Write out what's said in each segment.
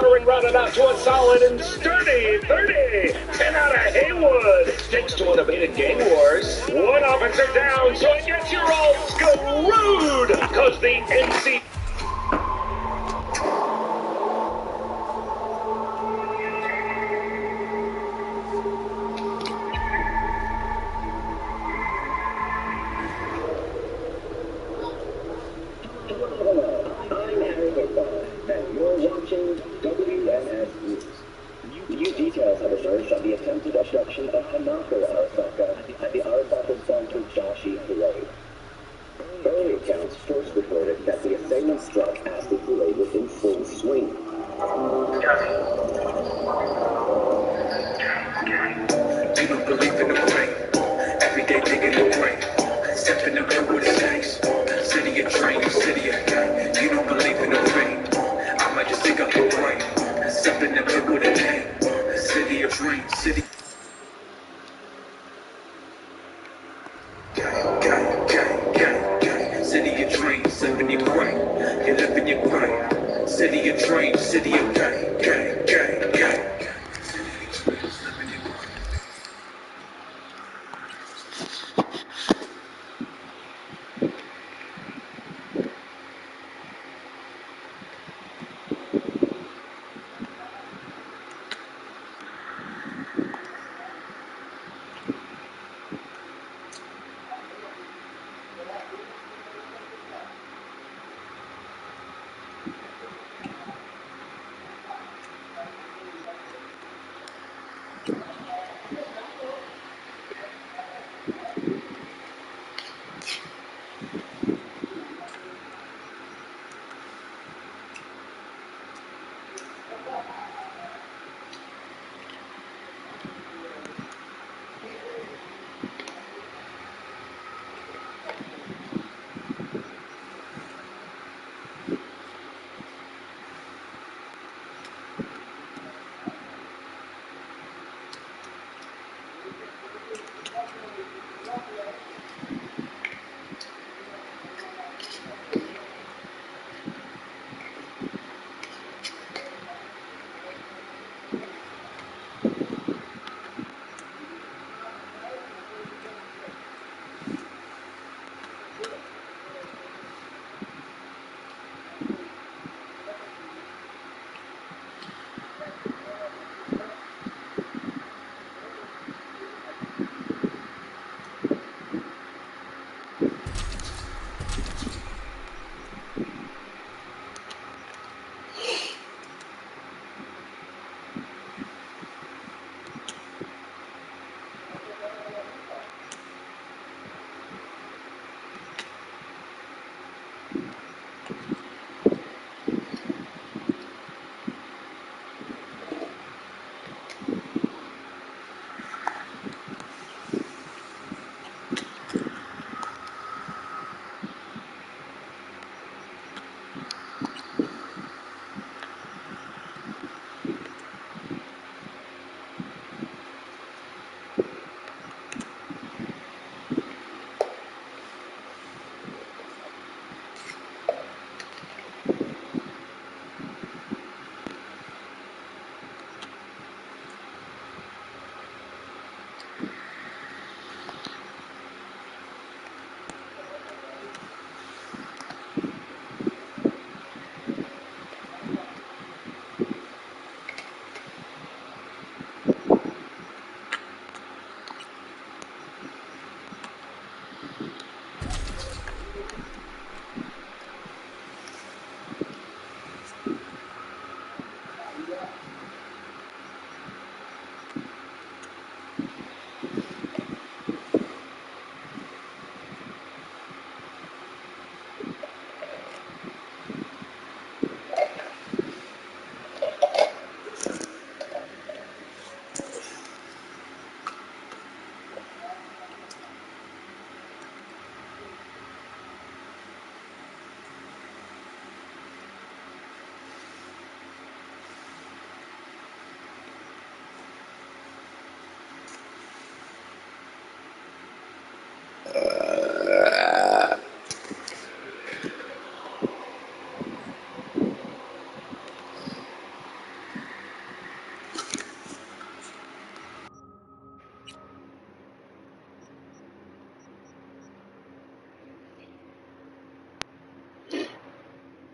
scoring rounded out to a solid and sturdy 30. 10 out of Haywood. Sticks to unabated game wars. One officer down, so I guess you're all screwed, because the NC... New details have emerged on the attempted abduction of Hanako Arasaka at the Arasaka Center Joshi Parade. Early accounts first reported that the assailant struck as the parade was in full swing. They don't believe in the rain. Every day digging the grave. Step in the pit with a taste. City of train, city of gang. You don't believe in the rain. I might just dig up your brain. Step in the pit with a name. City of train, city. Gang. City of train, 70 brain. You live in your grind. City of train, city of gang.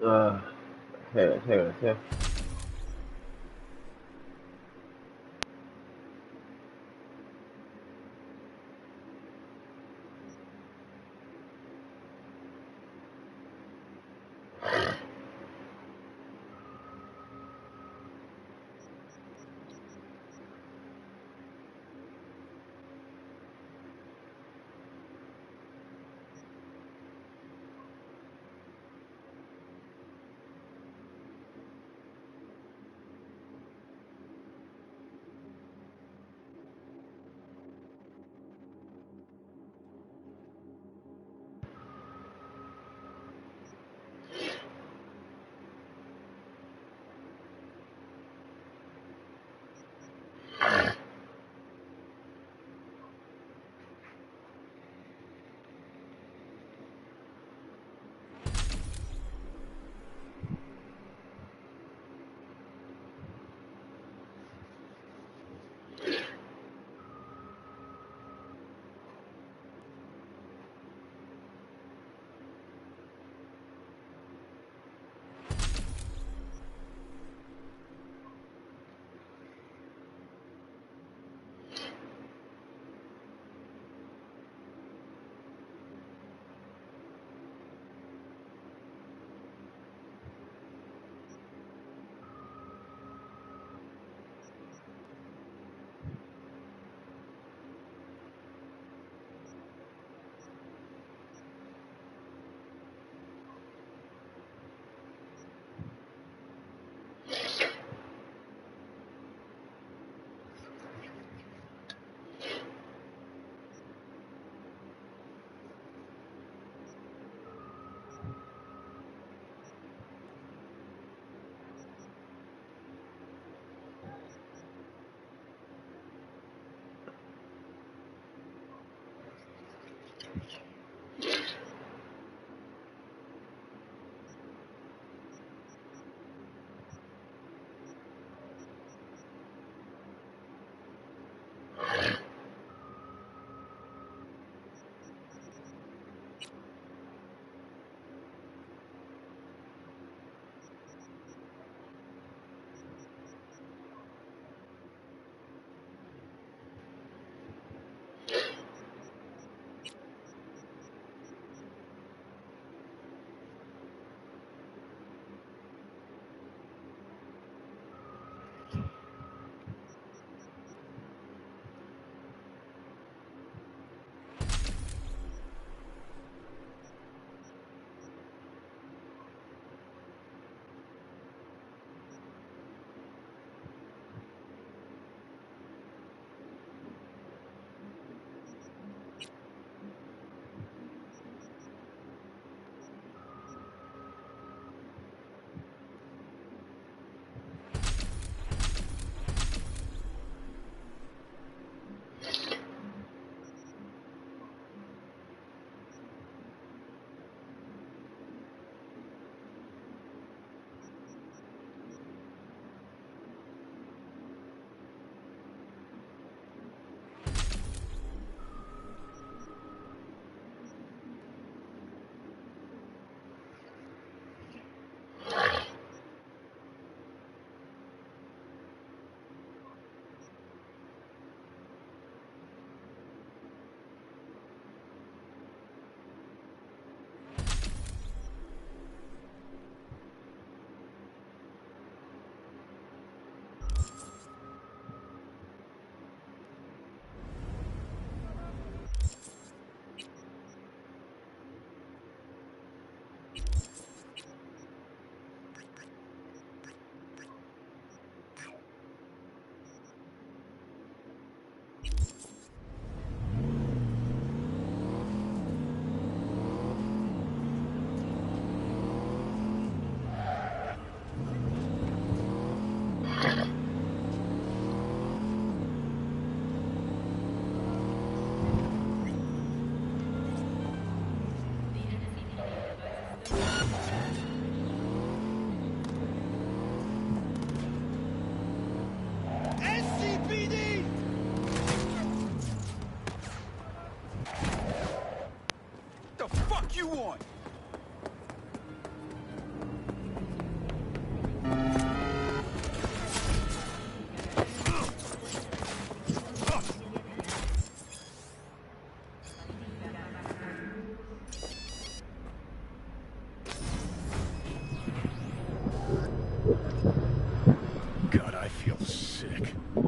Uh, here.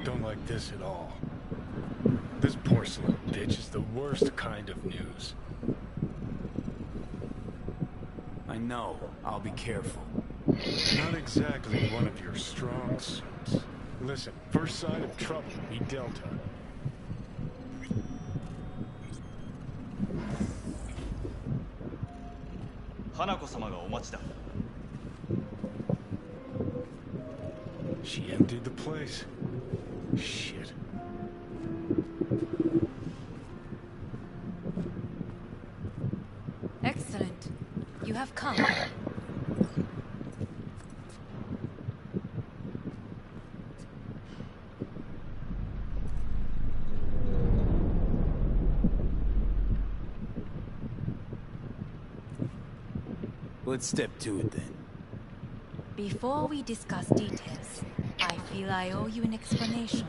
Don't like this at all. This porcelain bitch is the worst kind of news. I know. I'll be careful. Not exactly one of your strong suits. Listen, first sign of trouble, meet Delta. She emptied the place. Shit. Excellent. You have come. Let's step to it then. Before we discuss details, I feel I owe you an explanation.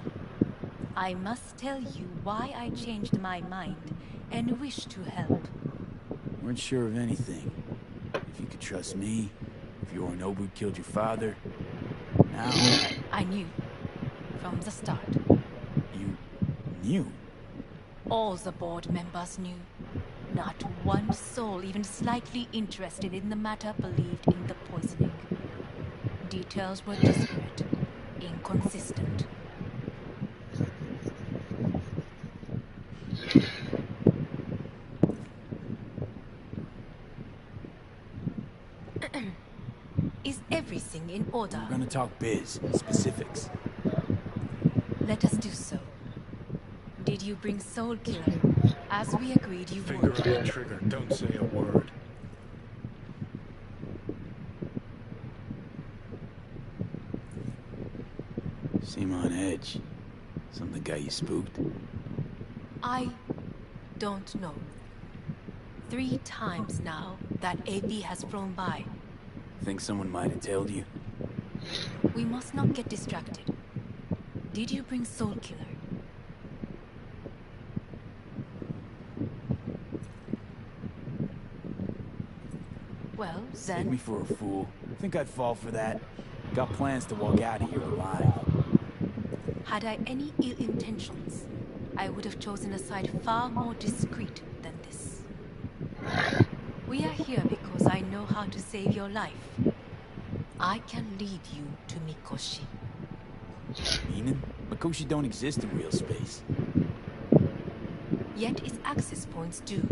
I must tell you why I changed my mind and wish to help. Weren't sure of anything. If you could trust me, if Yorinobu killed your father. Now... I knew. From the start. You knew? All the board members knew. Not one soul even slightly interested in the matter believed in the poisoning. Details were disparate, inconsistent. Is everything in order? We're gonna talk biz, specifics. Let us do so. Did you bring Soul Killer, as we agreed you Finger would? on the trigger, don't say a word. Seem on edge. Something got you spooked? I don't know. 3 times now that AP has flown by. Think someone might have told you? We must not get distracted. Did you bring Soul Killer? Well, Take then... me for a fool. Think I'd fall for that? Got plans to walk out of here alive. Had I any ill intentions, I would have chosen a side far more discreet than this. We are here because I know how to save your life. I can lead you to Mikoshi. Meaning? Mikoshi don't exist in real space. Yet its access points do,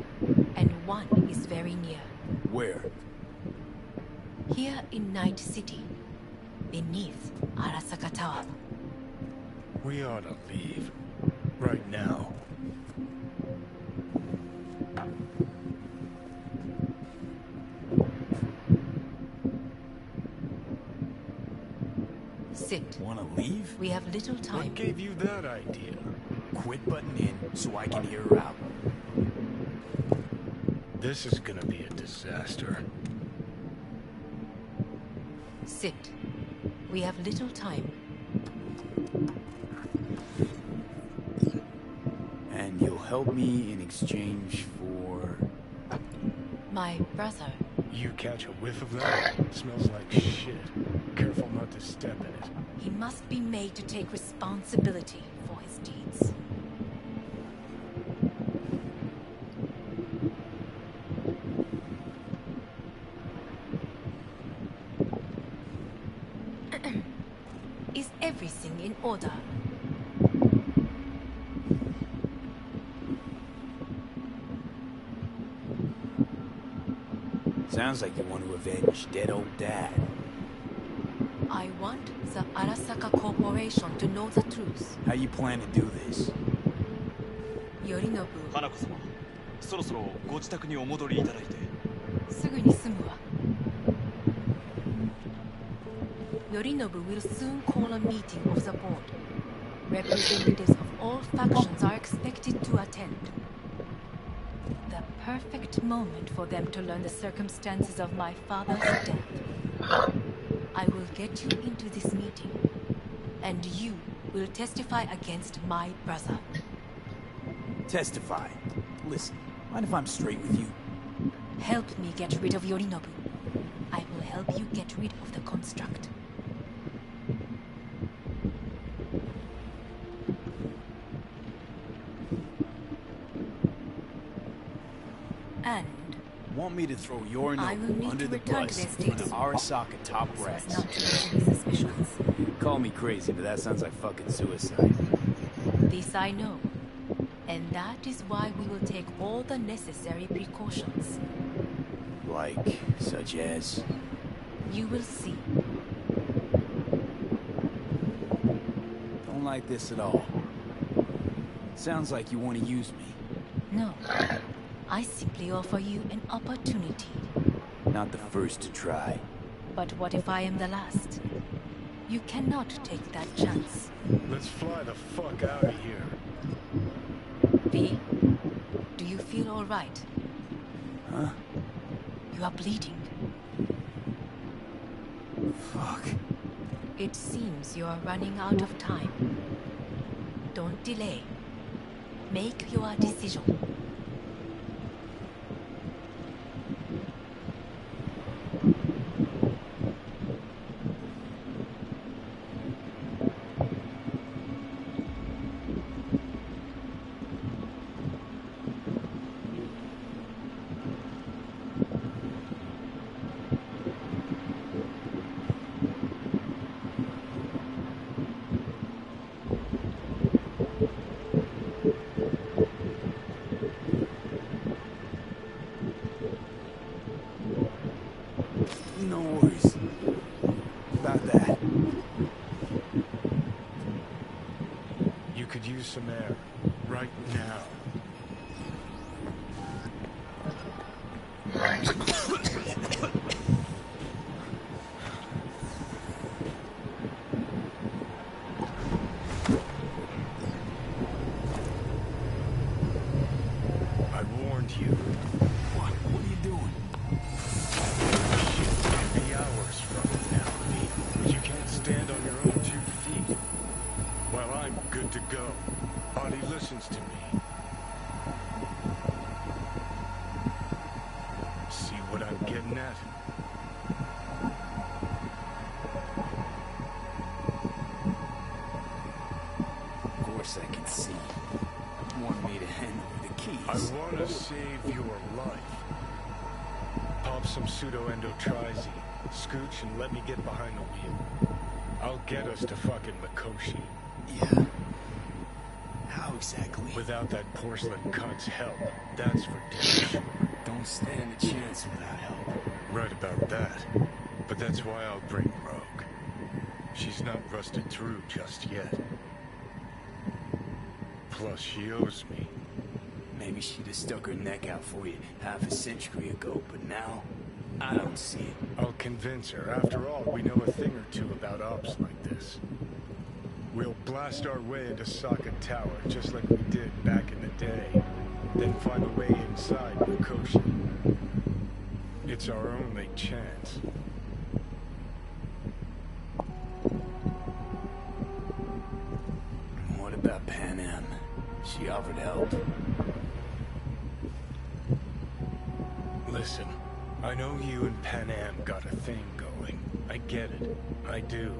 and one is very near. Where? Here in Night City, beneath Arasaka Tower. We ought to leave. Right now. Sit. Wanna leave? We have little time. What gave you that idea? Quit butting in so I can hear her out. This is gonna be a disaster. Sit. We have little time. And you'll help me in exchange for... My brother. You catch a whiff of that? Smells like shit. Careful not to step in it. He must be made to take responsibility for his deeds. Is everything in order? Sounds like you want to avenge dead old dad. I want the Arasaka Corporation to know the truth. How you plan to do this? Yorinobu, 花子様、そろそろご自宅にお戻りいただいて。すぐに済むわ。Yorinobu will soon call a meeting of the board. Representatives of all factions are expected to attend. The perfect moment for them to learn the circumstances of my father's death. I will get you into this meeting, and you will testify against my brother. Testify. Listen, mind if I'm straight with you? Help me get rid of Yorinobu. I will help you get rid of the construct. want me to throw Yorinobu I will need under to the return to bus their in front state. of Arasaka top So as brass? not to raise any suspicions. Call me crazy, but that sounds like fucking suicide. This I know. And that is why we will take all the necessary precautions. Like, such as? You will see. Don't like this at all. Sounds like you want to use me. No. I simply offer you an opportunity. Not the first to try. But what if I am the last? You cannot take that chance. Let's fly the fuck out of here. V, do you feel all right? Huh? You are bleeding. Fuck. It seems you are running out of time. Don't delay. Make your decision. No worries about that. You could use some air. Right now. I warned you. What? What are you doing? Shit, 80 hours from now, Pete. You can't stand on your own 2 feet. Well, I'm good to go. Body listens to me. See what I'm getting at? Of course I can see. You want me to hand over the keys. I want to save your life. Pop some pseudo-endotrizine, scooch, and let me get behind the wheel. I'll get us to fucking Mikoshi. Yeah. How exactly? Without that porcelain cunt's help, that's for damn sure. Don't stand a chance without help. Right about that. But that's why I'll bring Rogue. She's not rusted through just yet. Plus, she owes me. Maybe she'd have stuck her neck out for you half a century ago, but now, I don't see it. I'll convince her. After all, we know a thing or two about ops like this. We'll blast our way into Socket Tower, just like we did back in the day. Then find a way inside Mikoshi. It's our only chance. What about Pan Am? She offered help. Listen, I know you and Pan Am got a thing going. I get it. I do.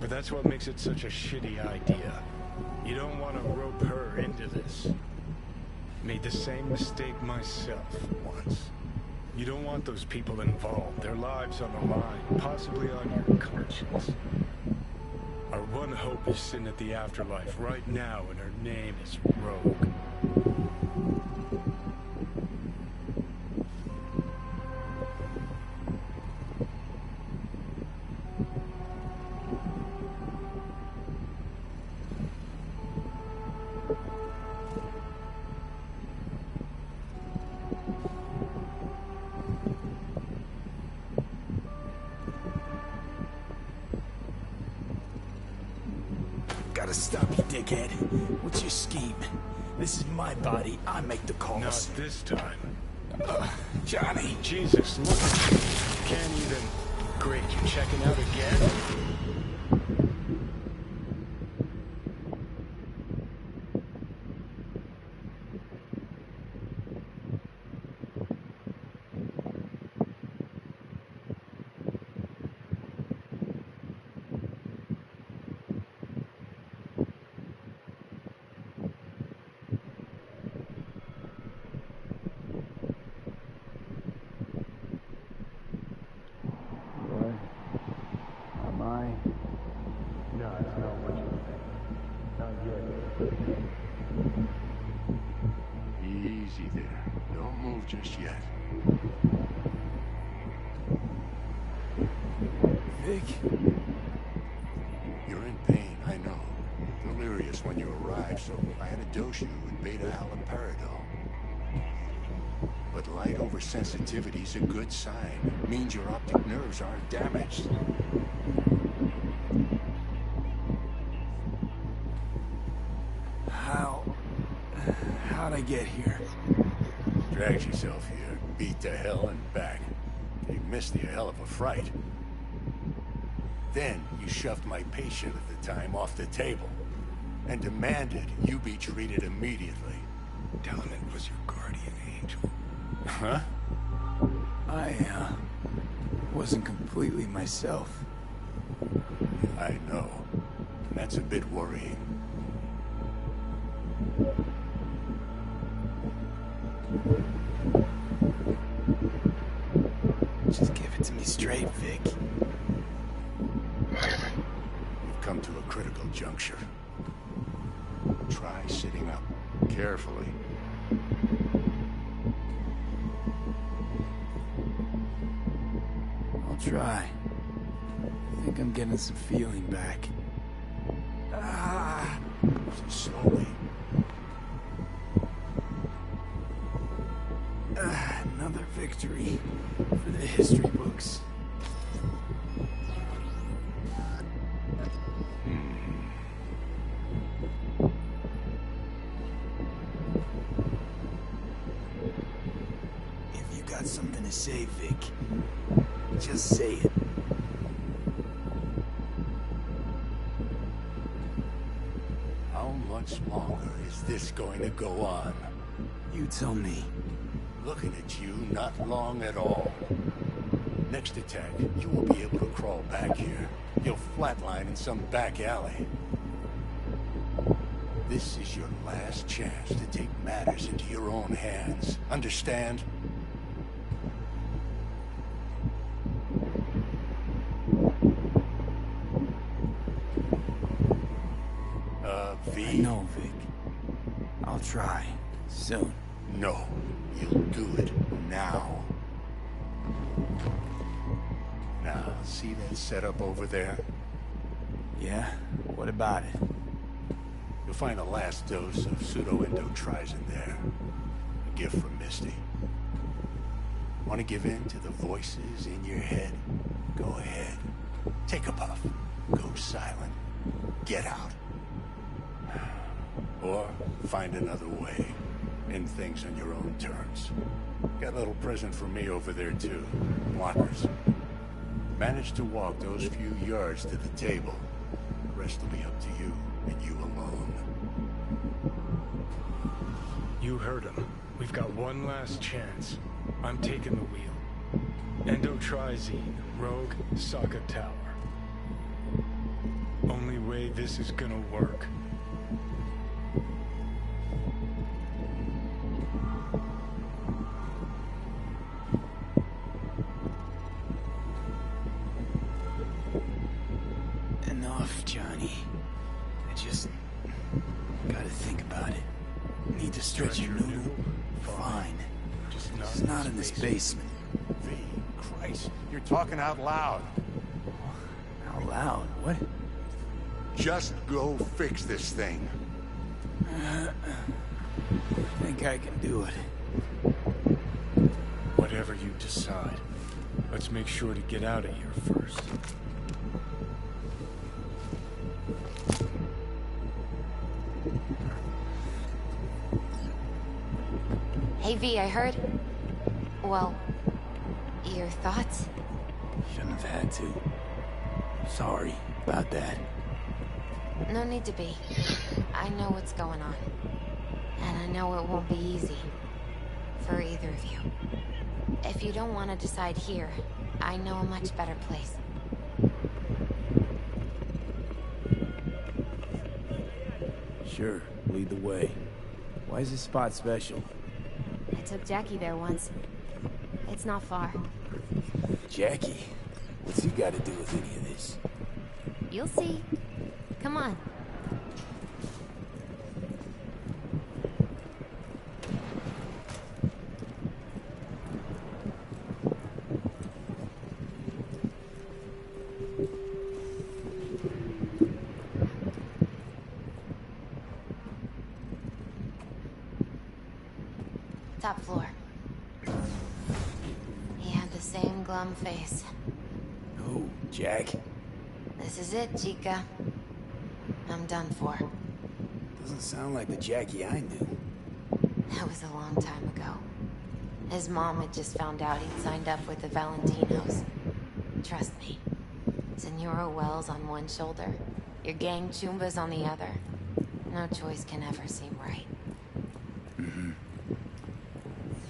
But that's what makes it such a shitty idea. You don't want to rope her into this. Made the same mistake myself once. You don't want those people involved, their lives on the line, possibly on your conscience. Our one hope is sitting at the afterlife right now, and her name is Rogue. Gotta stop you, dickhead. What's your scheme? This is my body. I make the calls. Not this time. Johnny. Jesus, look at you. Can't even... Great, you're checking out again? Easy there. Don't move just yet. Vic? You're in pain, I know. Delirious when you arrived, so I had to dose you with beta-haloperidol. But light oversensitivity's a good sign. It means your optic nerves aren't damaged. How'd I get here? Dragged yourself here, beat to hell and back. You missed a hell of a fright. Then you shoved my patient at the time off the table and demanded you be treated immediately. Tell him it was your guardian angel. Huh? I wasn't completely myself. I know. That's a bit worrying. Just give it to me straight, Vic. You've come to a critical juncture. Try sitting up, carefully. I'll try. I think I'm getting some feeling back. Just slowly. Another victory for the history books. If you got something to say, Vic, just say it. How much longer is this going to go on? You tell me. Looking at you, not long at all. Next attack, you won't be able to crawl back here. You'll flatline in some back alley. This is your last chance to take matters into your own hands. Understand? V? I know, Vic. I'll try. Soon. No. You'll do it now. Now, see that setup over there? Yeah? What about it? You'll find a last dose of pseudo-endotrizin there. A gift from Misty. Want to give in to the voices in your head? Go ahead. Take a puff. Go silent. Get out. Or find another way. End things on your own terms. Got a little present for me over there, too. Blockers. Manage to walk those few yards to the table. The rest will be up to you, and you alone. You heard him. We've got one last chance. I'm taking the wheel. Endotrizine, Rogue, Sokka Tower. Only way this is gonna work. Enough, Johnny. I just gotta think about it. Need to stretch your noodle? Fine. It's not in this basement. V, Christ, you're talking out loud. Out loud? What? Just go fix this thing. I think I can do it. Whatever you decide. Let's make sure to get out of here first. Hey V, I heard... Well, your thoughts? Shouldn't have had to. Sorry about that. No need to be. I know what's going on. And I know it won't be easy. For either of you. If you don't want to decide here, I know a much better place. Sure, lead the way. Why is this spot special? I took Jackie there once. It's not far. Jackie? What's he got to do with any of this? You'll see. Come on. top floor. He had the same glum face. Oh, Jack? This is it, Chica. I'm done for. Doesn't sound like the Jackie I knew. That was a long time ago. His mom had just found out he'd signed up with the Valentinos. Trust me. Senora Wells on one shoulder, your gang Chumbas on the other. No choice can ever seem right. Mm-hmm.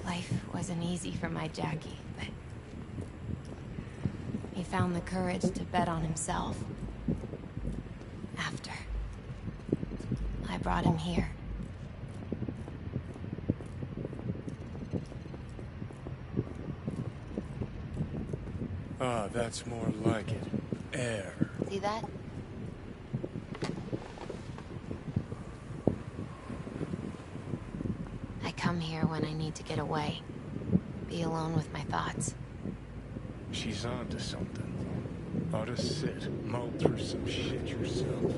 Life wasn't easy for my Jackie, but he found the courage to bet on himself. After I brought him here. Ah, that's more like it. Air. See that? I come here when I need to get away. Be alone with my thoughts. She's onto something. Ought to sit, mull through some shit yourself.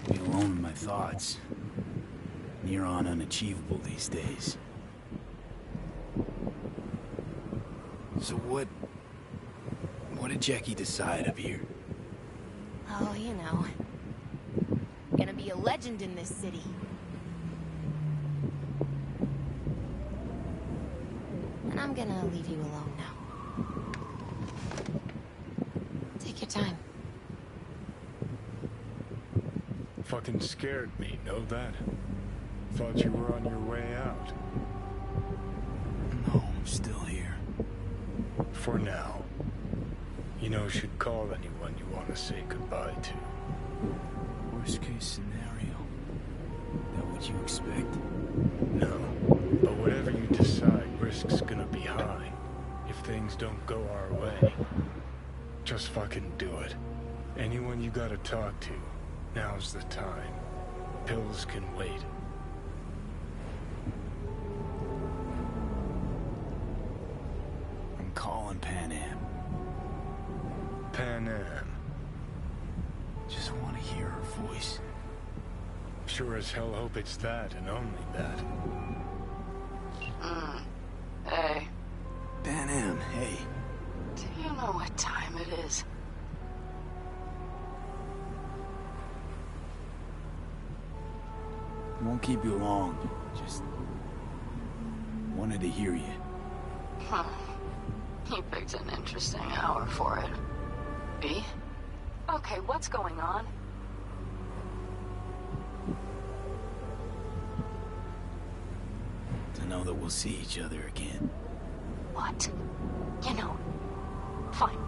Be alone with my thoughts. Near on unachievable these days. So what did Jackie decide up here? Oh, you know. Gonna be a legend in this city. And I'm gonna leave you alone now. Take your time. Fucking scared me, know that? Thought you were on your way out. No, I'm still here. For now. You know, should call anyone you want to say goodbye to. Worst case scenario. That what you expect? No. But whatever you decide, risk's gonna be high. If things don't go our way. Just fucking do it. Anyone you gotta talk to, now's the time. Pills can wait. I'm calling Pan Am. Pan Am. Just want to hear her voice. Sure as hell hope it's that and only that. Hey. Pan Am, hey. Do you know what time it is? Won't keep you long. Just wanted to hear you. Huh. You picked an interesting hour for it. B? Okay, what's going on? To know that we'll see each other again. What? You know, fine.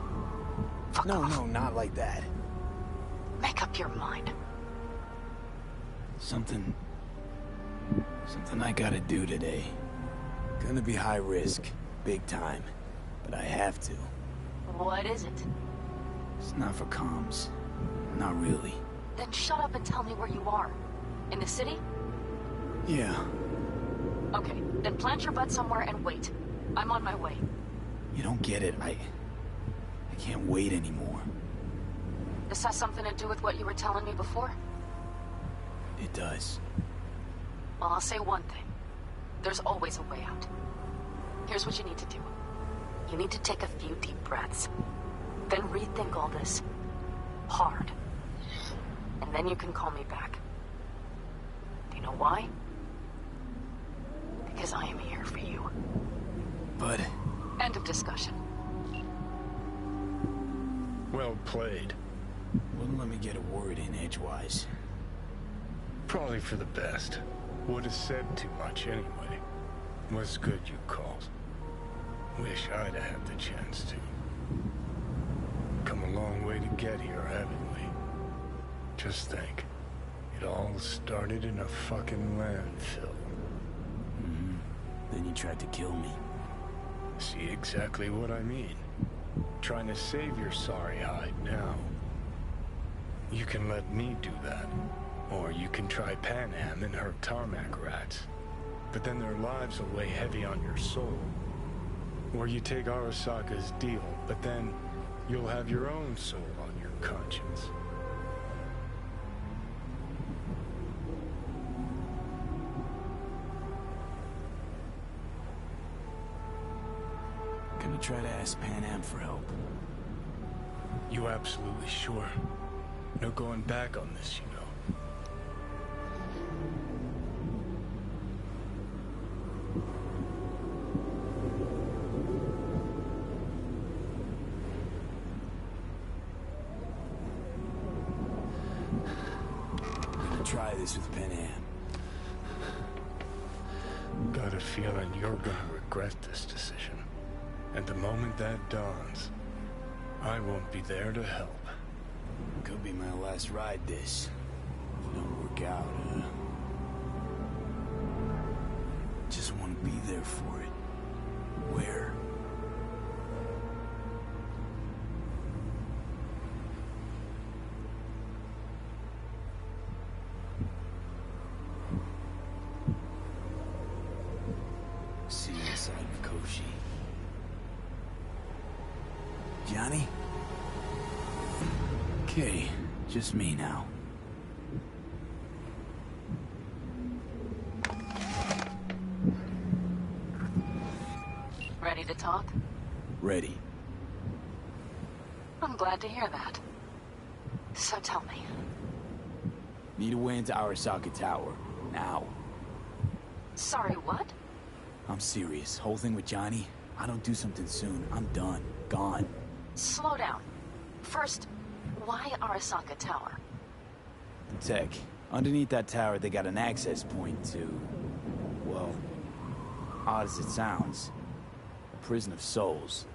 Fuck No, off. no, not like that. Make up your mind. Something I gotta do today. Gonna be high risk, big time, but I have to. What is it? It's not for comms. Not really. Then shut up and tell me where you are. In the city? Yeah. Okay, then plant your butt somewhere and wait. I'm on my way. You don't get it. I can't wait anymore. This has something to do with what you were telling me before? It does. Well, I'll say one thing. There's always a way out. Here's what you need to do. You need to take a few deep breaths. Then rethink all this. Hard. And then you can call me back. Do you know why? Because I am here for you. But... End of discussion. Well played. Wouldn't let me get a word in edgewise. Probably for the best. Would have said too much anyway. Was good you called. Wish I'd have had the chance to. Come a long way to get here, haven't we? Just think. It all started in a fucking landfill. Mm-hmm. Then you tried to kill me. See exactly what I mean. Trying to save your sorry hide now. You can let me do that. Or you can try Pan Am and her tarmac rats. But then their lives will weigh heavy on your soul. Or you take Arasaka's deal, but then you'll have your own soul on your conscience. Gonna try to ask Pan Am for help. You absolutely sure? No going back on this, you know. Gonna try this with Pan Am. Got a feeling you're gonna regret this decision. And the moment that dawns, I won't be there to help. Could be my last ride this. If it don't work out, just want to be there for it. Where? See you inside of Koshi. Johnny? Okay, just me now. Ready to talk? Ready. I'm glad to hear that. So tell me. Need a way into Arasaka Tower. Now. Sorry, what? I'm serious. Whole thing with Johnny, I don't do something soon, I'm done. Gone. Slow down. First, why Arasaka Tower? The tech. Underneath that tower, they got an access point to... well, odd as it sounds, a prison of souls.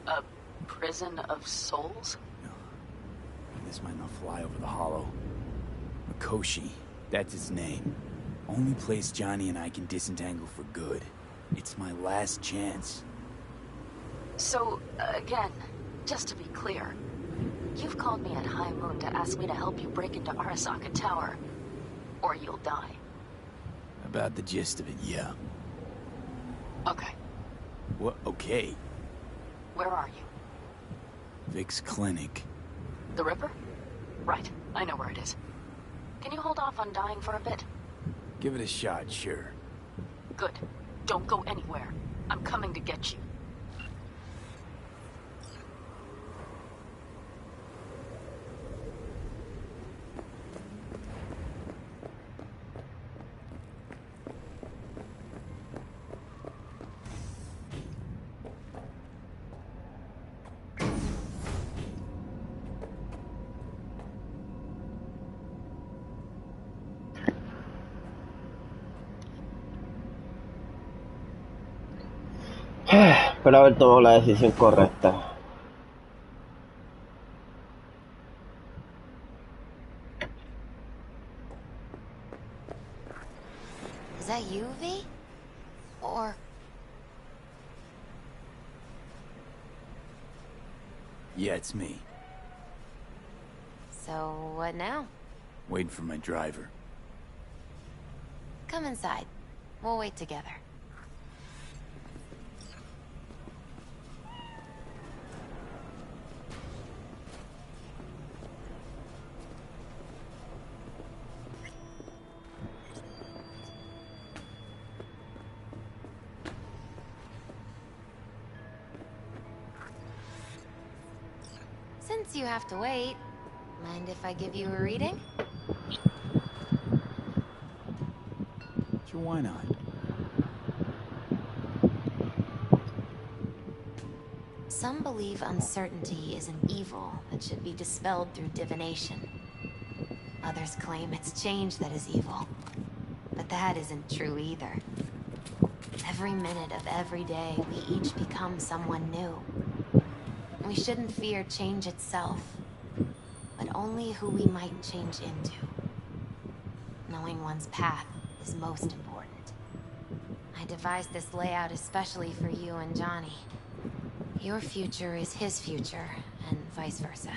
A prison of souls? This might not fly over the hollow. Koshi, that's its name. Only place Johnny and I can disentangle for good. It's my last chance. So, again, just to be clear, you've called me at high moon to ask me to help you break into Arasaka Tower, or you'll die. About the gist of it, yeah. Okay. What? Okay. Where are you? Vic's clinic. The Ripper? Right, I know where it is. Can you hold off on dying for a bit? Give it a shot, sure. Good. Don't go anywhere. I'm coming to get you. Espero haber tomado la decisión correcta. Is that you, V? Or... Yeah, it's me. so what now? Waiting for my driver. Come inside. We'll wait together. Since you have to wait, mind if I give you a reading? Sure, why not? Some believe uncertainty is an evil that should be dispelled through divination. Others claim it's change that is evil. But that isn't true either. Every minute of every day, we each become someone new. We shouldn't fear change itself, but only who we might change into. Knowing one's path is most important. I devised this layout especially for you and Johnny. Your future is his future, and vice versa.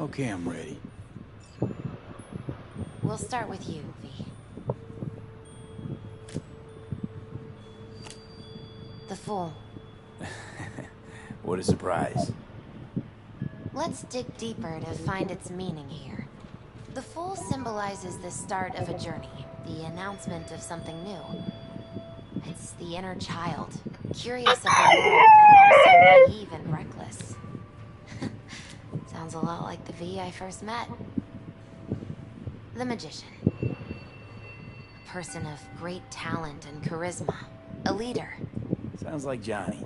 Okay, I'm ready. We'll start with you, V. The Fool. What a surprise. Let's dig deeper to find its meaning here. The Fool symbolizes the start of a journey, the announcement of something new. It's the inner child, curious of the world, but also naive and reckless. Sounds a lot like the V I first met. The Magician. A person of great talent and charisma. A leader. Sounds like Johnny.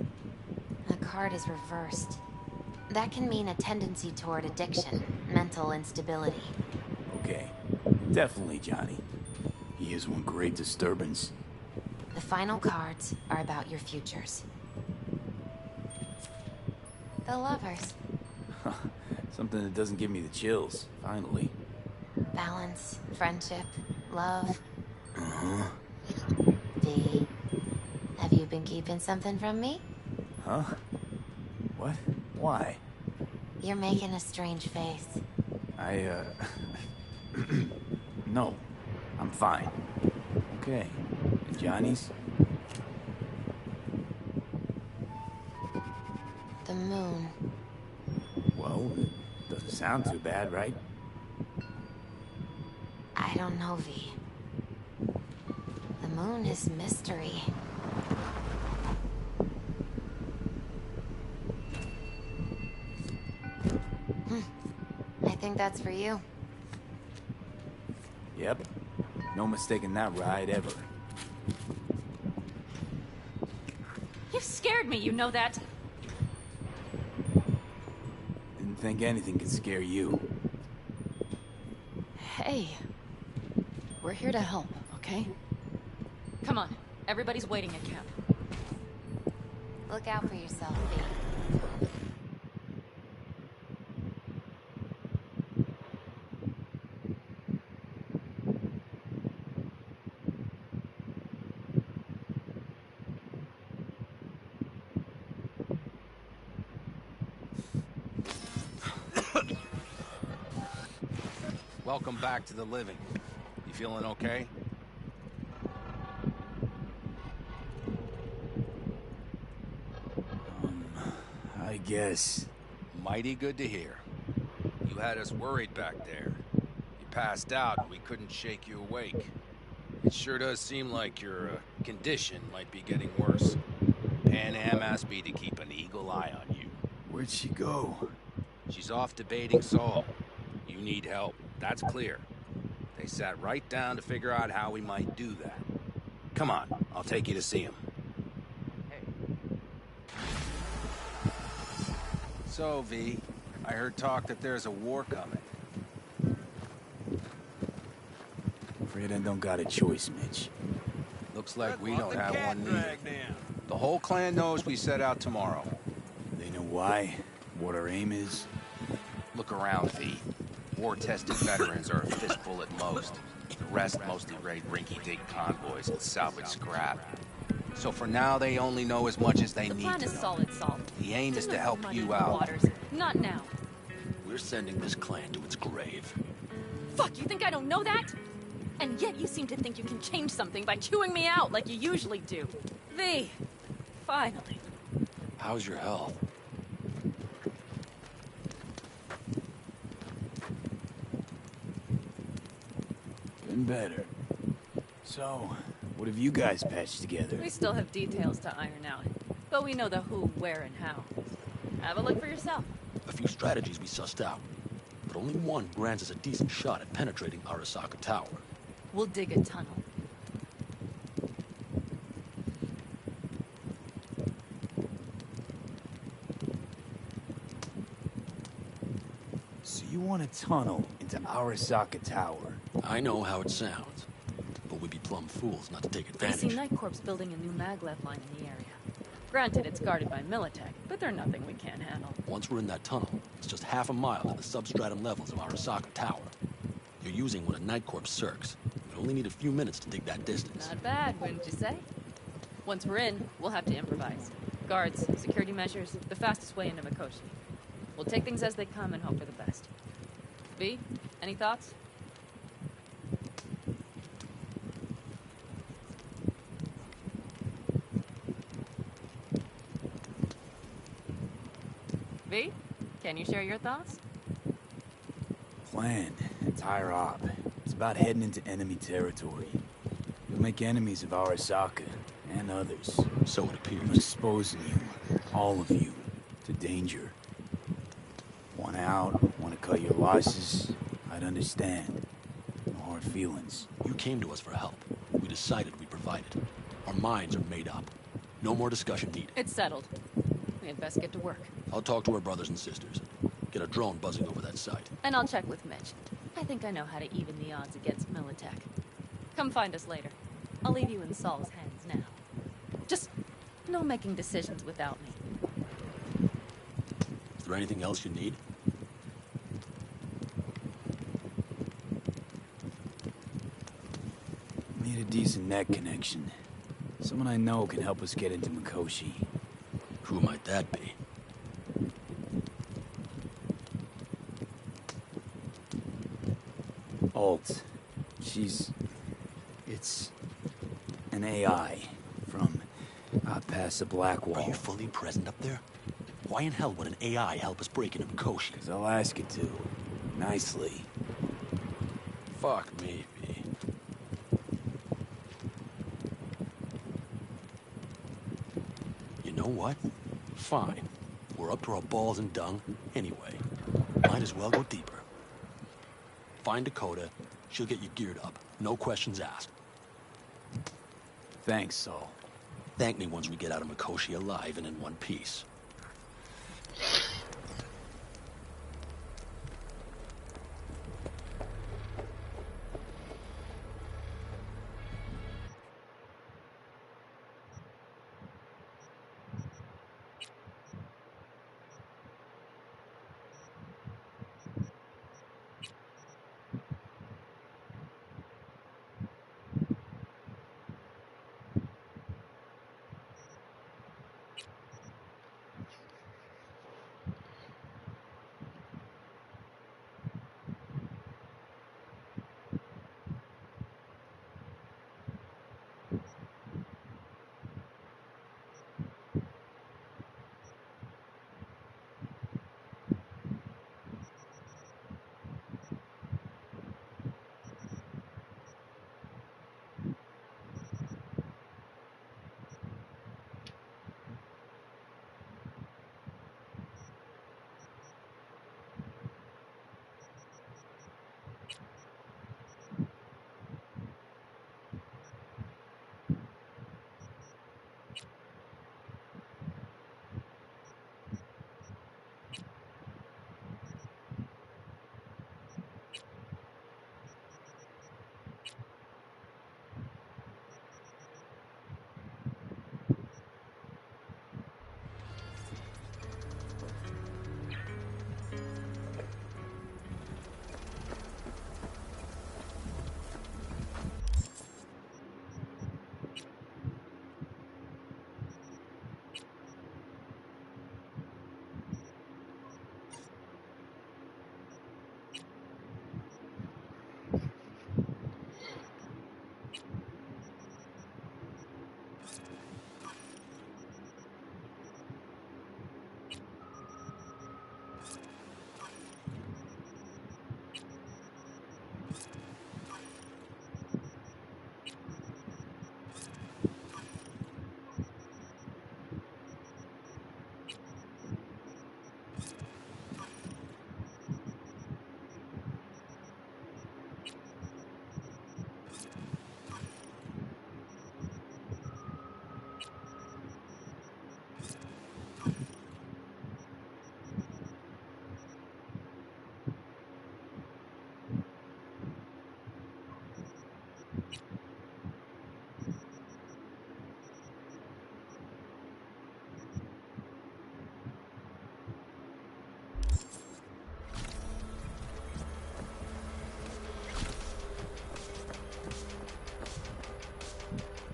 The card is reversed. That can mean a tendency toward addiction, mental instability. Okay, definitely Johnny. He is one great disturbance. The final cards are about your futures. The Lovers. Something that doesn't give me the chills, finally. Balance, friendship, love. Uh-huh. V, have you been keeping something from me? Huh? What? Why? You're making a strange face. No. I'm fine. Okay. And Johnny's? The moon. Well, it doesn't sound too bad, right? I don't know, V. The moon is mystery. I think that's for you. Yep. No mistaking that ride ever. You've scared me, you know that. Didn't think anything could scare you. Hey. We're here to help, okay? Come on, everybody's waiting at camp. Look out for yourself, V. Welcome back to the living. You feeling okay? I guess. Mighty good to hear. You had us worried back there. You passed out and we couldn't shake you awake. It sure does seem like your condition might be getting worse. Pan Am asked me to keep an eagle eye on you. Where'd she go? She's off debating Saul. You need help. That's clear. They sat right down to figure out how we might do that. Come on, I'll take you to see him. So, V, I heard talk that there's a war coming. Afraid I don't got a choice, Mitch. Looks like we don't have one neither. The whole clan knows we set out tomorrow. They know why? What our aim is? Look around, V. War-tested veterans are a fistful at most. The rest mostly raid rinky-dink convoys and salvage scrap. So for now, they only know as much as they need to know. The plan is solid, Saul. The aim is to help you out. Waters. Not now. We're sending this clan to its grave. Fuck, you think I don't know that? And yet you seem to think you can change something by chewing me out like you usually do. V, finally. How's your health? Been better. So, what have you guys patched together? We still have details to iron out, but we know the who, where, and how. Have a look for yourself. A few strategies we sussed out, but only one grants us a decent shot at penetrating Arasaka Tower. We'll dig a tunnel. So you want a tunnel into Arasaka Tower? I know how it sounds, but we'd be plumb fools not to take I advantage. see Night Corps building a new maglev line in the area. Granted, it's guarded by Militech, but they're nothing we can't handle. Once we're in that tunnel, it's just half a mile to the substratum levels of Arasaka Tower. You're using one of Night Corps circs. We only need a few minutes to dig that distance. Not bad, wouldn't you say? Once we're in, we'll have to improvise. Guards, security measures, the fastest way into Mikoshi. We'll take things as they come and hope for the best. V, any thoughts? V, can you share your thoughts? Plan, entire op. It's about heading into enemy territory. You'll make enemies of Arasaka, and others. So it appears. I'm exposing you, all of you, to danger. Want out, want to cut your losses, I'd understand. No hard feelings. You came to us for help. We decided we provided. Our minds are made up. No more discussion needed. It's settled. We had best get to work. I'll talk to our brothers and sisters. Get a drone buzzing over that site. And I'll check with Mitch. I think I know how to even the odds against Militech. Come find us later. I'll leave you in Saul's hands now. Just no making decisions without me. Is there anything else you need? Need a decent net connection. Someone I know can help us get into Mikoshi. Who might that be? Alt. It's an AI from past the Black Wall. Are you fully present up there? Why in hell would an AI help us break into Mikoshi? Because I'll ask it to. Nicely. Fuck me, V. You know what? Fine. We're up to our balls in dung anyway. Might as well go deeper. Find Dakota. She'll get you geared up. No questions asked. Thanks, Saul. Thank me once we get out of Mikoshi alive and in one piece.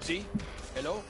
See? Hello?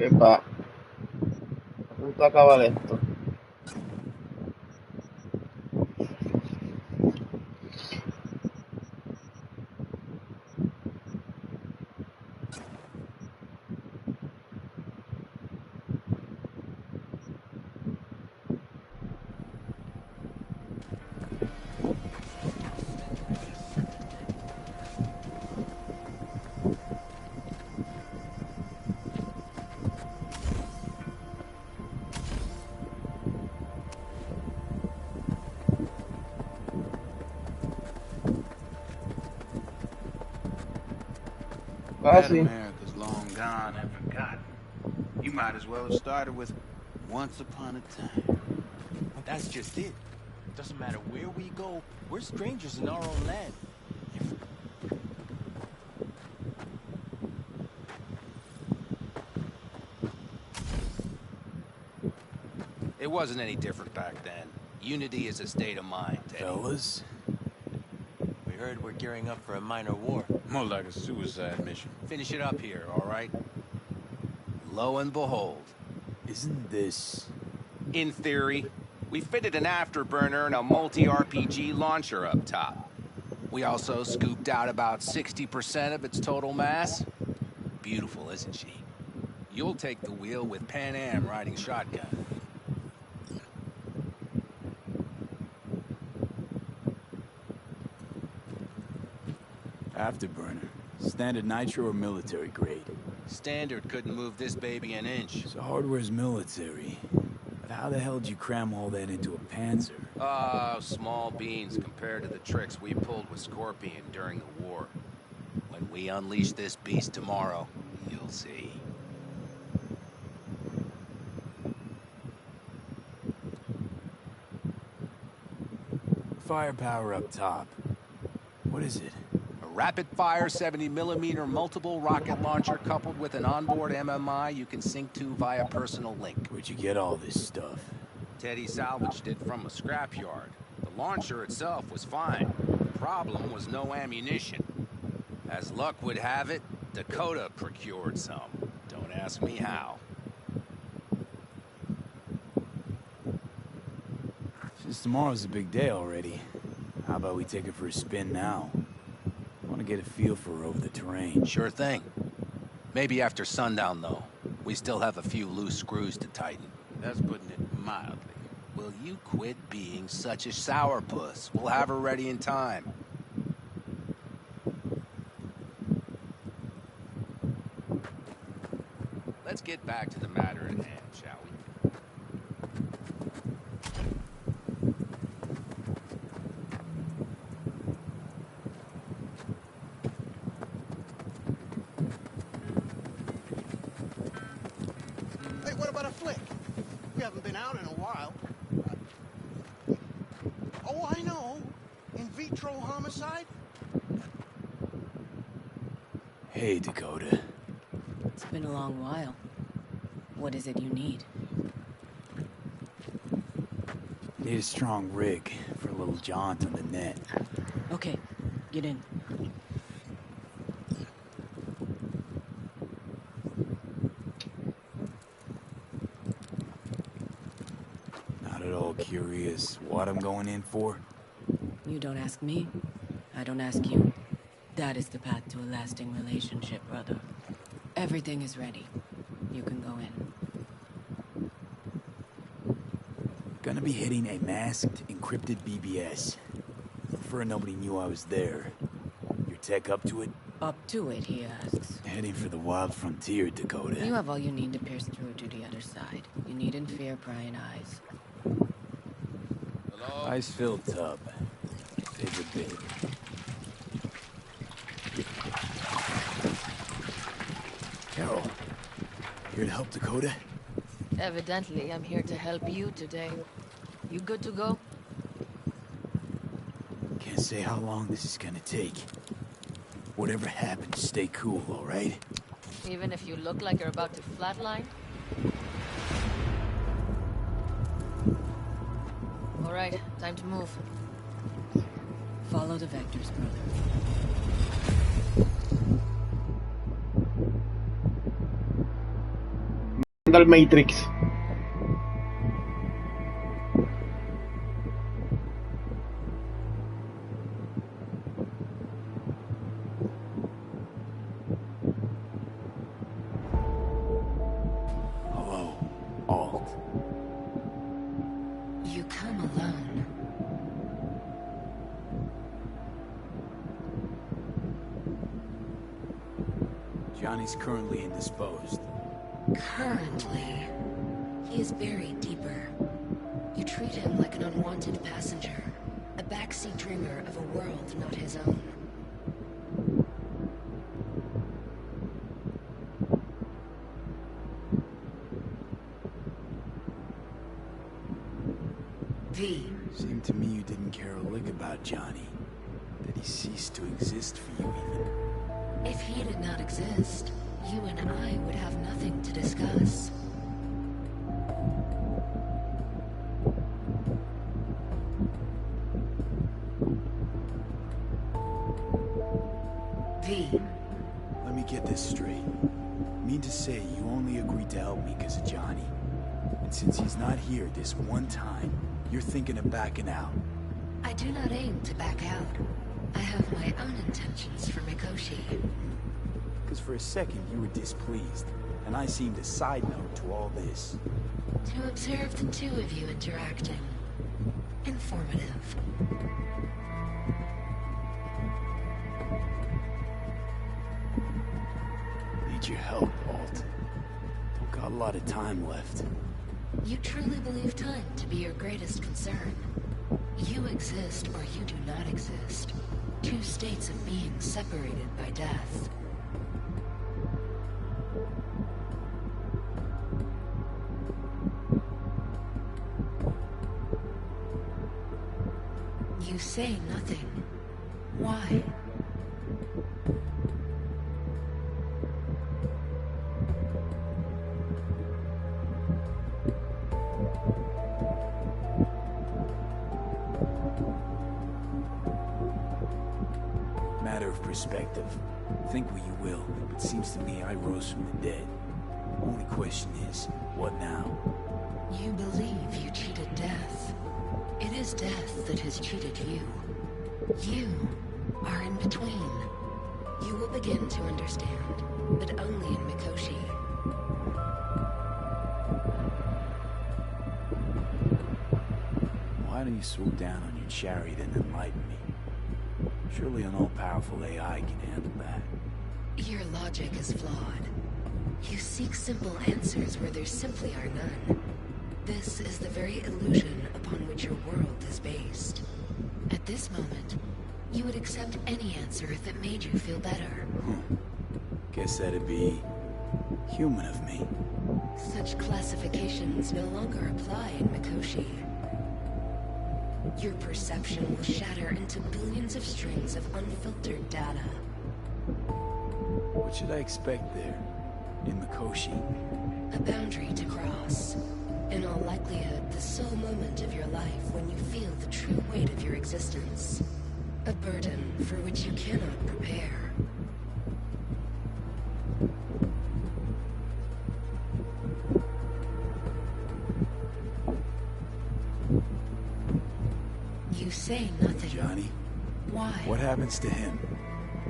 Epa, a punto de acabar esto. That America's long gone and forgotten. You might as well have started with Once Upon a Time. But that's just it. Doesn't matter where we go, we're strangers in our own land. It wasn't any different back then. Unity is a state of mind, Teddy. Fellas, we heard we're gearing up for a minor war. More like a suicide mission. Finish it up here, all right? Lo and behold. Isn't this... In theory, we fitted an afterburner and a multi-RPG launcher up top. We also scooped out about 60% of its total mass. Beautiful, isn't she? You'll take the wheel with Pan Am riding shotgun. Afterburner. Standard nitro or military grade? Standard couldn't move this baby an inch. So hardware's military. But how the hell did you cram all that into a Panzer? Small beans compared to the tricks we pulled with Scorpion during the war. When we unleash this beast tomorrow, you'll see. Firepower up top. What is it? A rapid-fire 70mm multiple rocket launcher coupled with an onboard MMI you can sync to via personal link. Where'd you get all this stuff? Teddy salvaged it from a scrapyard. The launcher itself was fine. The problem was no ammunition. As luck would have it, Dakota procured some. Don't ask me how. Since tomorrow's a big day already, how about we take it for a spin now? I want to get a feel for over the terrain. Sure thing. Maybe after sundown, though. We still have a few loose screws to tighten. That's putting it mildly. Will you quit being such a sourpuss? We'll have her ready in time. Let's get back to the matter at hand, shall we? Hey, what about a flick? We haven't been out in a while. Oh, I know. In vitro homicide? Hey, Dakota. It's been a long while. What is it you need? Need a strong rig for a little jaunt on the net. Okay, get in. Not at all curious what I'm going in for? You don't ask me, I don't ask you. That is the path to a lasting relationship, brother. Everything is ready. You can go in. Gonna be hitting a masked, encrypted BBS. Prefer nobody knew I was there. Your tech up to it? Up to it, he asks. Heading for the wild frontier, Dakota. You have all you need to pierce through to the other side. You needn't fear prying eyes. Hello? Ice-filled tub. Favorite bit. Carol, here to help Dakota? Evidently, I'm here to help you today. You good to go? Can't say how long this is gonna take. Whatever happens, stay cool, all right? Even if you look like you're about to flatline? All right, time to move. Follow the vectors, brother. jugando al Matrix. Hello, Alt. You come alone. Johnny's currently indisposed. Currently, he is buried deeper. You treat him like an unwanted passenger, a backseat dreamer of a world not his own. V. Seemed to me you didn't care a lick about Johnny. That he ceased to exist for you even. If he did not exist, you and I would have nothing to discuss. V. Let me get this straight. You mean to say you only agreed to help me because of Johnny? And since he's not here this one time, you're thinking of backing out? I do not aim to back out. I have my own intentions for Mikoshi. Because for a second you were displeased, and I seemed a side note to all this. To observe the two of you interacting. Informative. Need your help, Alt. Don't got a lot of time left. You truly believe time to be your greatest concern. You exist or you do not exist. Two states of being separated by death. You say nothing. Why? Matter of perspective. Think what you will, but seems to me I rose from the dead. Only question is, what now? You believe you cheated death. It is death that has cheated you. You are in between. You will begin to understand, but only in Mikoshi. Why don't you swoop down on your chariot and enlighten me? Surely an all-powerful AI can handle that. Your logic is flawed. You seek simple answers where there simply are none. This is the very illusion upon which your world is based. At this moment, you would accept any answer that made you feel better. Guess that'd be human of me. Such classifications no longer apply in Mikoshi. Your perception will shatter into billions of strings of unfiltered data. What should I expect there, in Mikoshi? A boundary to cross. In all likelihood, the sole moment of your life when you feel the true weight of your existence. A burden for which you cannot prepare. You say nothing. Johnny? Why? What happens to him?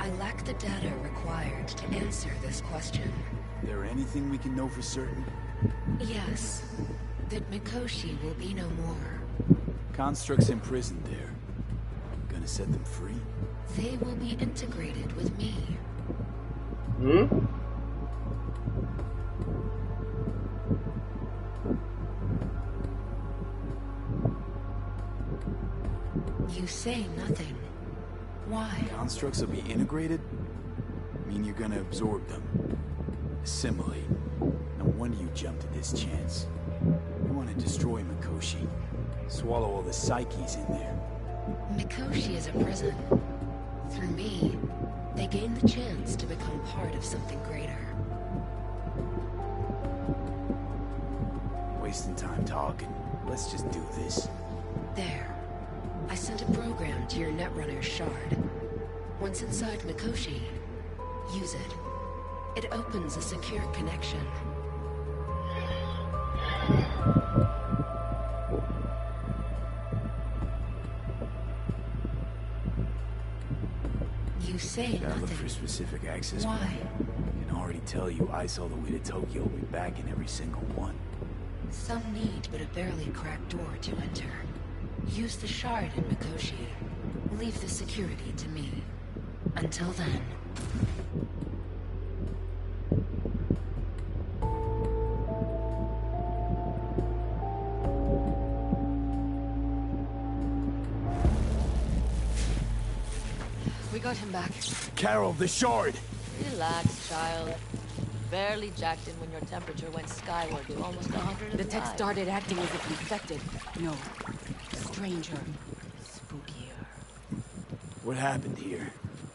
I lack the data required to answer this question. There anything we can know for certain? Yes. That Mikoshi will be no more. Constructs imprisoned there. Gonna set them free? They will be integrated with me. You say nothing. Why? Constructs will be integrated? Mean you're gonna absorb them. Assimilate. No wonder you jumped at this chance. You want to destroy Mikoshi. Swallow all the psyches in there. Mikoshi is a prison. Through me, they gain the chance to become part of something greater. Wasting time talking. Let's just do this. There. I sent a program to your Netrunner's shard. Once inside Mikoshi, use it. It opens a secure connection. You say Gotta look nothing. for specific access. Why? I can already tell you I saw the way to Tokyo will be back in every single one. Some need but a barely cracked door to enter. Use the shard in Mikoshi. Leave the security to me. Until then... We got him back. Carol, the shard! Relax, child. Barely jacked in when your temperature went skyward to almost 100. The tech started acting as if infected. No. Stranger. Spookier. What happened here?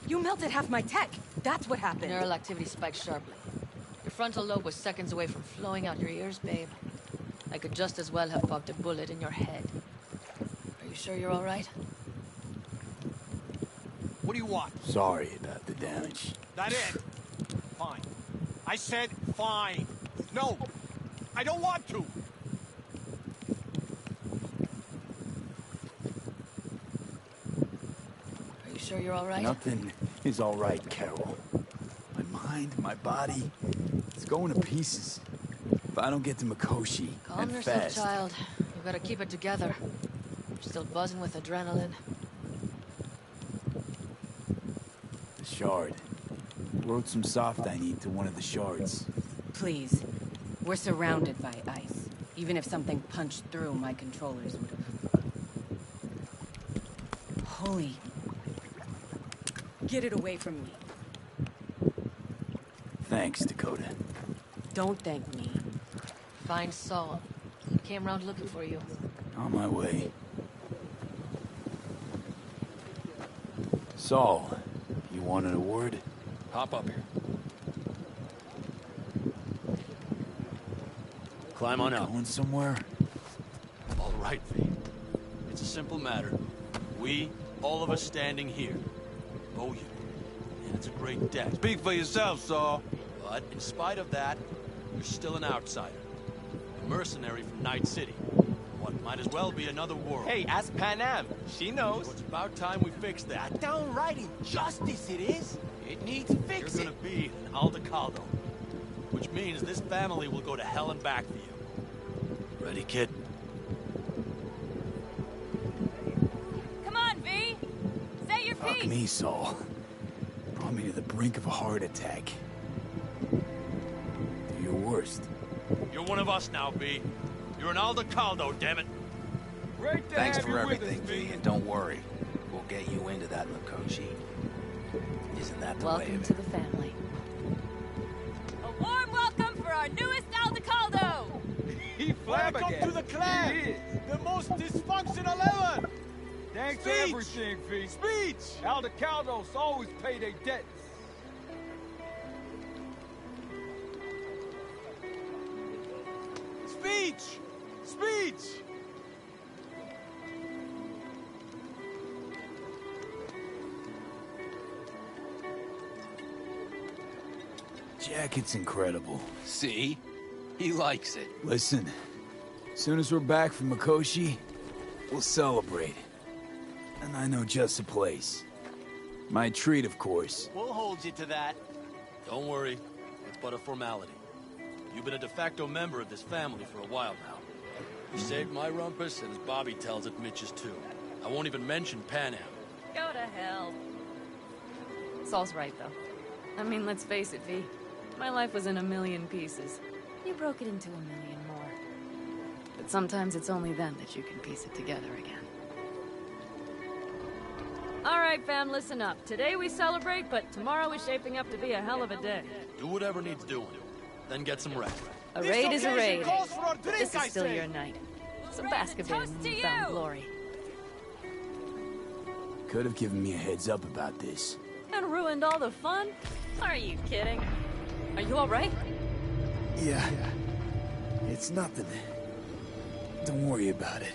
You melted half my tech. That's what happened. Neural activity spiked sharply. Your frontal lobe was seconds away from flowing out your ears, babe. I could just as well have popped a bullet in your head. Are you sure you're all right? What do you want? Sorry about the damage. That it? Fine. I said fine. No, I don't want to. Are you sure you're all right? Nothing is all right, Carol. My mind, my body, it's going to pieces. If I don't get to Mikoshi, Calm and yourself, fast. child. You've got to keep it together. You're still buzzing with adrenaline. The shard. Wrote some soft I need to one of the shards. Please. We're surrounded by ice. Even if something punched through, my controllers would have... Holy... Get it away from me. Thanks, Dakota. Don't thank me. Find Saul. He came round looking for you. On my way. Saul, you wanted a word? Hop up here. Climb on out. Going somewhere? All right, V. It's a simple matter. We, all of us standing here, owe you. And it's a great debt. Speak for yourself, Saul. But in spite of that, you're still an outsider. A mercenary from Night City. What might as well be another world. Hey, ask Pan Am. She knows. So it's about time we fix that. Downright injustice it is. It needs fixing. You're gonna be an Aldecaldo. Which means this family will go to hell and back for you. Ready, kid? Come on, V! Set your Fuck feet! me, Saul. Brought me to the brink of a heart attack. Do your worst. You're one of us now, B. You're an Aldecaldo, damn it. Great to Thanks have for you with everything, us, V, and don't worry. We'll get you into that Mikoshi. Isn't that the way Welcome of to it? the family. A warm welcome for our newest Aldecaldo! He Welcome to the clan. He is. The most dysfunctional ever. Thanks for Speech. everything, V. Speech! Aldecaldos always pay their debts. Speech! Speech! Jacket's incredible. See? He likes it. Listen, as soon as we're back from Mikoshi, we'll celebrate. And I know just a place. My treat, of course. We'll hold you to that. Don't worry. It's but a formality. You've been a de facto member of this family for a while now. You saved my rumpus, and as Bobby tells it, Mitch's too. I won't even mention Pan Am. Go to hell. Saul's right, though. I mean, let's face it, V. My life was in a million pieces. You broke it into a million more. But sometimes it's only then that you can piece it together again. All right, fam, listen up. Today we celebrate, but tomorrow is shaping up to be a hell of a day. Do whatever needs doing. Then get some rest. A raid is a raid. Calls for a drink, This is I still say. your night. Some bask of it in newfound glory. Could have given me a heads up about this. And ruined all the fun? Are you kidding? Are you all right? Yeah. It's nothing. Don't worry about it.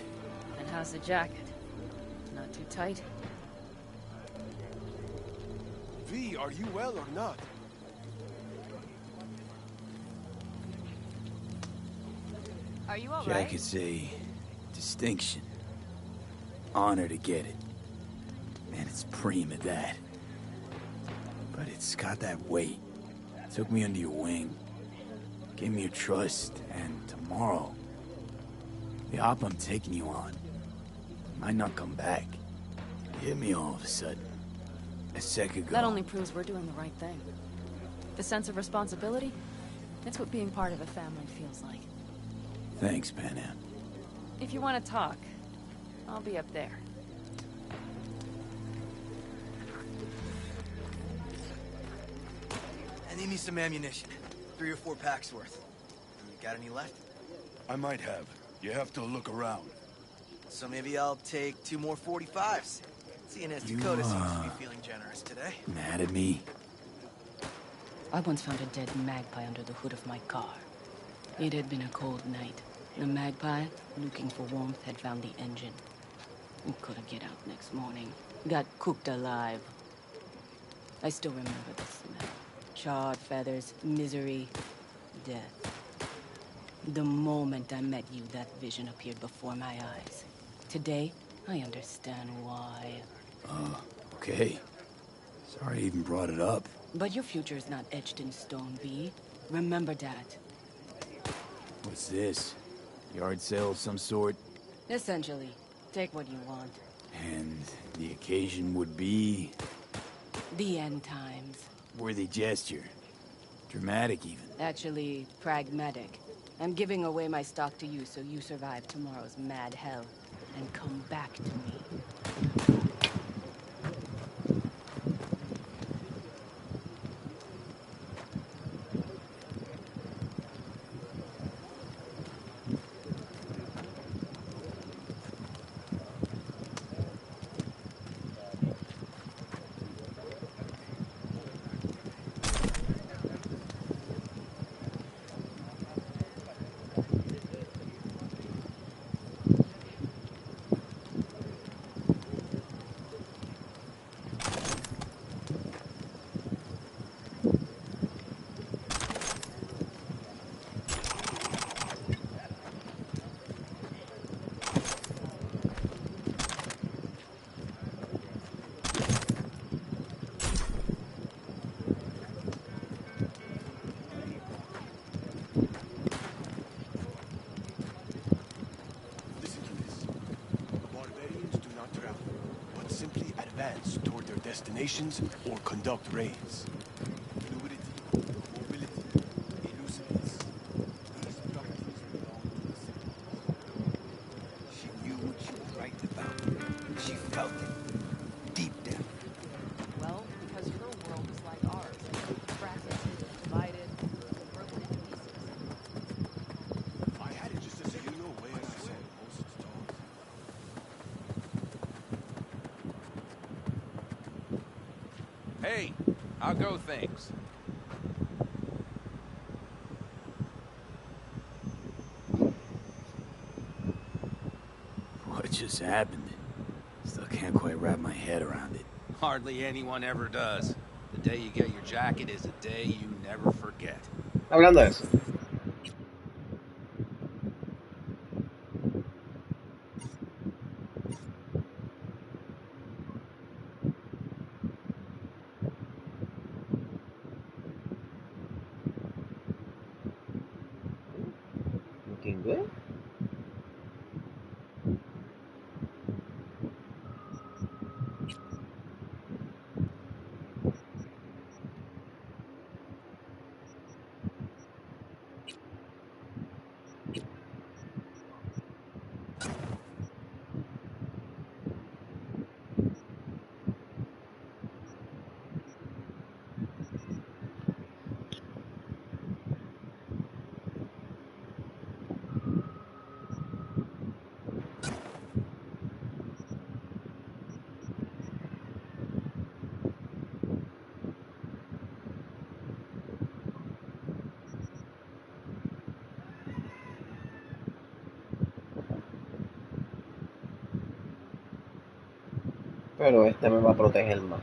And how's the jacket? Not too tight? V, are you well or not? Are you all right? Jacket's a distinction. Honor to get it. And it's preem at that. but it's got that weight. Took me under your wing, gave me your trust, and tomorrow, the op I'm taking you on might not come back. It hit me all of a sudden. A sec ago. That only proves we're doing the right thing. The sense of responsibility, it's what being part of a family feels like. Thanks, Pan Am. If you want to talk, I'll be up there. I need me some ammunition. 3 or 4 packs worth. You got any left? I might have. You have to look around. So maybe I'll take 2 more 45s. Seeing as Dakota seems to be feeling generous today. Mad at me? I once found a dead magpie under the hood of my car. It had been a cold night. The magpie, looking for warmth, had found the engine. We couldn't get out next morning. Got cooked alive. I still remember the smell. Charred feathers, misery, death. The moment I met you, that vision appeared before my eyes. Today, I understand why. Okay. Sorry I even brought it up. But your future is not etched in stone, V. Remember that. What's this? Yard sale of some sort? Essentially, take what you want. And the occasion would be... The end times. Worthy gesture. Dramatic, even. Actually, pragmatic. I'm giving away my stock to you so you survive tomorrow's mad hell. And come back to me. Destinations or conduct raids. Fluidity, mobility, elusiveness. These properties belong to the citizens. She knew what she was writing about. She felt it. Deep down. Well, because her world is like ours. Fragmented, divided, broken into pieces. I had it just as you know where I said most dogs. Hey, how go things? What just happened? Still can't quite wrap my head around it. Hardly anyone ever does. The day you get your jacket is a day you never forget. Hablando de eso. ¿Entiendes? Pero este me va a proteger más.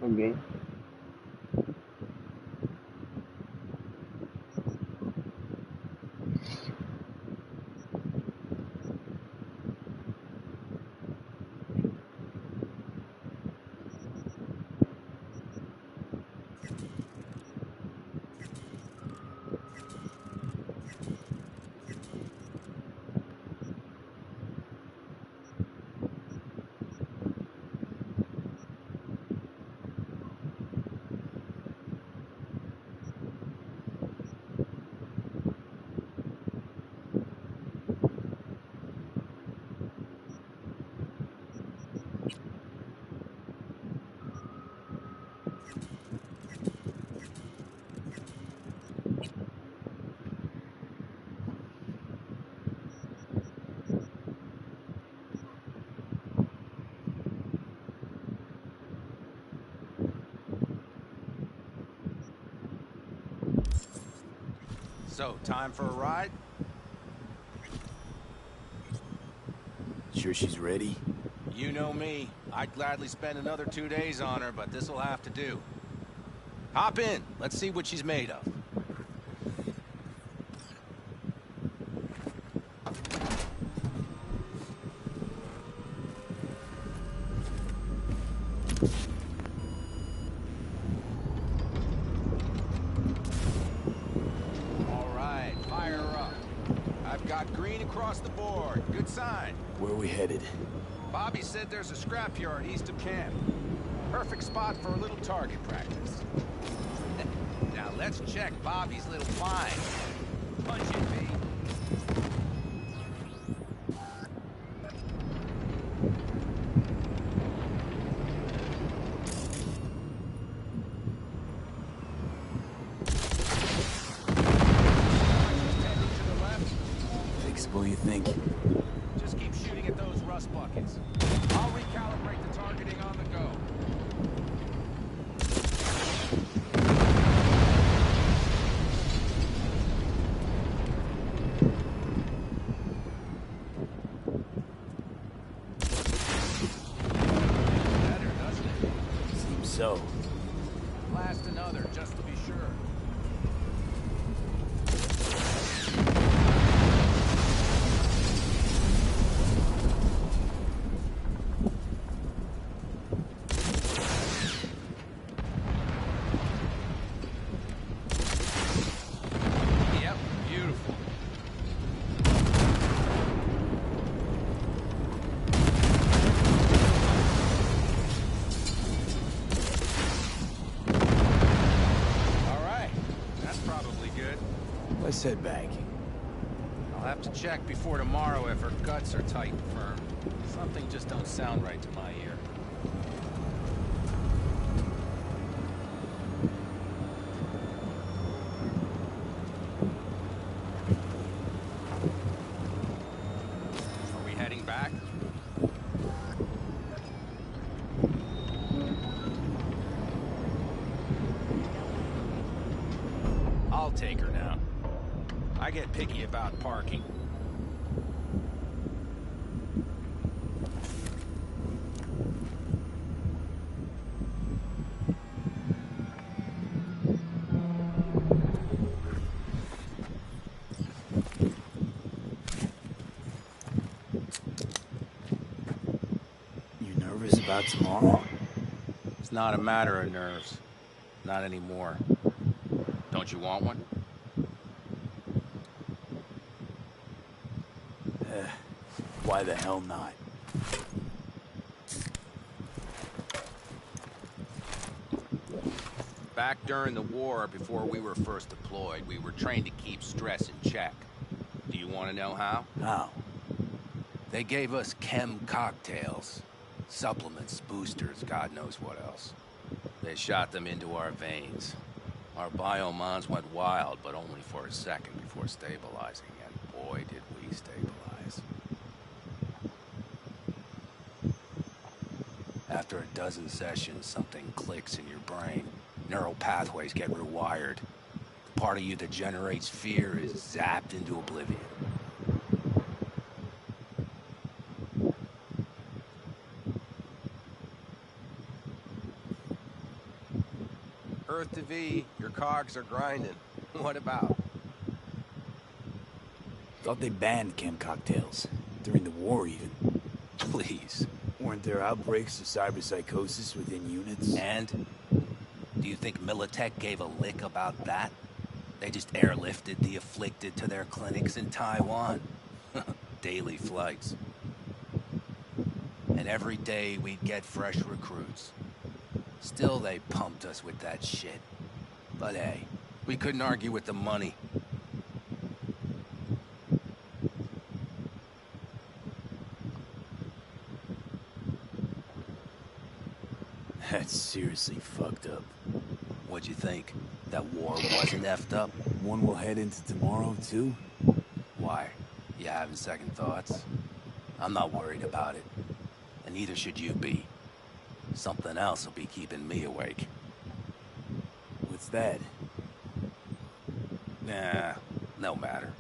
Ok. So, time for a ride? Sure she's ready? You know me. I'd gladly spend another 2 days on her, but this'll have to do. Hop in. Let's see what she's made of. All right, fire her up. I've got green across the board. Good sign. Where are we headed? Bobby said there's a scrapyard east of camp. Perfect spot for a little target practice. Now let's check Bobby's little find. Punch it, B. Fixable, you think? Just keep shooting at those rust buckets. I'll recalibrate the targeting on the go. Better, doesn't it? Seems so. Blast another, just to be sure. Yep, beautiful. All right, that's probably good. Let's head back. I'll have to check before tomorrow if her guts are tight and firm. Something just don't sound right to my ear. Are we heading back? I'll take her now. I get picky about parking. You nervous about tomorrow? It's not a matter of nerves. Not anymore. Don't you want one? Why the hell not? Back during the war, before we were first deployed, we were trained to keep stress in check. Do you want to know how? How? They gave us chem cocktails. Supplements, boosters, God knows what else. They shot them into our veins. Our biomons went wild, but only for a second before stabilizing, and boy did we stabilize. After a dozen sessions, something clicks in your brain. Neural pathways get rewired. The part of you that generates fear is zapped into oblivion. Earth to V, your cogs are grinding. What about? Thought they banned chem cocktails. During the war, even. Please. Weren't there outbreaks of cyberpsychosis within units? And? Do you think Militech gave a lick about that? They just airlifted the afflicted to their clinics in Taiwan. Daily flights. And every day we'd get fresh recruits. Still they pumped us with that shit. But hey, we couldn't argue with the money. That's seriously fucked up. What'd you think? That war wasn't effed up? One we'll head into tomorrow, too? Why? You having second thoughts? I'm not worried about it. And neither should you be. Something else will be keeping me awake. What's that? Nah, no matter.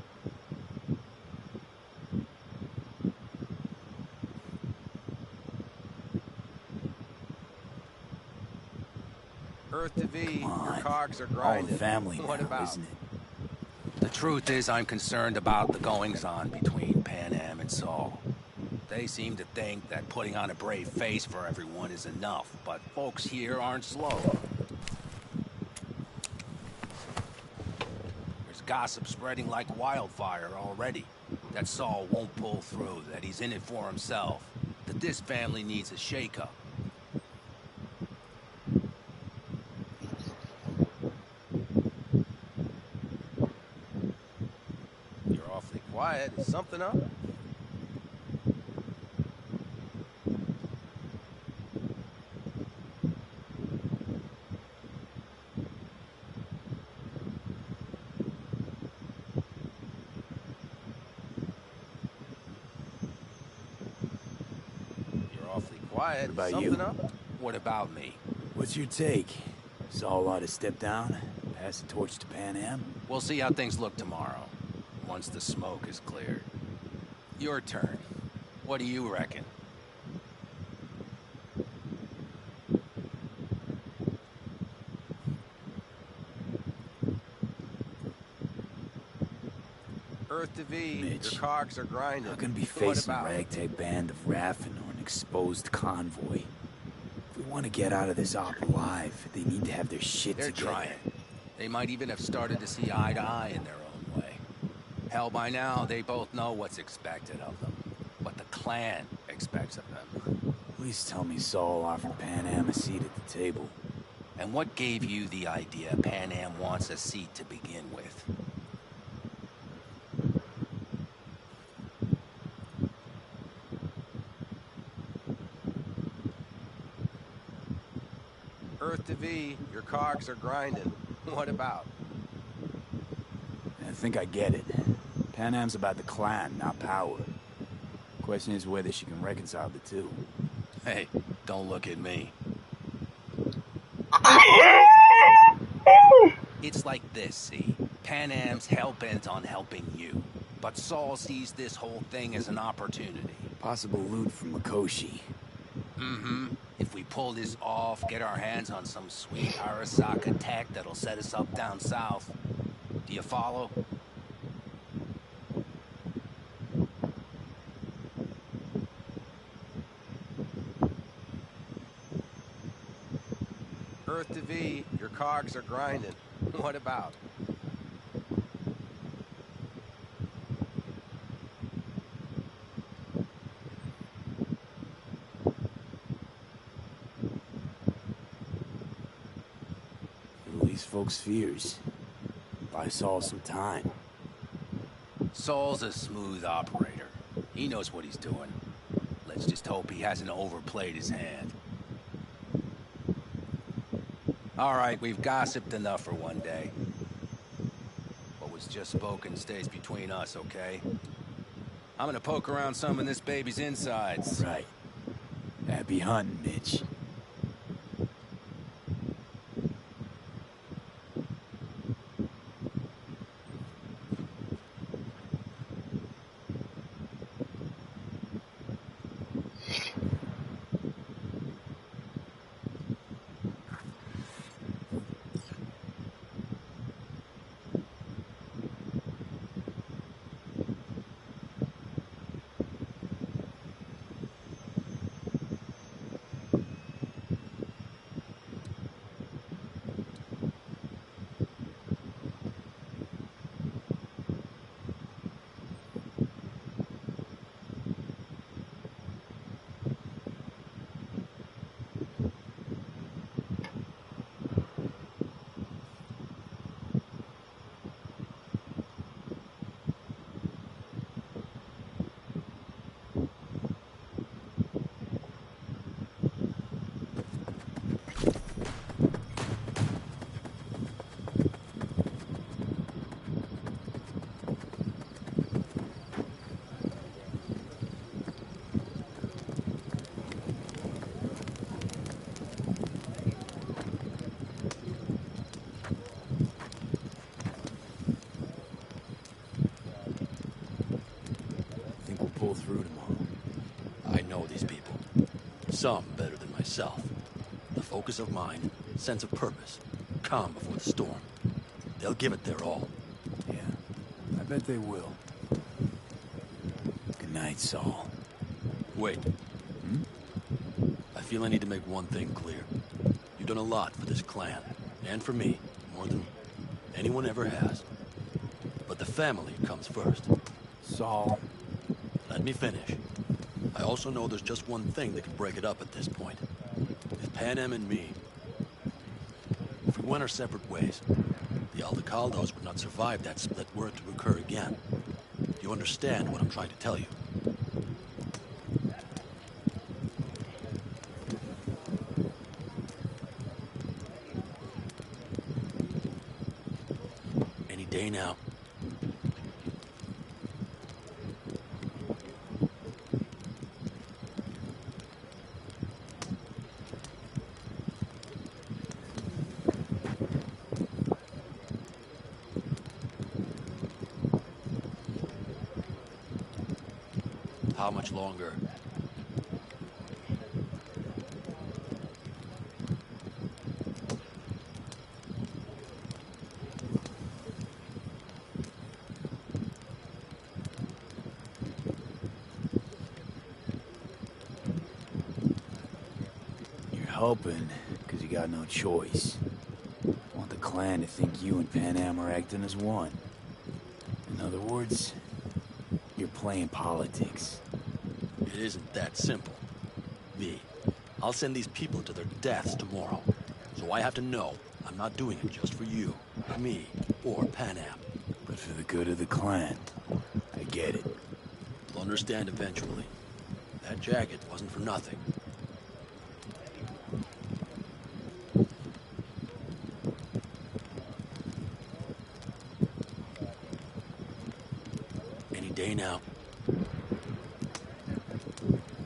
Earth to V, your cogs are grinding. All family What now, about? isn't it? The truth is, I'm concerned about the goings-on between Pan Am and Saul. They seem to think that putting on a brave face for everyone is enough, but folks here aren't slow. There's gossip spreading like wildfire already. That Saul won't pull through, that he's in it for himself, that this family needs a shake-up. You're awfully quiet. Is something up? Quiet. What about Something you? up? What about me? What's your take? Saul ought to step down, pass the torch to Pan Am? We'll see how things look tomorrow, once the smoke is cleared. Your turn. What do you reckon? Earth to V, Mitch, your cogs are grinding. Not gonna be What facing a about? ragtag band of Raffin or an exposed convoy. If we want to get out of this op alive, they need to have their shit They're together. trying. They might even have started to see eye to eye in their own way. Hell, by now, they both know what's expected of them. What the clan expects of them. Please tell me Saul offered Pan Am a seat at the table. And what gave you the idea Pan Am wants a seat to begin with? Earth to V, your cogs are grinding. What about? I think I get it. Pan Am's about the clan, not power. Question is whether she can reconcile the two. Hey, don't look at me. It's like this, see? Pan Am's hell-bent on helping you. But Saul sees this whole thing as an opportunity. Possible loot from Mikoshi. Mm-hmm. If we pull this off, get our hands on some sweet Arasaka tech that'll set us up down south. Do you follow? Earth to V, your cogs are grinding. What about? Release folks' fears. Buy Saul some time. Saul's a smooth operator. He knows what he's doing. Let's just hope he hasn't overplayed his hand. All right, we've gossiped enough for one day. What was just spoken stays between us, okay? I'm gonna poke around some in this baby's insides. Right. Happy hunting, Mitch. through tomorrow. I know these people. Some better than myself. The focus of mind, sense of purpose, calm before the storm. They'll give it their all. Yeah, I bet they will. Good night, Saul. Wait. I feel I need to make one thing clear. You've done a lot for this clan, and for me, more than anyone ever has. But the family comes first. Saul. Let me finish. I also know there's just one thing that can break it up at this point. If Panem and me, if we went our separate ways, the Aldecaldos would not survive that split were it to occur again. You understand what I'm trying to tell you? Any day now. How much longer? You're helping, because you got no choice. Want the clan to think you and Panam are acting as one. In other words, you're playing politics. It isn't that simple. V, I'll send these people to their deaths tomorrow. So I have to know I'm not doing it just for you, me, or Panam. But for the good of the clan. I get it. You'll understand eventually. That jacket wasn't for nothing. Any day now.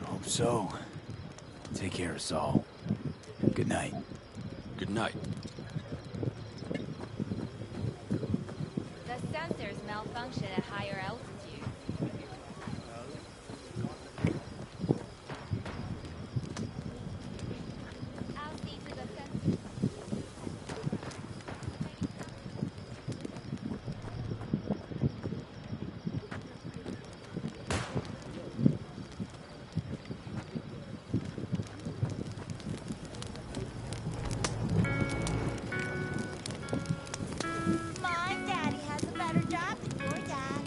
Hope so. Take care, Saul. Good night. Good night. The sensors malfunction at higher altitude. I'll see to the sensors. My daddy has a better job than your dad.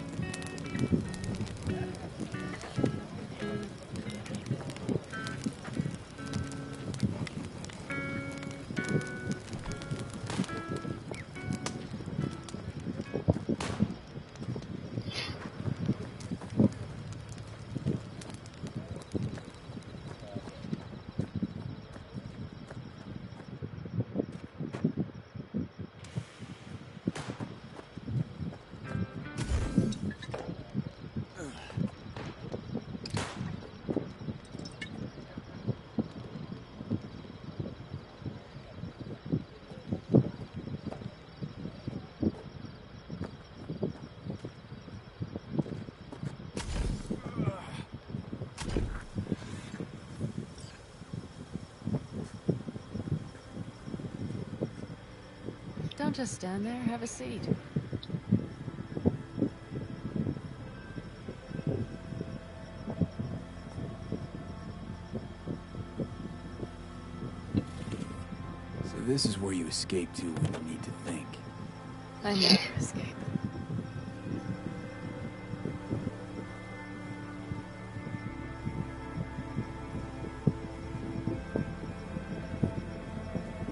Don't just stand there, have a seat. So this is where you escape to when you need to think. I never escape.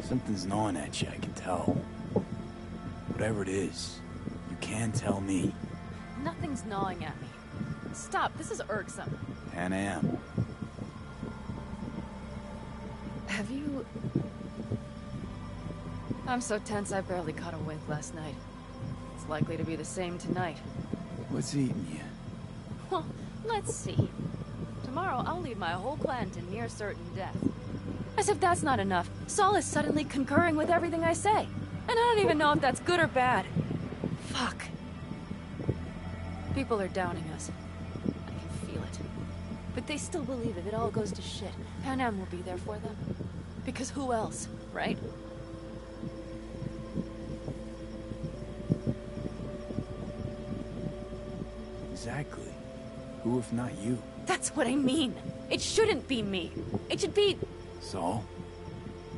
Something's gnawing at you, I can tell. Whatever it is, you can tell me. Nothing's gnawing at me. Stop, this is irksome. Panam. Have you... I'm so tense I barely caught a wink last night. It's likely to be the same tonight. What's eating you? Well, let's see. Tomorrow I'll lead my whole clan to near certain death. As if that's not enough, Saul is suddenly concurring with everything I say. And I don't even know if that's good or bad. Fuck. People are downing us. I can feel it. But they still believe if it all goes to shit, Pan Am will be there for them. Because who else, right? Exactly. Who if not you? That's what I mean. It shouldn't be me. It should be... Saul?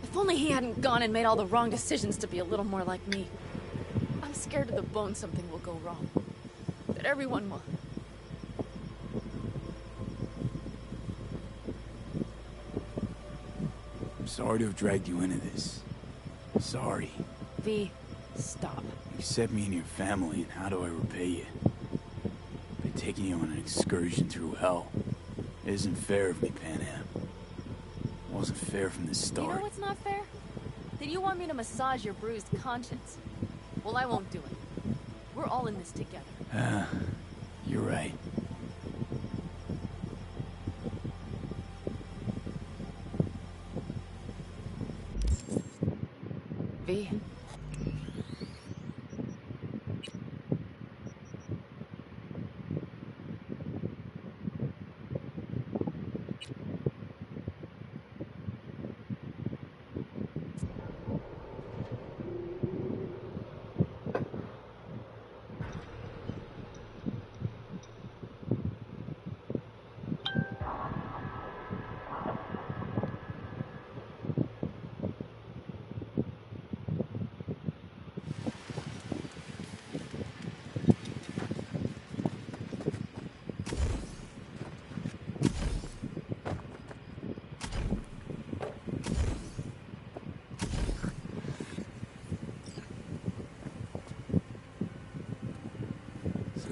If only he hadn't gone and made all the wrong decisions to be a little more like me. I'm scared to the bone something will go wrong. That everyone will... I'm sorry to have dragged you into this. Sorry. V, stop. You set me and your family, and how do I repay you? By taking you on an excursion through hell. It isn't fair of me, Pan Am. It wasn't fair from the start. You know what's not fair? That you want me to massage your bruised conscience. Well, I won't do it. We're all in this together. You're right. V.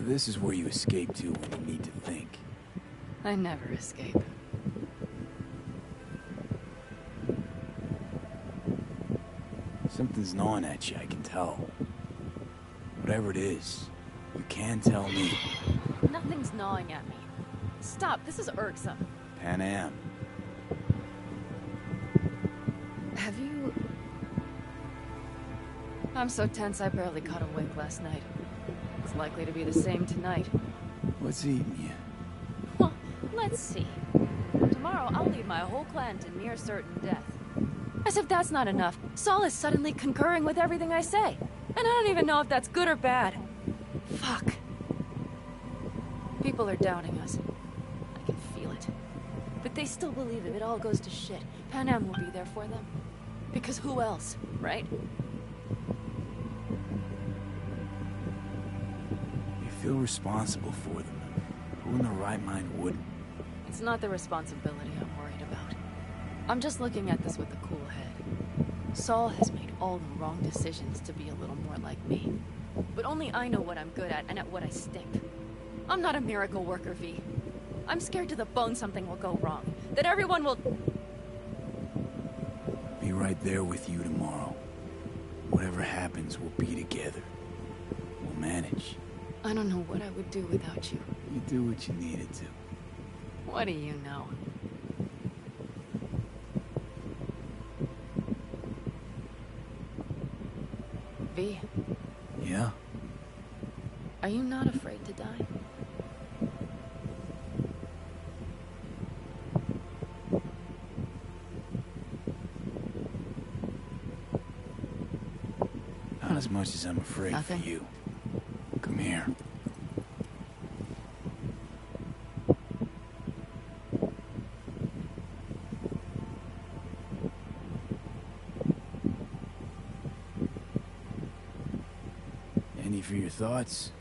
This is where you escape to when you need to think. I never escape. Something's gnawing at you, I can tell. Whatever it is, you can tell me. Nothing's gnawing at me. Stop, this is irksome. Pan Am. Have you... I'm so tense I barely caught a wink last night. It's likely to be the same tonight. What's eating you? Well, let's see. Tomorrow I'll lead my whole clan to near certain death. As if that's not enough, Saul is suddenly concurring with everything I say. And I don't even know if that's good or bad. Fuck. People are doubting us. I can feel it. But they still believe if it all goes to shit, Pan Am will be there for them. Because who else, right? Feel responsible for them. Who in their right mind wouldn't? It's not the responsibility I'm worried about. I'm just looking at this with a cool head. Saul has made all the wrong decisions to be a little more like me. But only I know what I'm good at and at what I stink. I'm not a miracle worker, V. I'm scared to the bone something will go wrong. That everyone will... Be right there with you tomorrow. Whatever happens, we'll be together. We'll manage. I don't know what I would do without you. You do what you needed to. What do you know? V. Yeah? Are you not afraid to die? Not as much as I'm afraid for you. Come here. Any for your thoughts?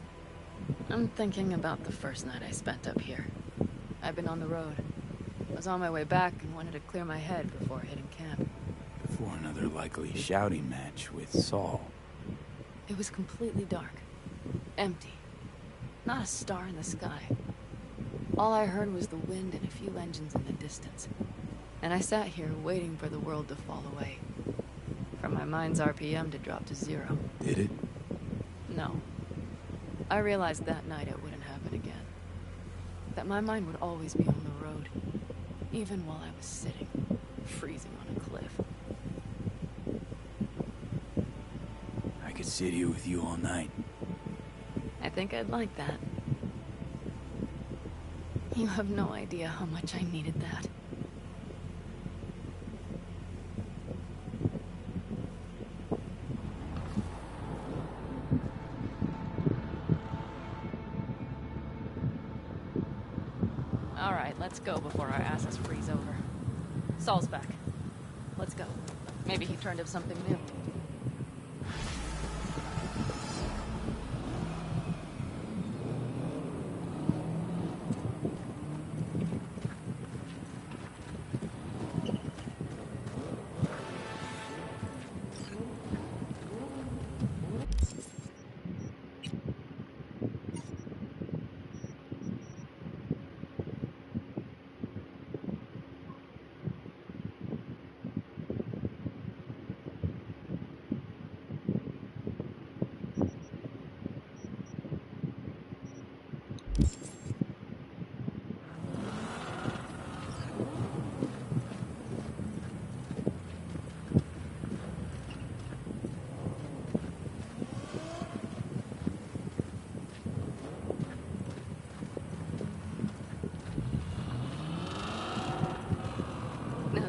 I'm thinking about the first night I spent up here. I've been on the road. I was on my way back and wanted to clear my head before hitting camp. Before another likely shouting match with Saul. It was completely dark. Empty. Not a star in the sky. All I heard was the wind and a few engines in the distance. And I sat here waiting for the world to fall away. For my mind's RPM to drop to 0. Did it? No. I realized that night it wouldn't happen again. That my mind would always be on the road. Even while I was sitting, freezing on a cliff. I could sit here with you all night. I think I'd like that. You have no idea how much I needed that. All right, let's go before our asses freeze over. Saul's back. Let's go. Maybe he turned up something new.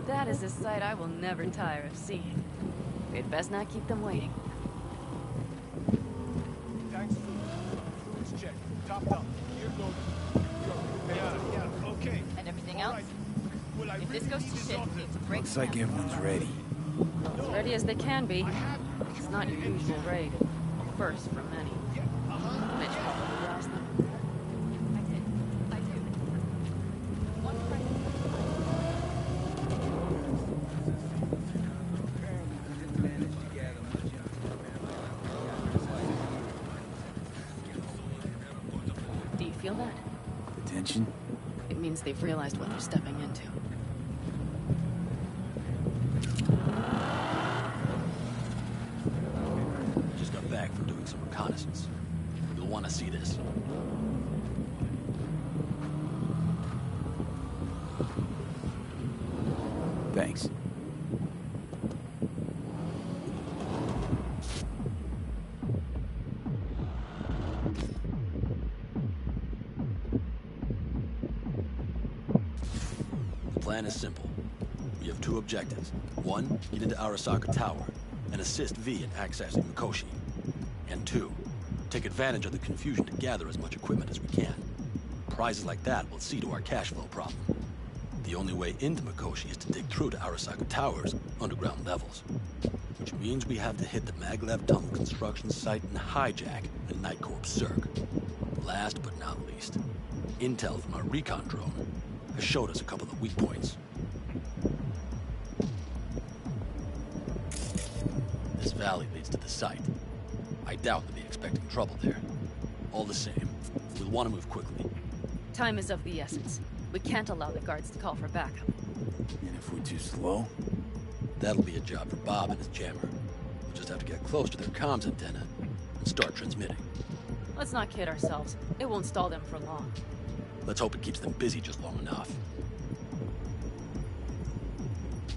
That is a sight I will never tire of seeing. We'd best not keep them waiting. Tanks full. Fluids check. Topped up. Gear loaded. Yeah, okay. And everything else? Right. Well, If this goes to shit, we need to break Looks like everyone's ready. as ready as they can be. It's not your usual raid. First for many. Mitch probably roused them. I did. One Do you feel that? The tension? It means they've realized what they're stepping into. Just got back from doing some reconnaissance. You'll want to see this. Thanks. The plan is simple. We have two objectives. One, get into Arasaka Tower and assist V in accessing Mikoshi. And two, take advantage of the confusion to gather as much equipment as we can. Prizes like that will see to our cash flow problem. The only way into Mikoshi is to dig through to Arasaka Tower's underground levels. Which means we have to hit the maglev tunnel construction site and hijack a Night Corps Zerg. Last but not least, intel from our recon drone has showed us a couple of weak points. This valley leads to the site. I doubt they'll be expecting trouble there. All the same, we'll want to move quickly. Time is of the essence. We can't allow the guards to call for backup. And if we're too slow? That'll be a job for Bob and his jammer. We'll just have to get close to their comms antenna and start transmitting. Let's not kid ourselves. It won't stall them for long. Let's hope it keeps them busy just long enough.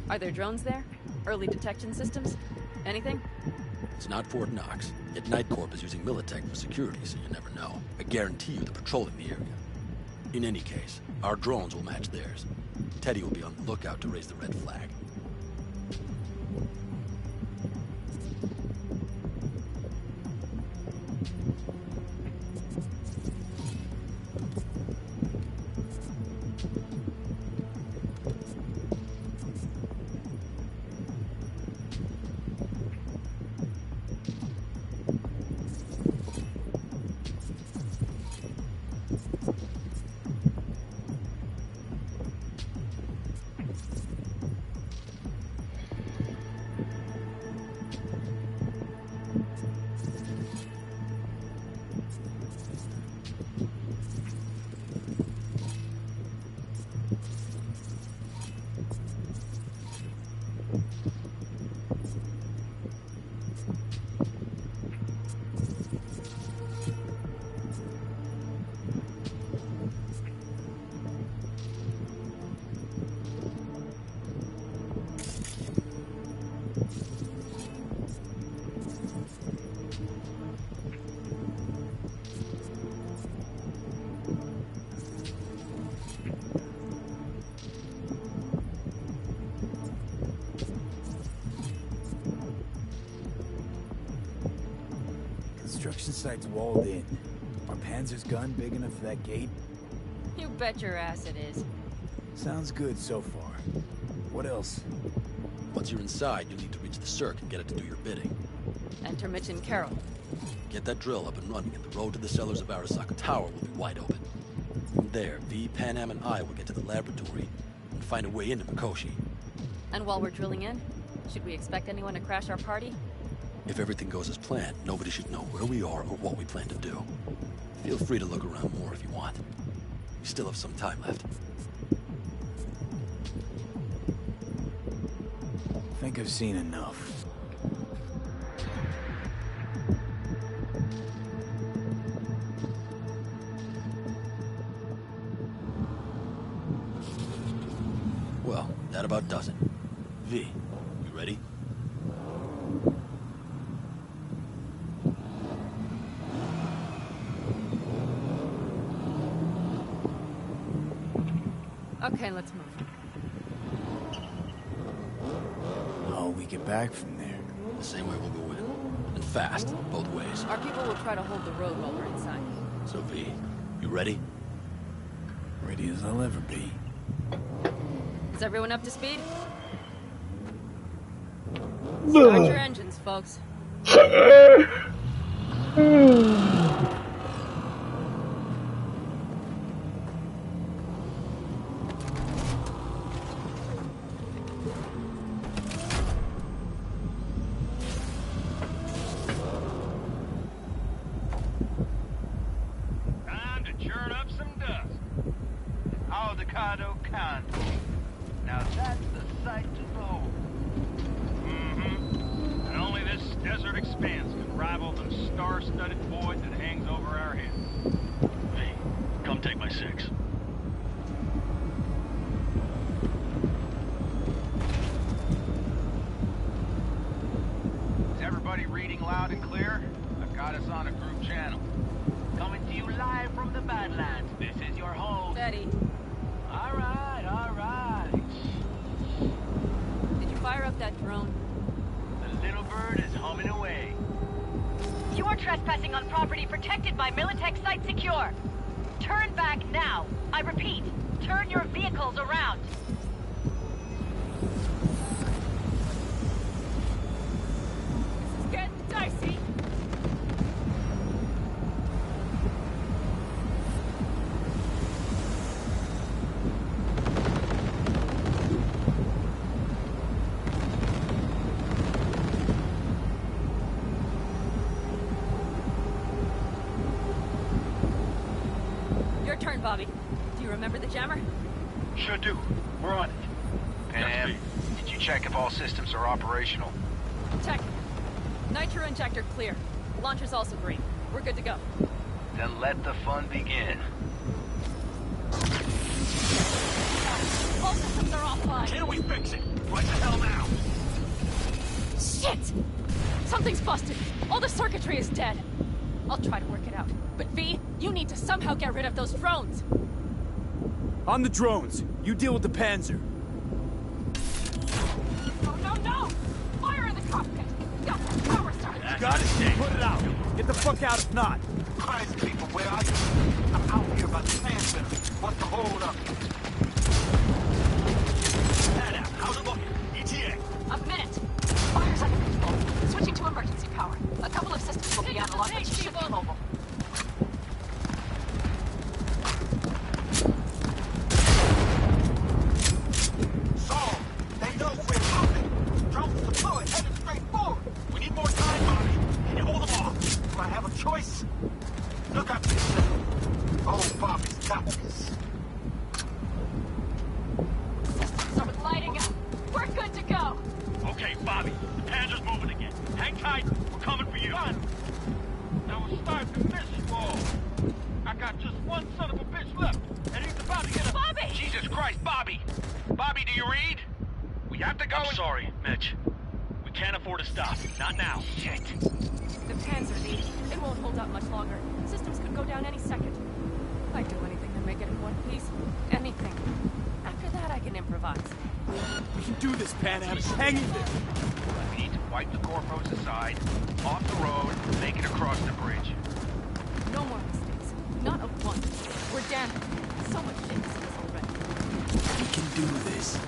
Are there drones there? Early detection systems? Anything? It's not Fort Knox, yet Night Corp is using Militech for security, so you never know. I guarantee you they're patrolling the area. In any case, our drones will match theirs. Teddy will be on the lookout to raise the red flag. site's walled in. Are Panzer's gun big enough for that gate? You bet your ass it is. Sounds good so far. What else? Once you're inside, you need to reach the circ and get it to do your bidding. Enter Mitch and Carol. Get that drill up and running, and the road to the cellars of Arasaka Tower will be wide open. From there, V, Panam, and I will get to the laboratory and find a way into Mikoshi. And while we're drilling in, should we expect anyone to crash our party? If everything goes as planned, nobody should know where we are or what we plan to do. Feel free to look around more if you want. We still have some time left. I think I've seen enough. Well, that about does it. V, you ready? Okay, let's move. How we get back from there? The same way we'll go in. And fast, both ways. Our people will try to hold the road while we're inside. So V, you ready? Ready as I'll ever be. Is everyone up to speed? Start your engines, folks. Time to churn up some dust. Avocado County. Now that's the sight to behold. Mm-hmm. And only this desert expanse can rival the star-studded void that hangs over our heads. Hey, come take my 6. Is everybody reading loud and clear? I've got us on a group channel. Coming to you live from the Badlands. This is your host. Steady. All right, all right. Did you fire up that drone? The little bird is humming away. You are trespassing on property protected by Militech Site Secure. Turn back now. I repeat, turn your vehicles around. This is getting dicey. Your turn, Bobby. Do you remember the jammer? Sure do. We're on it. Pan, did you check if all systems are operational? Check. Nitro injector clear. Launcher's also green. We're good to go. Then let the fun begin. All systems are offline. Can we fix it? What the hell now? Shit! Something's busted. All the circuitry is dead. I'll try to work it out. But V, you need to somehow get rid of those drones. On the drones. You deal with the Panzer. No, no, no! Fire in the cockpit! Got that power surge! You got it, Dave. Put it out. Get the fuck out if not. Christ, people, where are you? I'm out here by the transmitter. What's the hold up? How's it looking? ETA. A minute. Fire's under control. Switching to emergency power. A couple of systems will be analog, but you should be mobile. Saul, they know we're moving. Drones deployed, headed straight forward. We need more time, Bobby. Can you hold them off? Do I have a choice? Look up yourself. Oh, Bobby's got this. Systems are lighting up. We're good to go. Okay, Bobby, the Panzer's moving again. Hang tight, we're coming for you. Gun. Now we're starting to miss you all. I got just one son of a bitch left, and he's about to get a... Bobby! Jesus Christ, Bobby! Bobby, do you read? We have to go I'm sorry, Mitch. We can't afford to stop. Not now. Shit. The Panzer V. It won't hold up much longer. Systems could go down any second. I'd do anything to make it in one piece. Anything. After that, I can improvise. We can do this, Panam. Hang in there. We need to wipe the corpos aside, off the road, make it across the bridge. No more mistakes. Not a one. We're damaged. So much shit to us already. We can do this.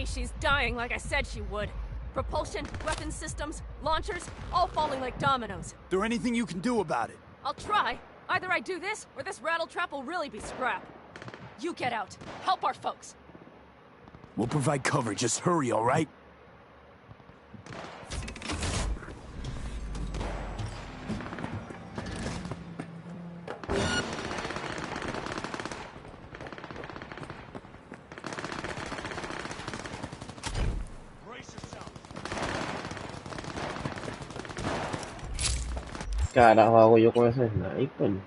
She's dying like I said she would. Propulsion, weapon systems, launchers, all falling like dominoes. There anything you can do about it? I'll try. Either I do this, or this rattletrap will really be scrap. You get out. Help our folks. We'll provide cover. Just hurry, all right? Carajo, hago yo con ese sniper.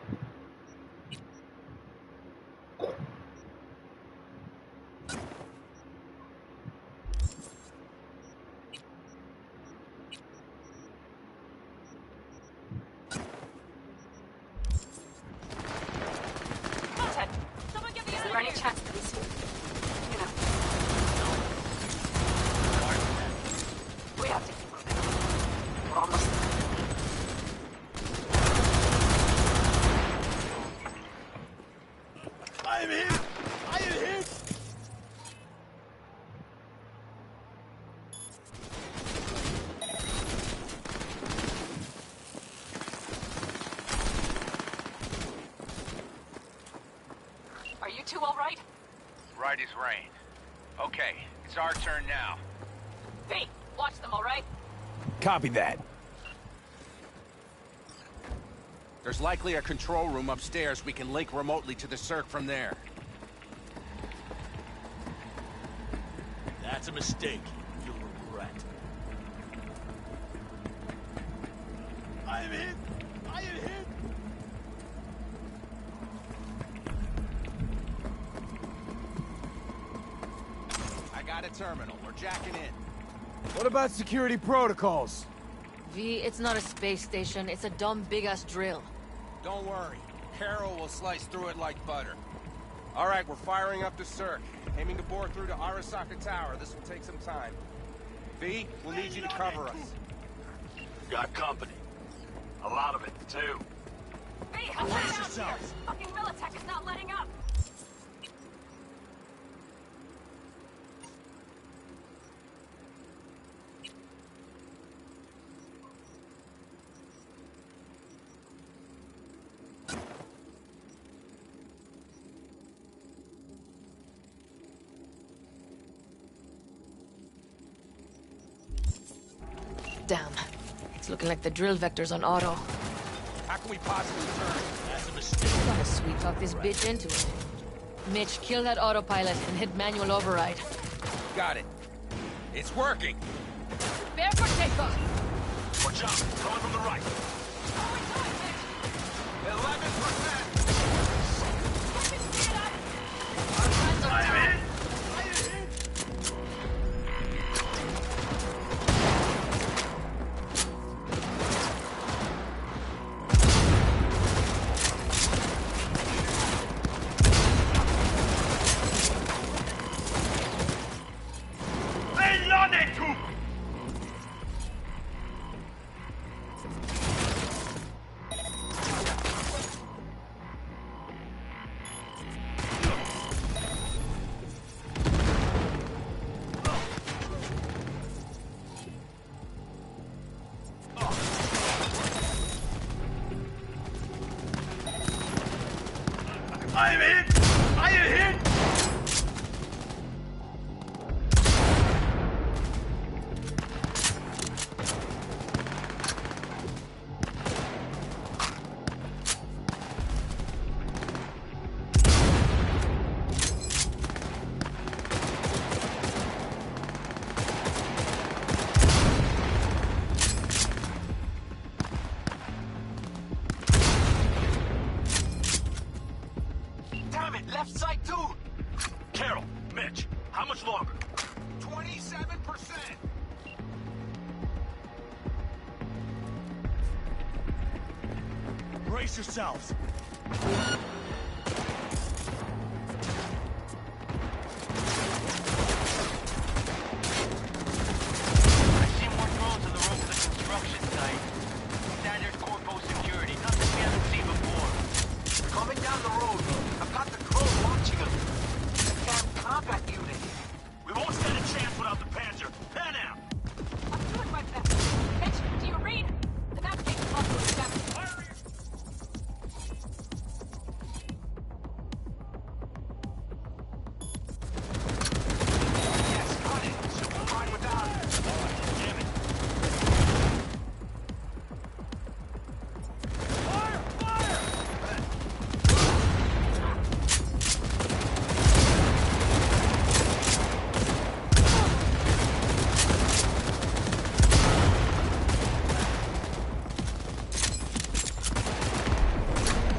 Is there any chance that he's, you know? We have to keep moving. We're almost there. I am hit! I am hit! Are you two all right? Right as rain. Okay, it's our turn now. V, watch them, all right? Copy that. There's likely a control room upstairs. We can link remotely to the circ from there. That's a mistake. You'll regret. I am hit! I am hit! I got a terminal. We're jacking in. What about security protocols? V, it's not a space station. It's a dumb big-ass drill. Don't worry. Carol will slice through it like butter. All right, we're firing up the circ. Aiming to bore through to Arasaka Tower. This will take some time. V, we'll need you to cover us. Got company. A lot of it, too. V, I'm down here! Fucking Militech is not letting up! Damn. It's looking like the drill vector's on auto. How can we possibly turn? That's a mistake. Gotta sweet talk this bitch into it. Mitch, kill that autopilot and hit manual override. Got it. It's working. Prepare for takeoff. Watch out. Coming from the right. 11%. I'm in. I am hit! I am hit! Damn it, left side too! Carol, Mitch, how much longer? 27%! Brace yourselves! I see more drones on the road to the construction site. Standard corpo security, nothing we haven't seen before. Coming down the road, I've got the drone watching them. The damn combat unit. We won't stand a chance without the Panzer. Pan out! I'm doing my best. Mitch, do you read? The navigation's off to the left. Yes, got it. Super fine without it. Damn it. Fire! Fire!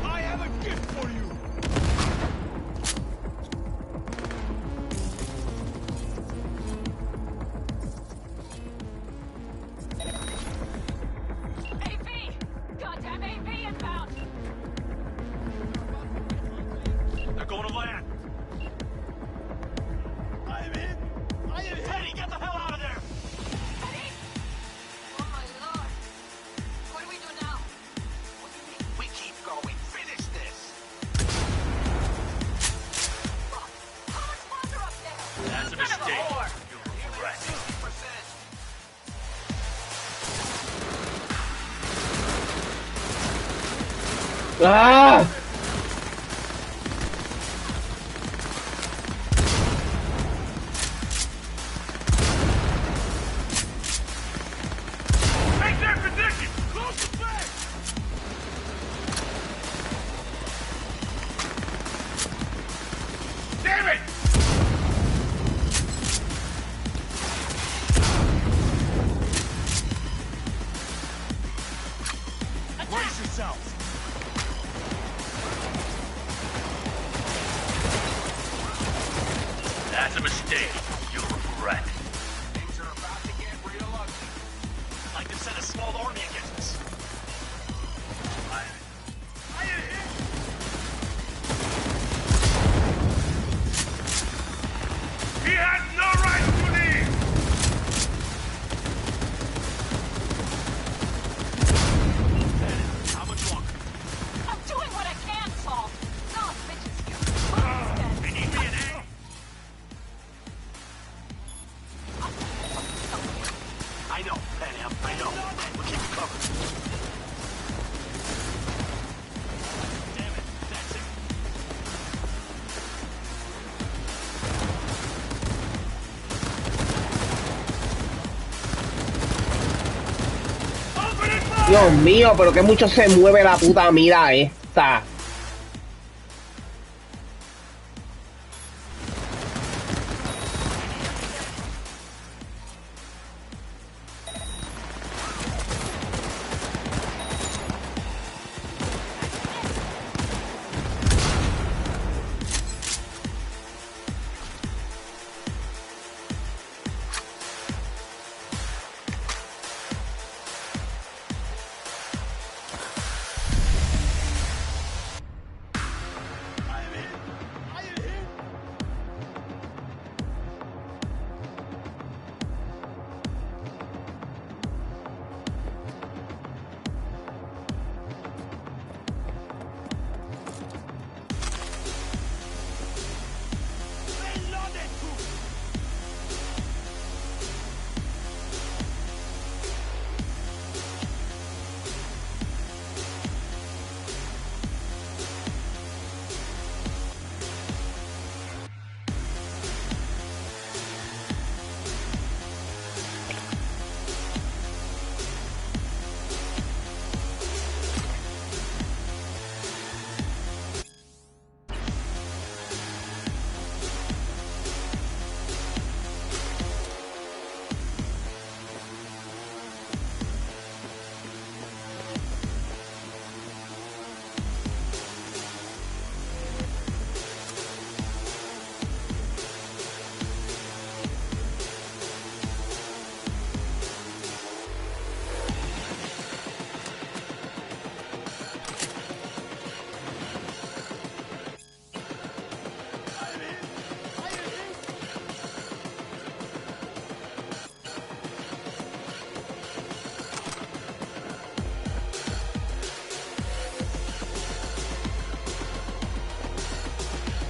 I have a gift for you! AV! Goddamn AV inbound! They're going to land. I am in. I am Teddy, get the hell out of there! Eddie? Oh my lord. What do we do now? We keep going. Finish this. How much farther up there? That's a Son of a mistake. whore! You're correct. 60%. Ah! Take their position! Close the back! Damn it! Brace yourselves! That's a mistake. You'll regret. Things are about to get real ugly. I'd like to send a small army against us. I am hit! He has no right to leave! How much longer? I'm Dios mío, pero que mucho se mueve la puta mira esta.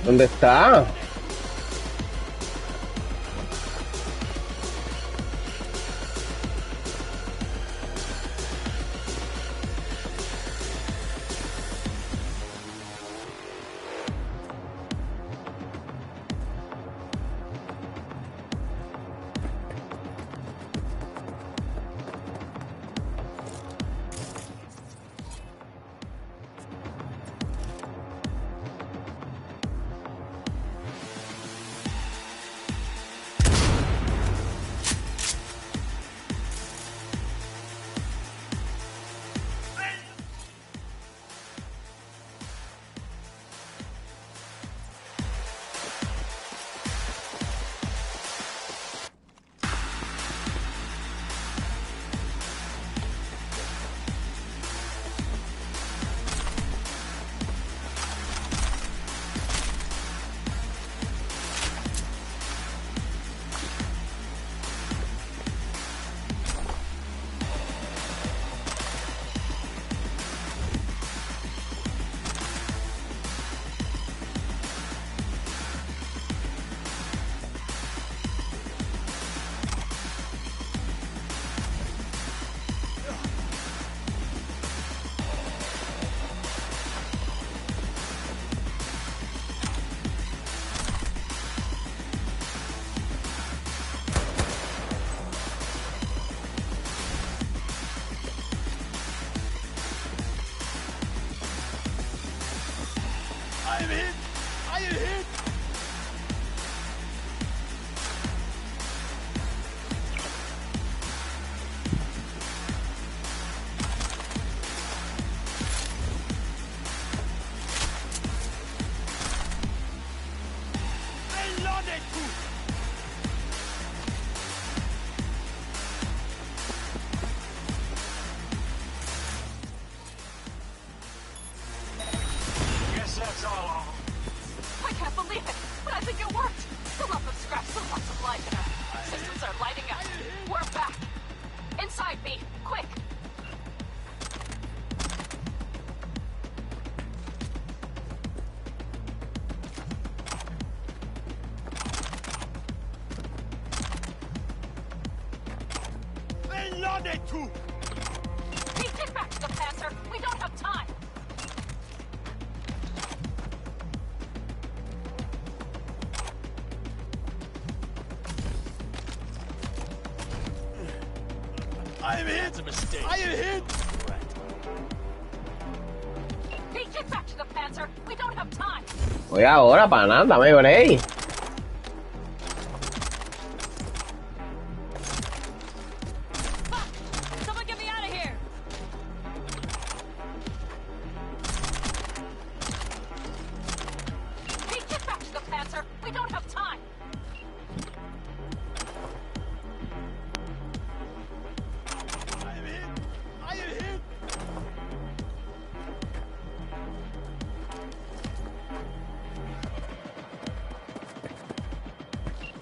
¿Dónde está? Get back to the Panther! We don't have time! I am hit! It's a mistake. I am hit! Panzer. We don't have time. Voy ahora, pana, dame break. Someone get me out of here. Hey, get back to the Panzer. We don't have time. I am hit.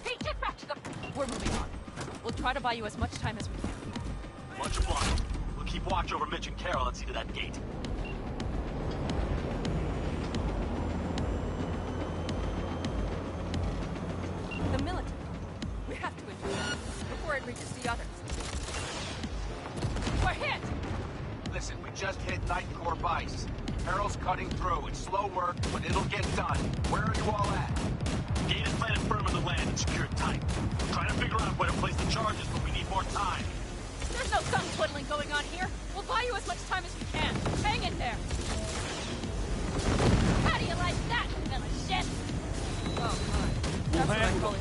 Hey, get back to the... We're moving on. We'll try to buy you as much time as we can. Much obliged. We'll keep watch over Mitch and Carol and see to that gate. The military. We have to intervene before it reaches the others. We're hit. Listen, we just hit Night Corps ice. Carol's cutting through. It's slow work, but it'll get done. Where are you all at? Gate is planted firm on the land and secured tight. Trying to figure out where to place the charges, but we need more time. There's no gun twiddling going on here. We'll buy you as much time as we can. Hang in there. How do you like that, fella shit? Oh my. That's what I call it.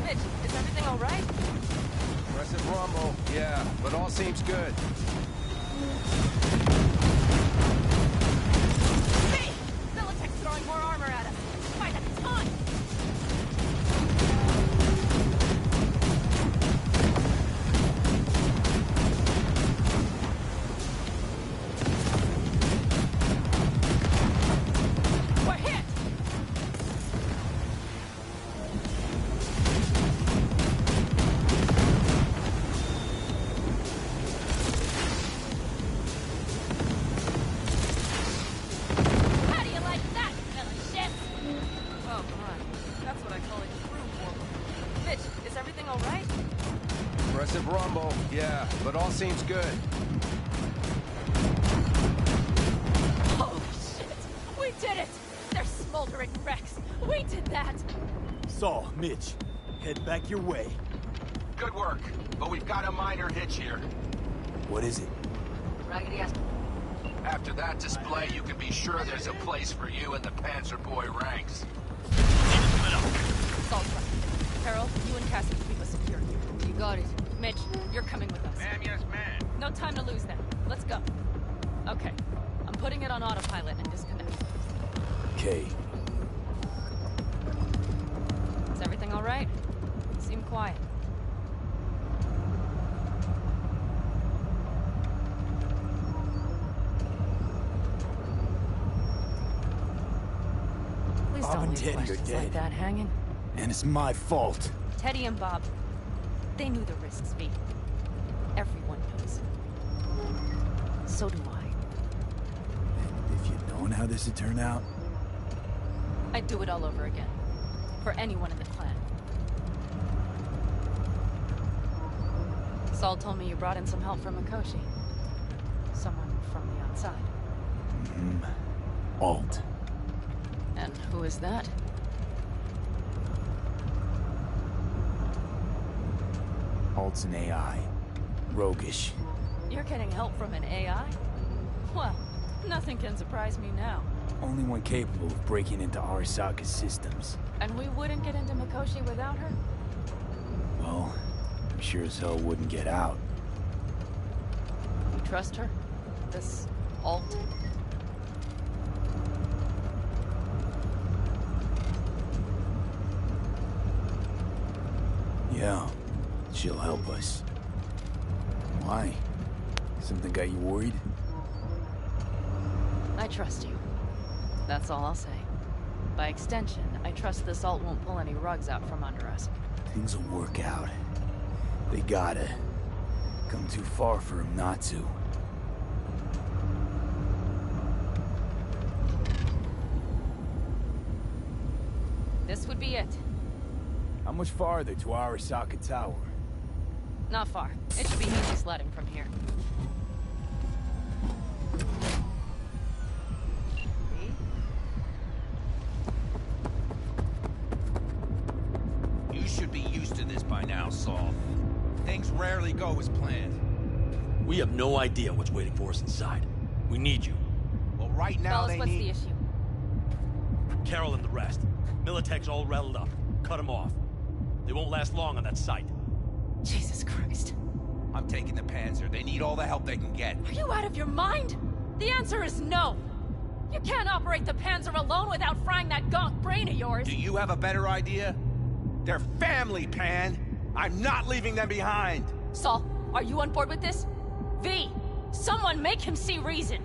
Mitch, is everything all right? Aggressive rumble, yeah, but all seems good. Hey! Militech's throwing more armor at us. By the ton! We're hit! How do you like that, fella shit? Oh my. That's what I call a true war. Mitch, is everything all right? Aggressive rumble, yeah, but all seems good. Holy shit! We did it! They're smoldering wrecks. We did that! Saul, Mitch, head back your way. Good work, but we've got a minor hitch here. What is it? Raggedy ass. After that display, you can be sure there's a place for you in the Panzer Boy ranks. Saul's right. Carol, you and Cassie keep us secure here. You got it. Mitch, you're coming with us. Ma'am, yes, ma'am. No time to lose then. Let's go. Okay. I'm putting it on autopilot and disconnect. Okay. Is everything all right? You seem quiet. Please Bob don't and leave Teddy are questions dead. like that hanging. And it's my fault. Teddy and Bob, they knew the risks, V. Everyone knows. So do I. If you'd known how this would turn out, I'd do it all over again. For anyone in the clan. Saul told me you brought in some help from Mikoshi. Someone from the outside. Alt. And who is that? Alt's an AI. Roguish. You're getting help from an AI? Well, nothing can surprise me now. Only one capable of breaking into Arasaka's systems. And we wouldn't get into Mikoshi without her? Well, I'm sure as hell wouldn't get out. You trust her? This Alt? Yeah, she'll help us. Why? Something got you worried? I trust you. That's all I'll say. By extension, I trust this Alt won't pull any rugs out from under us. Things will work out. They gotta. Come too far for him not to. This would be it. How much farther to Arasaka Tower? Not far. It should be easy sledding from here. You should be used to this by now, Saul. Things rarely go as planned. We have no idea what's waiting for us inside. We need you. Well, right now Fellas, they what's need... the issue? Carol and the rest. Militech's all rattled up. Cut them off. They won't last long on that site. Jesus Christ. I'm taking the Panzer. They need all the help they can get. Are you out of your mind? The answer is no. You can't operate the Panzer alone without frying that gaunt brain of yours. Do you have a better idea? They're family, Pan. I'm not leaving them behind. Saul, are you on board with this? V, someone make him see reason.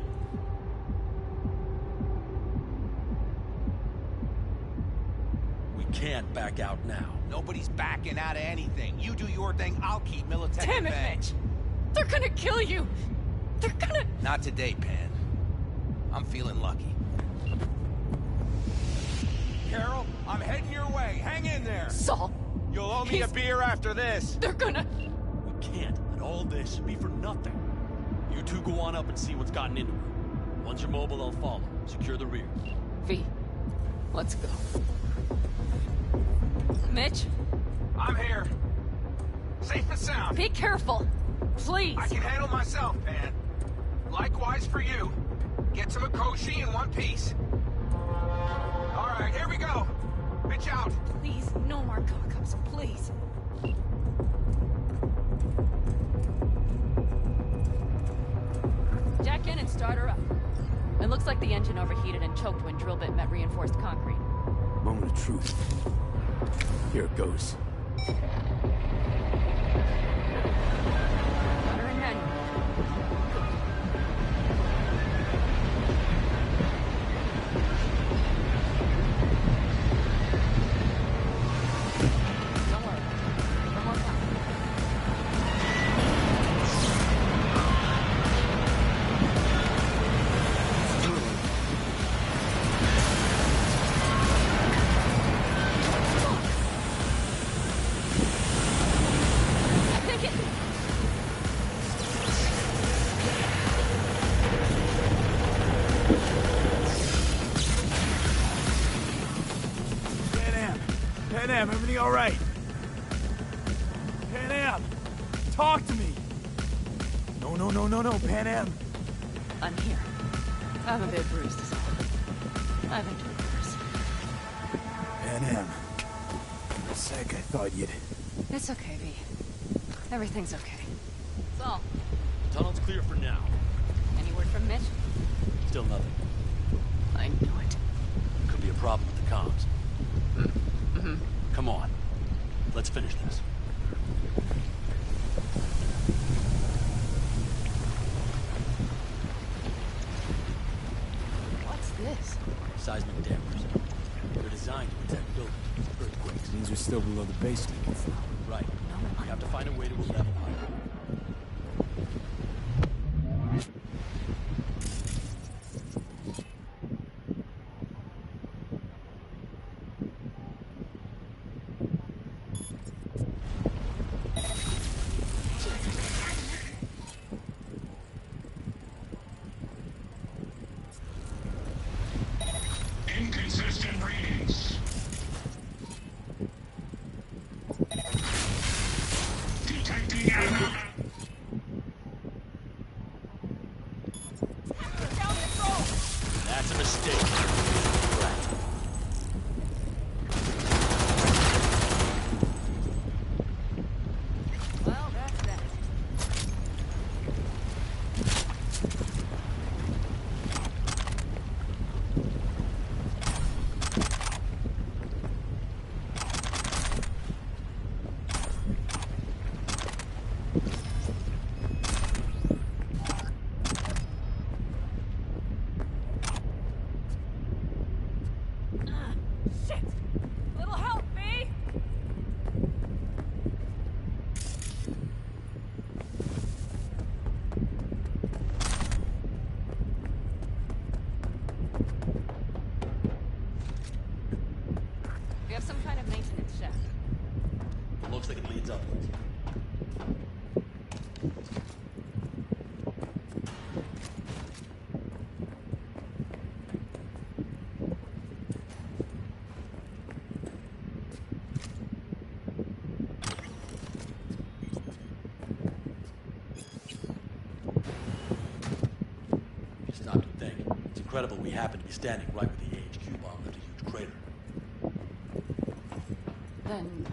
We can't back out now. Nobody's backing out of anything. You do your thing, I'll keep Militech Damn at it, bay. Mitch! They're gonna kill you! They're gonna... Not today, Pan. I'm feeling lucky. Carol, I'm heading your way. Hang in there. Saul! You'll owe me a beer after this. They're gonna... We can't let all this be for nothing. You two go on up and see what's gotten into her. Once you're mobile, I'll follow. Secure the rear. V, let's go. Mitch? I'm here. Safe and sound. Be careful. Please. I can handle myself, Pan. Likewise for you. Get to Mikoshi in one piece. All right, here we go. Pitch out. Please, no more cock-ups, please. Jack in and start her up. It looks like the engine overheated and choked when drill bit met reinforced concrete. Moment of truth. Here it goes. Rudder and manual. Don't worry. One more time. Pan Am, everything all right? Pan Am, talk to me. No, Pan Am. I'm here. I'm a bit bruised, is all. I've endured worse. Pan Am. For a sec, I thought you'd... It's okay, V. Everything's okay. Saul, Tunnel's clear for now. any word from Mitch? Still nothing. I knew it. Could be a problem with the comms. Mm-hmm. Come on. Let's finish this. What's this? Seismic dampers. They're designed to protect buildings from earthquakes. Means we're still below the basement. Right. We have to find a way to a level higher. Inconsistent readings. Detecting error. That's a mistake. Well, that's that. Shit! Little help, V! We have some kind of maintenance shaft. It looks like it leads upwards. incredible we happen to be standing right where the AHQ bomb left a huge crater. Then,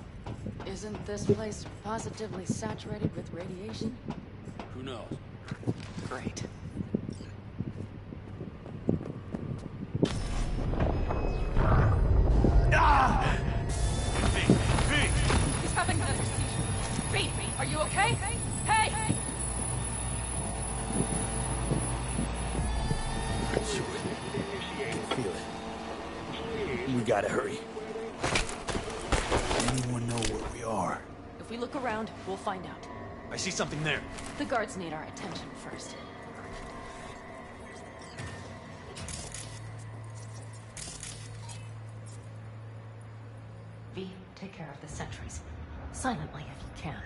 isn't this place positively saturated with radiation? Who knows? Great. Ah! He's having another seizure. B, are you okay? Hey! Feel it. We gotta hurry. Anyone know where we are? If we look around, we'll find out. I see something there. The guards need our attention first. V, take care of the sentries. Silently if you can.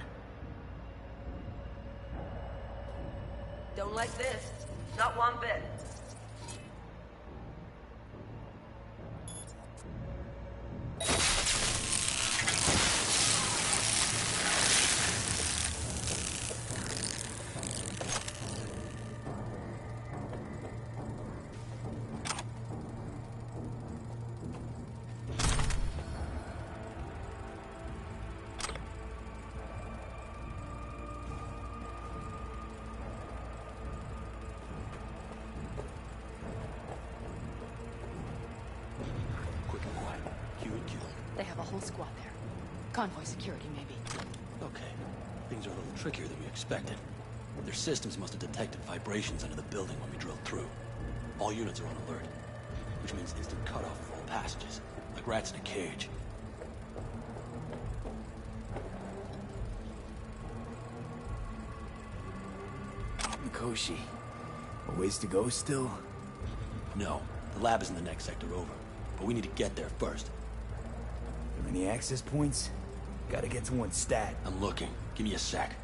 Don't like this. Not one bit. They have a whole squad there. Convoy security, maybe. Okay. Things are a little trickier than we expected. Their systems must have detected vibrations under the building when we drilled through. All units are on alert, which means instant cutoff of all passages, like rats in a cage. Mikoshi. A ways to go still? No. The lab is in the next sector over. But we need to get there first. Any access points? Gotta get to one stat. I'm looking. Give me a sec.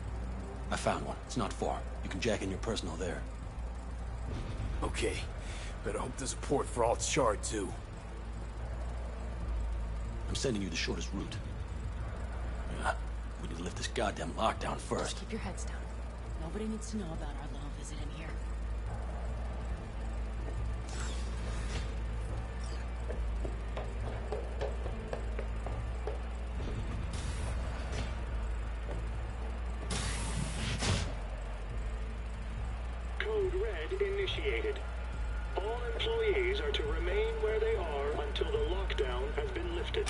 I found one. It's not far. You can jack in your personal there. Okay. Better hope there's a port for Alt's shard, too. I'm sending you the shortest route. Yeah. We need to lift this goddamn lockdown first. Just keep your heads down. Nobody needs to know about our little visit in here. Code Red initiated. All employees are to remain where they are until the lockdown has been lifted.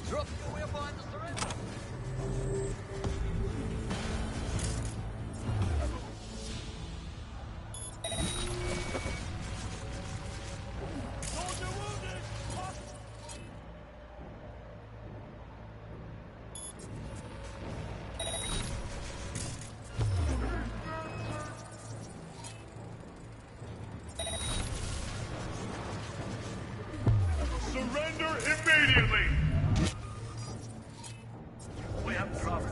Drop your weapon and surrender. Surrender immediately! We have trouble.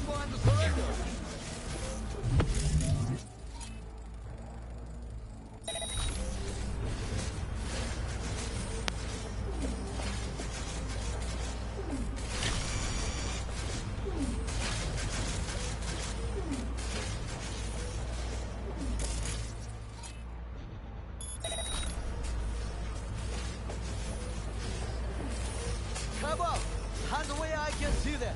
behind the surrender. Come up! Hands away, I can see that.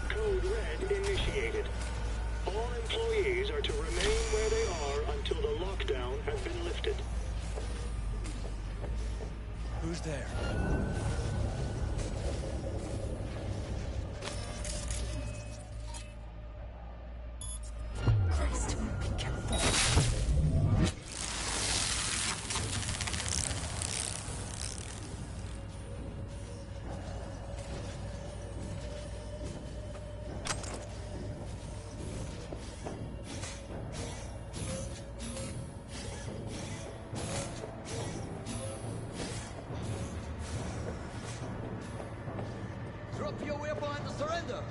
Code Red initiated. All employees are to remain where they are until the lockdown has been lifted. Who's there? Christ, be careful. Drop your weapon and surrender.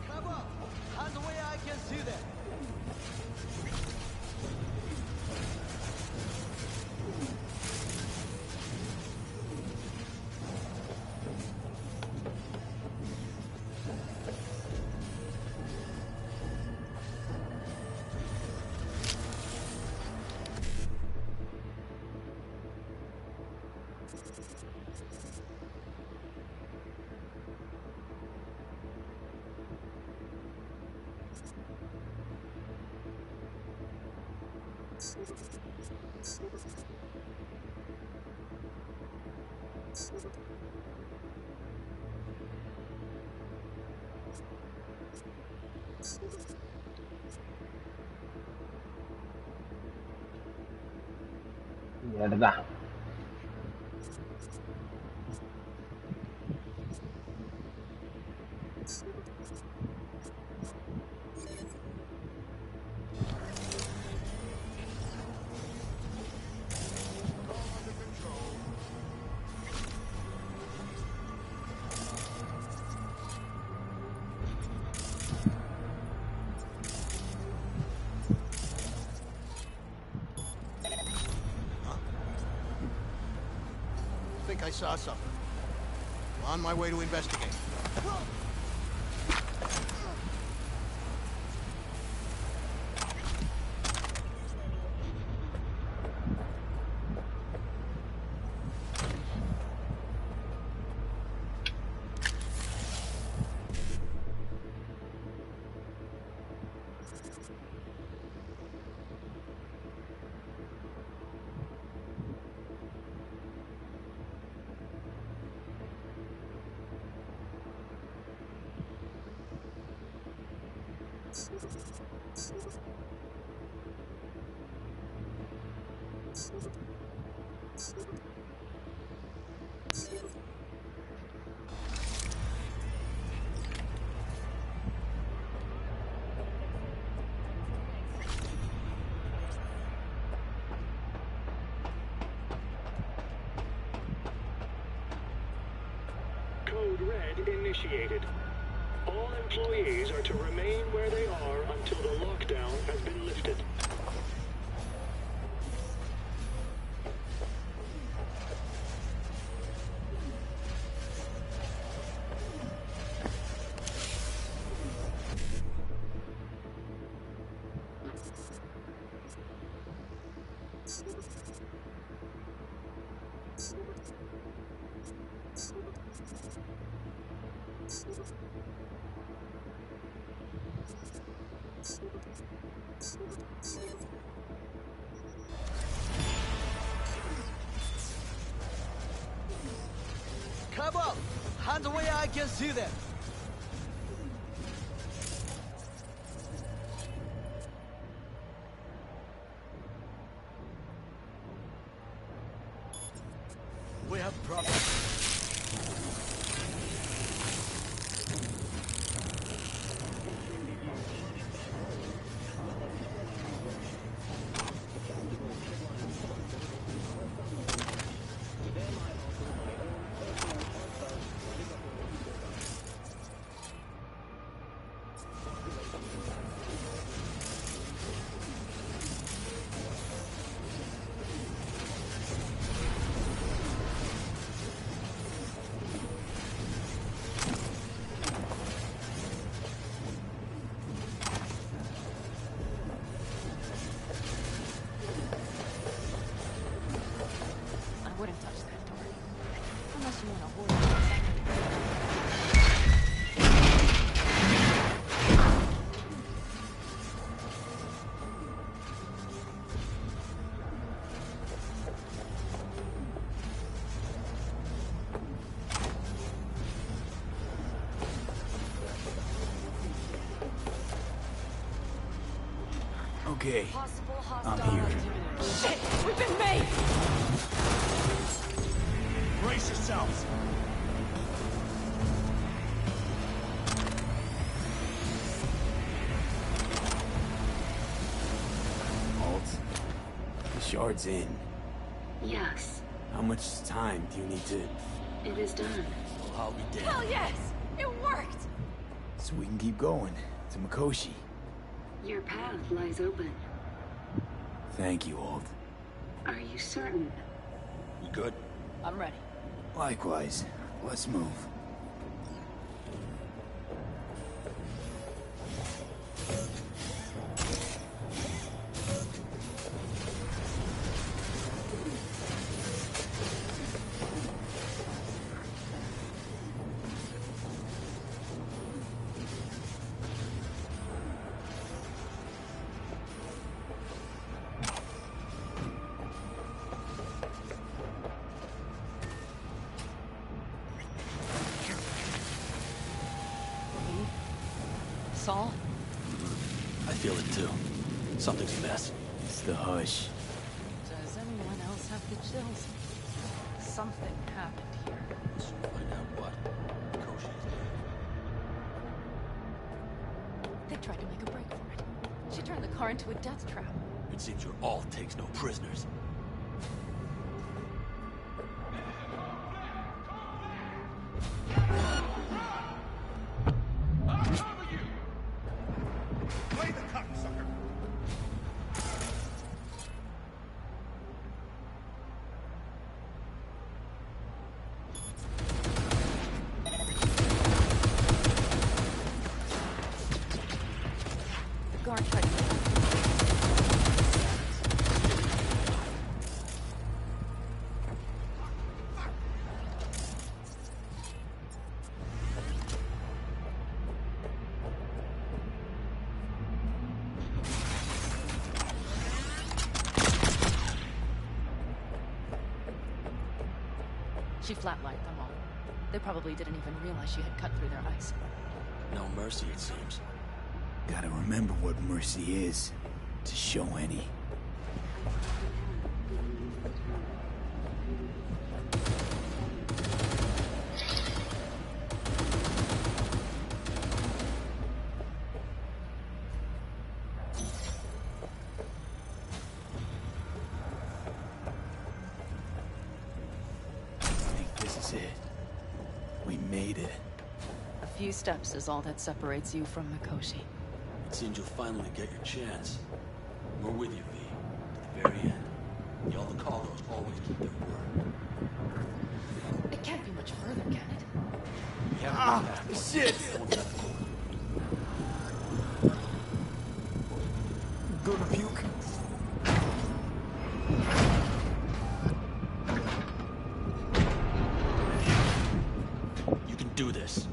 Come up! Hands away, I can see that. Mierda. I think I saw something. On my way to investigate. Code Red initiated. All employees are to remain where they are until the lockdown has been lifted. Come up! Hands away, I can see them! We have problems. Okay, I'm here. Shit! We've been made! Brace yourselves! Alt, the shard's in. Yes, How much time do you need to... it is done. Well, I'll be dead. Hell yes! It worked! So we can keep going to Mikoshi. Your path lies open. Thank you, Alt. Are you certain? You good? I'm ready. Likewise. Let's move. Saul? I feel it too. Something's amiss. It's the hush. Does anyone else have the chills? Something happened here. Find out what. Koshi's They tried to make a break for it. She turned the car into a death trap. It seems your alt takes no prisoners. Play the cocksucker! The guard tried to... She flatlined them all. They probably didn't even realize she had cut through their ice. No mercy, it seems. Gotta remember what mercy is, to show any. I think this is it. We made it. A few steps is all that separates you from Mikoshi. It seems you'll finally get your chance. We're with you, V. To the very end. The other Caldos always keep their word. It can't be much further, can it? We haven't shit! Gonna puke. You can do this.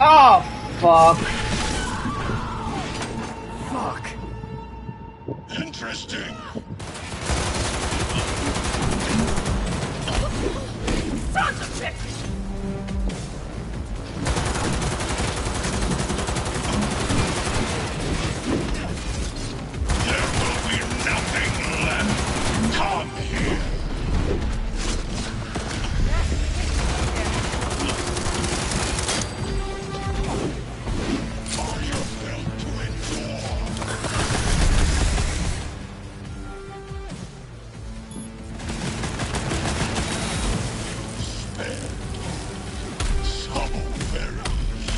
Oh, fuck. Fuck. Interesting. Sons of bitches! There will be nothing left. Come here. Are you built to endure? Spare. So very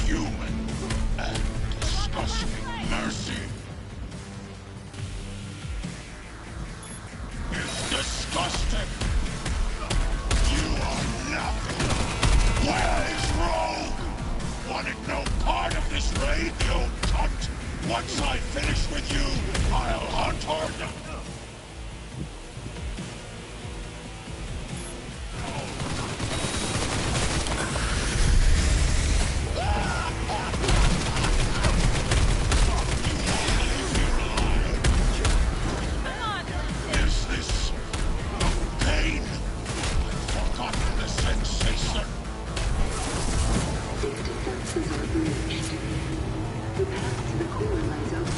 human and disgusting mercy. It's disgusting. You are nothing. Where is Rogue? Wanted no part of this raid, you cunt. Once I finish with you, I'll hunt her down. Is this pain? I've forgotten the sensation. Its defenses are breached. The path to the core lies open,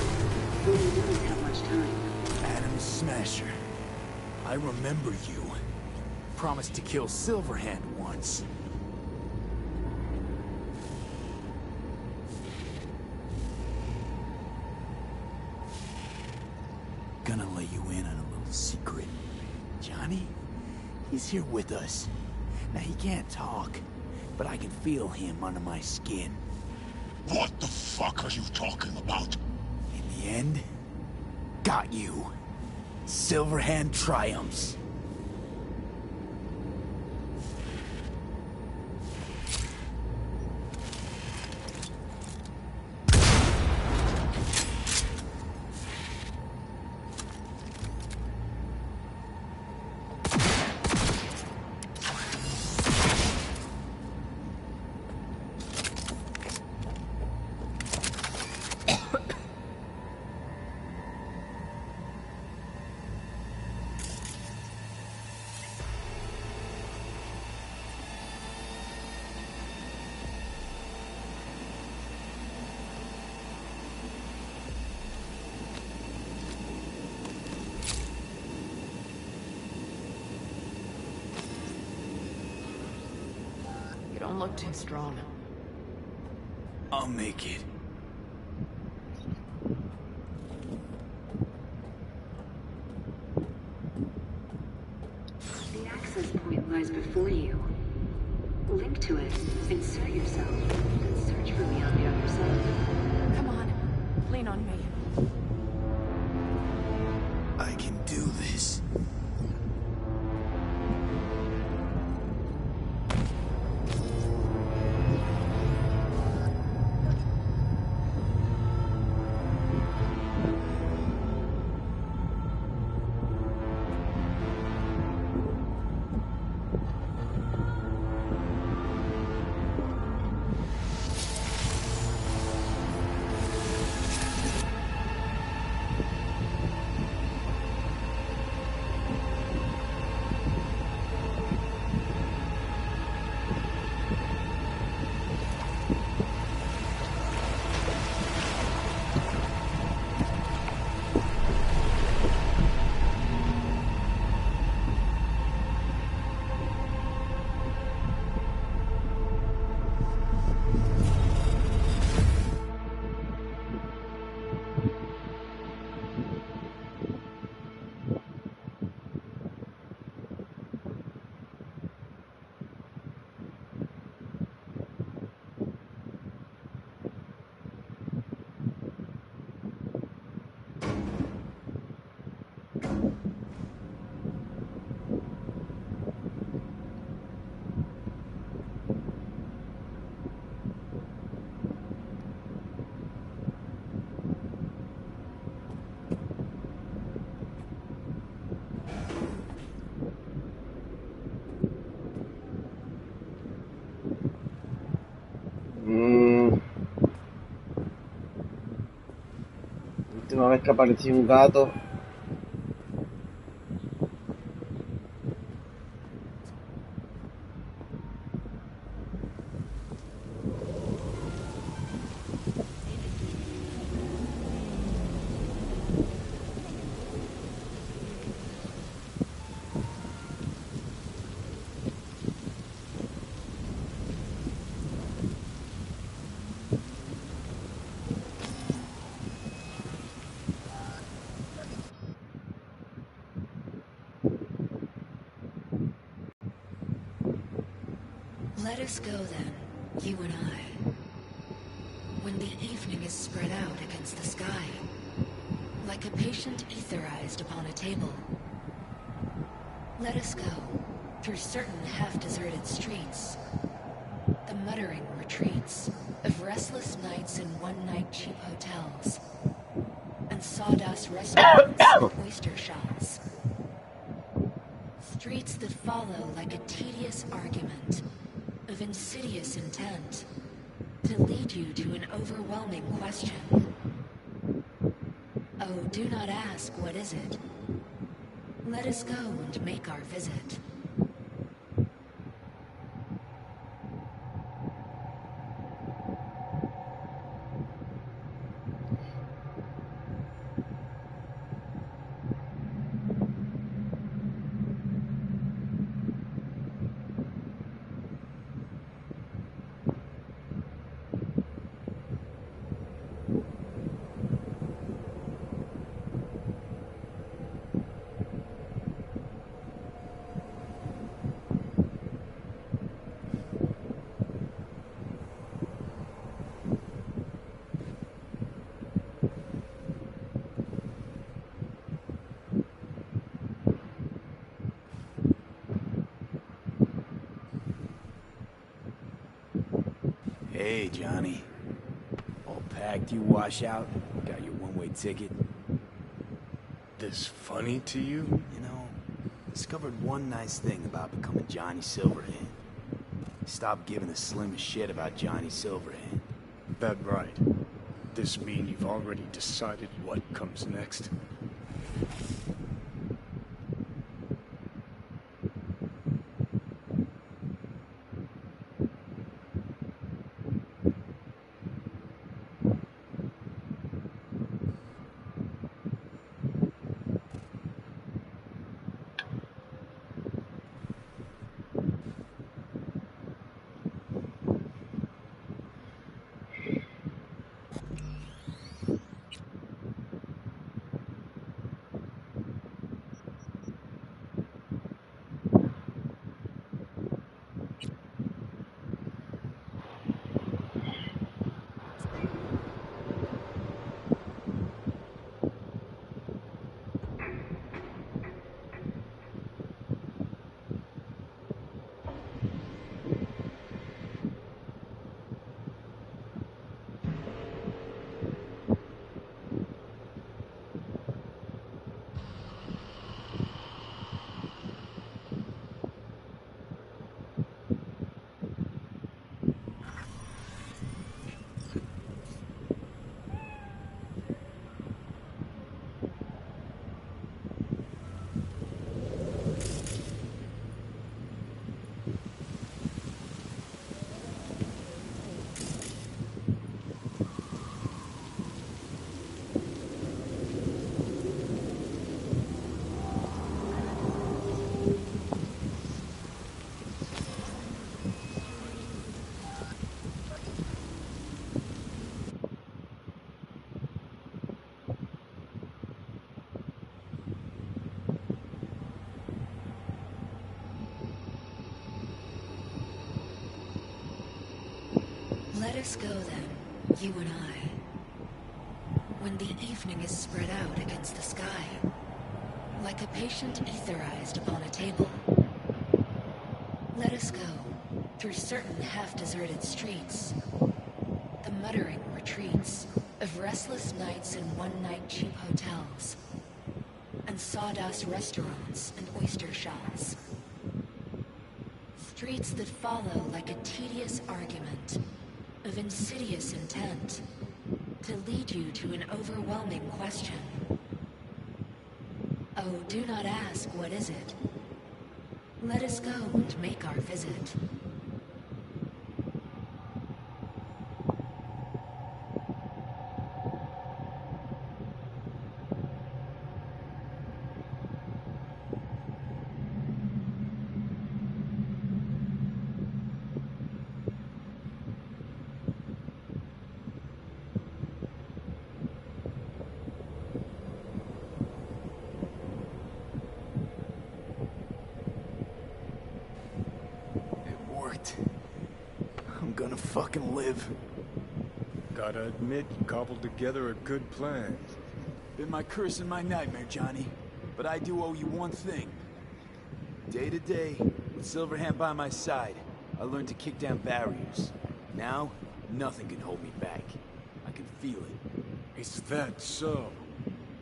but we don't have much time. Adam Smasher. I remember you. Promised to kill Silverhand once. Gonna let you in on a little secret. Johnny? He's here with us. Now he can't talk, but I can feel him under my skin. What the fuck are you talking about? In the end, got you. Silverhand triumphs. You don't look too strong. I'll make it. The access point lies before you. Link to it, insert yourself, and search for me on the other side. Come on, lean on me. I can do this. última vez que apareció un gato. Let us go then, you and I. When the evening is spread out against the sky, like a patient etherized upon a table. Let us go through certain half-deserted streets, the muttering retreats of restless nights in one-night cheap hotels, and sawdust restaurants and oyster shells. Streets that follow like a tedious argument of insidious intent to lead you to an overwhelming question. Oh, do not ask, what is it? Let us go and make our visit. Hey, Johnny. All packed, you wash out? Got your one-way ticket? This funny to you? You know, discovered one nice thing about becoming Johnny Silverhand. Stop giving the slimmest shit about Johnny Silverhand. That right. This mean you've already decided what comes next? Let us go then, you and I. When the evening is spread out against the sky, like a patient etherized upon a table. Let us go through certain half-deserted streets, the muttering retreats of restless nights in one-night cheap hotels, and sawdust restaurants and oyster shells. Streets that follow like a tedious argument of insidious intent to lead you to an overwhelming question. Oh, do not ask, what is it? Let us go and make our visit. I'm gonna fucking live. Gotta admit, you cobbled together a good plan. Been my curse and my nightmare, Johnny. But I do owe you one thing. Day to day, with Silverhand by my side, I learned to kick down barriers. Now, nothing can hold me back. I can feel it. Is that so?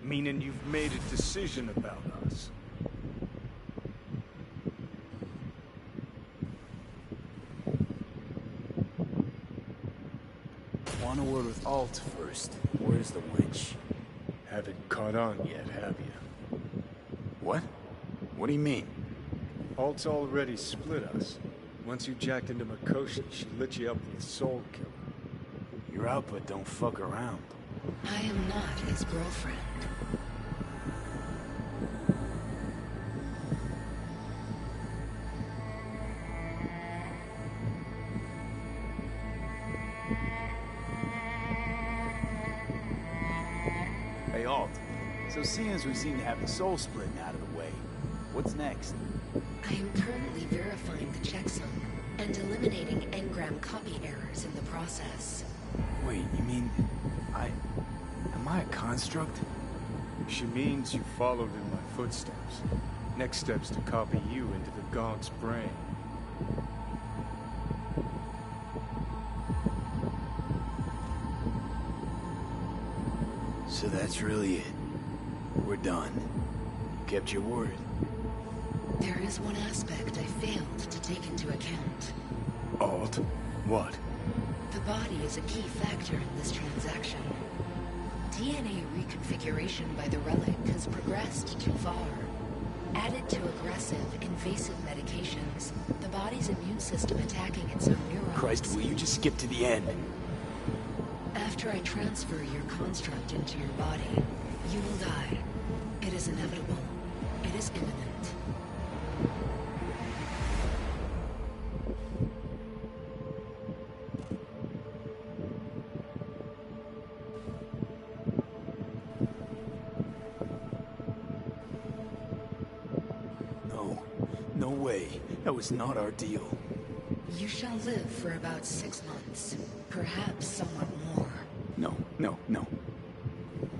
Meaning you've made a decision about us? Want a word with Alt first. Where's the wench? Haven't caught on yet, have you? What? What do you mean? Alt's already split us. Once you jacked into Mikoshi, she lit you up with Soul Killer. You're out, but don't fuck around. I am not his girlfriend. Hey, Alt. So seeing as we seem to have the soul splitting out of the way, what's next? I am currently verifying the checksum and eliminating engram copy errors in the process. Wait, you mean... Am I a construct? She means you followed in my footsteps. Next step's to copy you into the God's brain. So that's really it. We're done. You kept your word. There is one aspect I failed to take into account. Alt? What? The body is a key factor in this transaction. DNA reconfiguration by the relic has progressed too far. Added to aggressive, invasive medications, the body's immune system attacking its own neurons. Christ, will you just skip to the end? After I transfer your construct into your body, you will die. It is inevitable. It is imminent. No way. That was not our deal. You shall live for about 6 months. Perhaps somewhat more. No.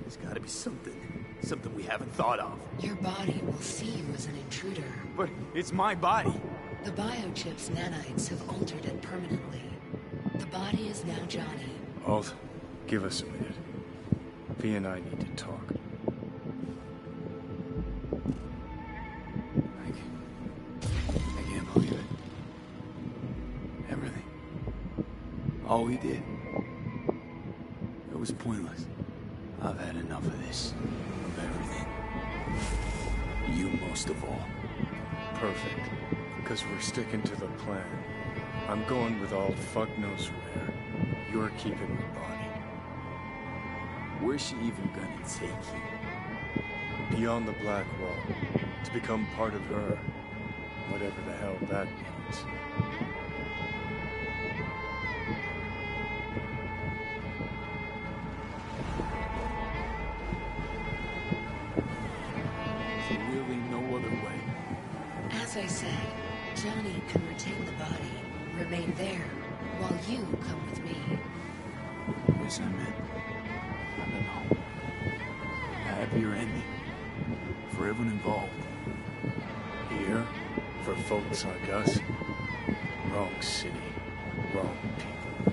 There's gotta be something. Something we haven't thought of. Your body will see you as an intruder. But it's my body. The biochip's nanites have altered it permanently. The body is now Johnny. Alt, give us a minute. V and I need to talk. I can't believe it. Everything. All we did. It was pointless. I've had enough of this. Of everything. You most of all. Perfect. Because we're sticking to the plan. I'm going with Alt fuck knows where. You're keeping my body. Where's she even gonna take you? Beyond the Black Wall. To become part of her. Whatever the hell that means. There's really no other way. As I said, Johnny can retain the body, remain there, while you come with me. Wish I meant, I don't know, a happier ending for everyone involved. Here, for folks like us, wrong city, wrong people.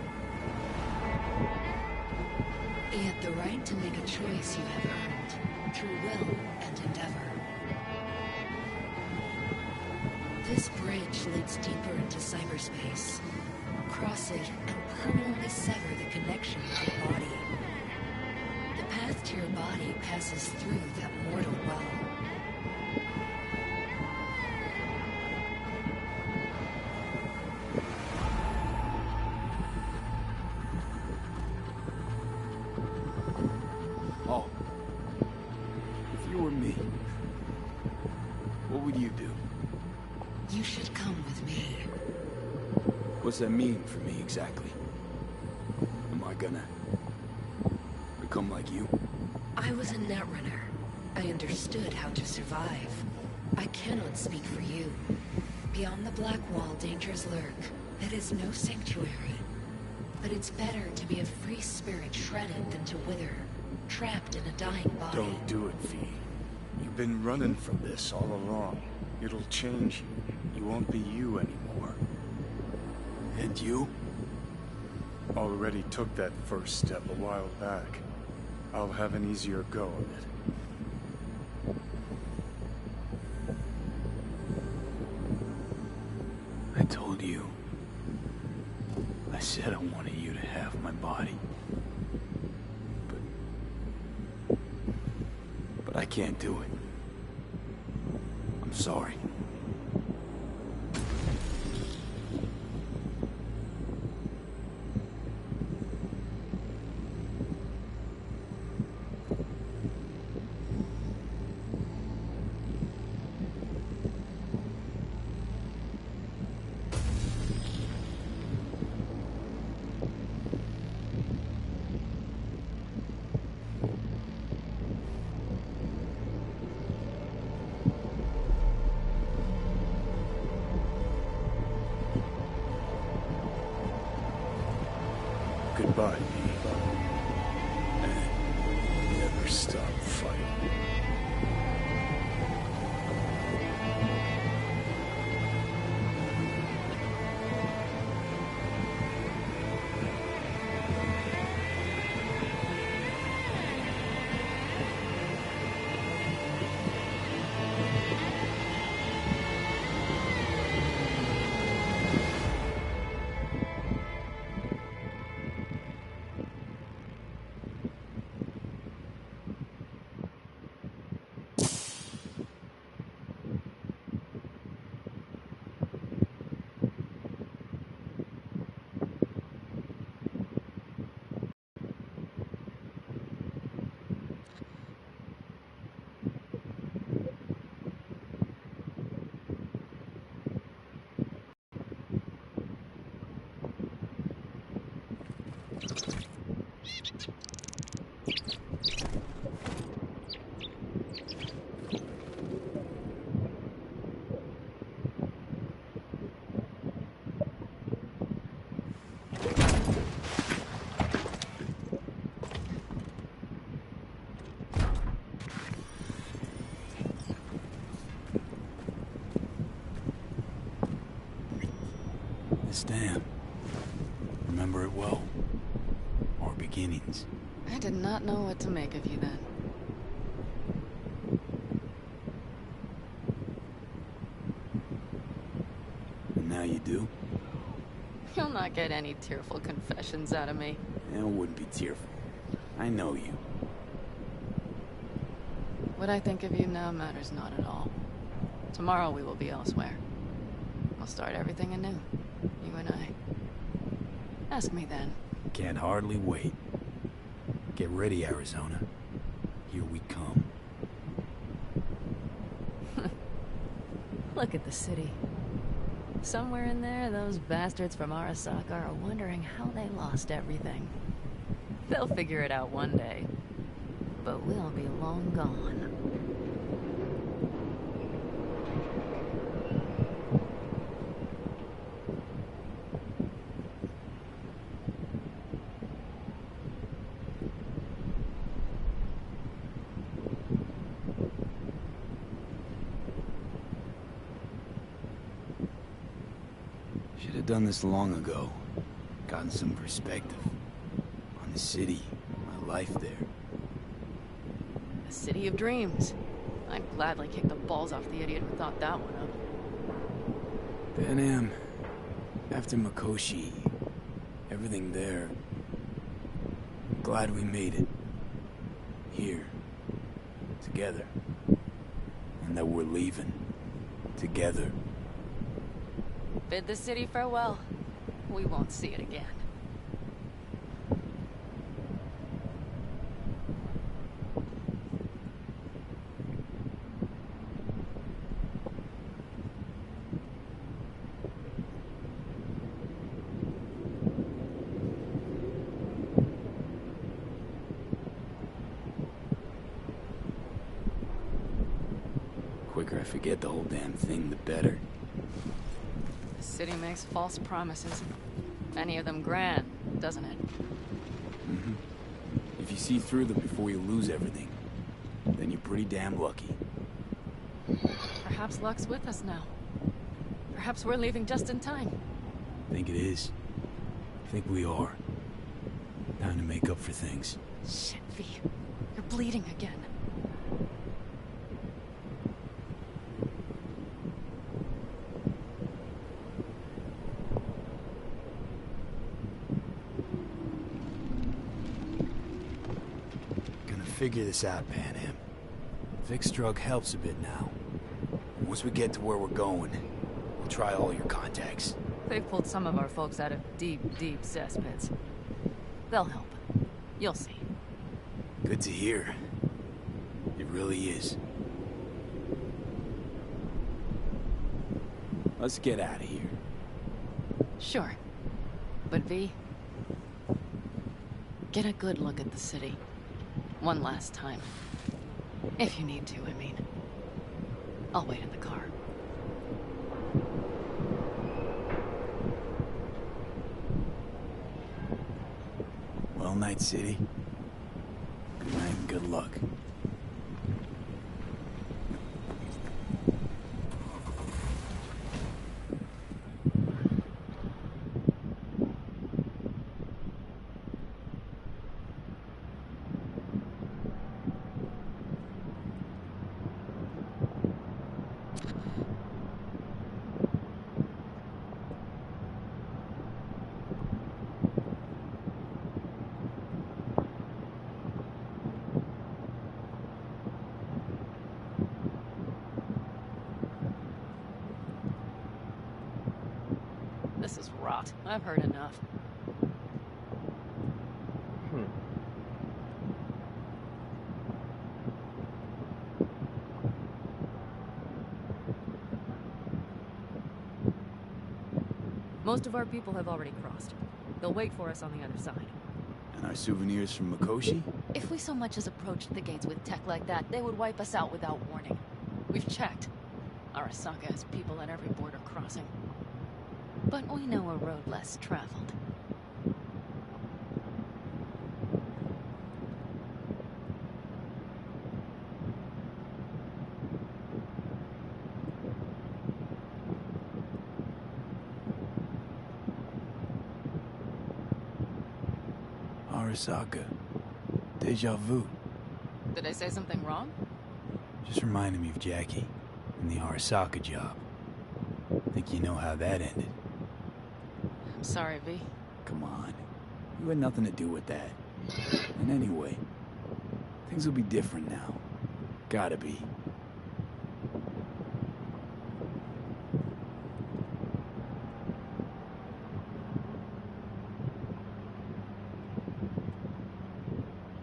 Yet the right to make a choice you have earned, through will and endeavor. This bridge leads deeper into cyberspace. Cross it and permanently sever the connection to the body. to your body passes through that mortal well. Oh. If you were me, what would you do? You should come with me. What's that mean for me exactly? Am I gonna become like you? I was a netrunner. I understood how to survive. I cannot speak for you. Beyond the Black Wall, dangers lurk. It is no sanctuary. But it's better to be a free spirit shredded than to wither, trapped in a dying body. Don't do it, V. You've been running from this all along. It'll change you. You won't be you anymore. And you? Already took that first step a while back. I'll have an easier go of it. I told you. I said I wanted you to have my body. But I can't do it. I'm sorry. Goodbye, V. And never stop fighting. This dam. Remember it well. Our beginnings. I did not know what to make of you then. And now you do? You'll not get any tearful confessions out of me. It wouldn't be tearful. I know you. What I think of you now matters not at all. Tomorrow we will be elsewhere. We'll start everything anew. You and I. Ask me then. Can't hardly wait. Get ready, Arizona. Here we come. Look at the city. Somewhere in there, those bastards from Arasaka are wondering how they lost everything. They'll figure it out one day. But we'll be long gone. Should have done this long ago. Gotten some perspective. On the city, my life there. A city of dreams. I'd gladly kick the balls off the idiot who thought that one up. Then, after Mikoshi, everything there. Glad we made it. here. Together. And that we're leaving. Together. Bid the city farewell. We won't see it again. Quicker I forget the whole damn thing, the better. The city makes false promises. Many of them grand, doesn't it? Mm-hmm. If you see through them before you lose everything, then you're pretty damn lucky. Perhaps luck's with us now. Perhaps we're leaving just in time. Think it is. Think we are. Time to make up for things. Shit, V. You're bleeding again. Figure this out, Pan Am. Vic's drug helps a bit now. Once we get to where we're going, we'll try all your contacts. They've pulled some of our folks out of deep, deep cesspits. They'll help. You'll see. Good to hear. It really is. Let's get out of here. Sure. But V, get a good look at the city. One last time. If you need to, I mean. I'll wait in the car. Well, Night City. Good night and good luck. This is rot. I've heard enough. Most of our people have already crossed. They'll wait for us on the other side. And our souvenirs from Mikoshi? If we so much as approached the gates with tech like that, they would wipe us out without warning. We've checked. Arasaka has people at every border crossing. But we know a road less traveled. Arasaka. Deja vu. Did I say something wrong? Just reminded me of Jackie and the Arasaka job. Think you know how that ended? I'm sorry, V. Come on. You had nothing to do with that. And anyway, things will be different now. Gotta be.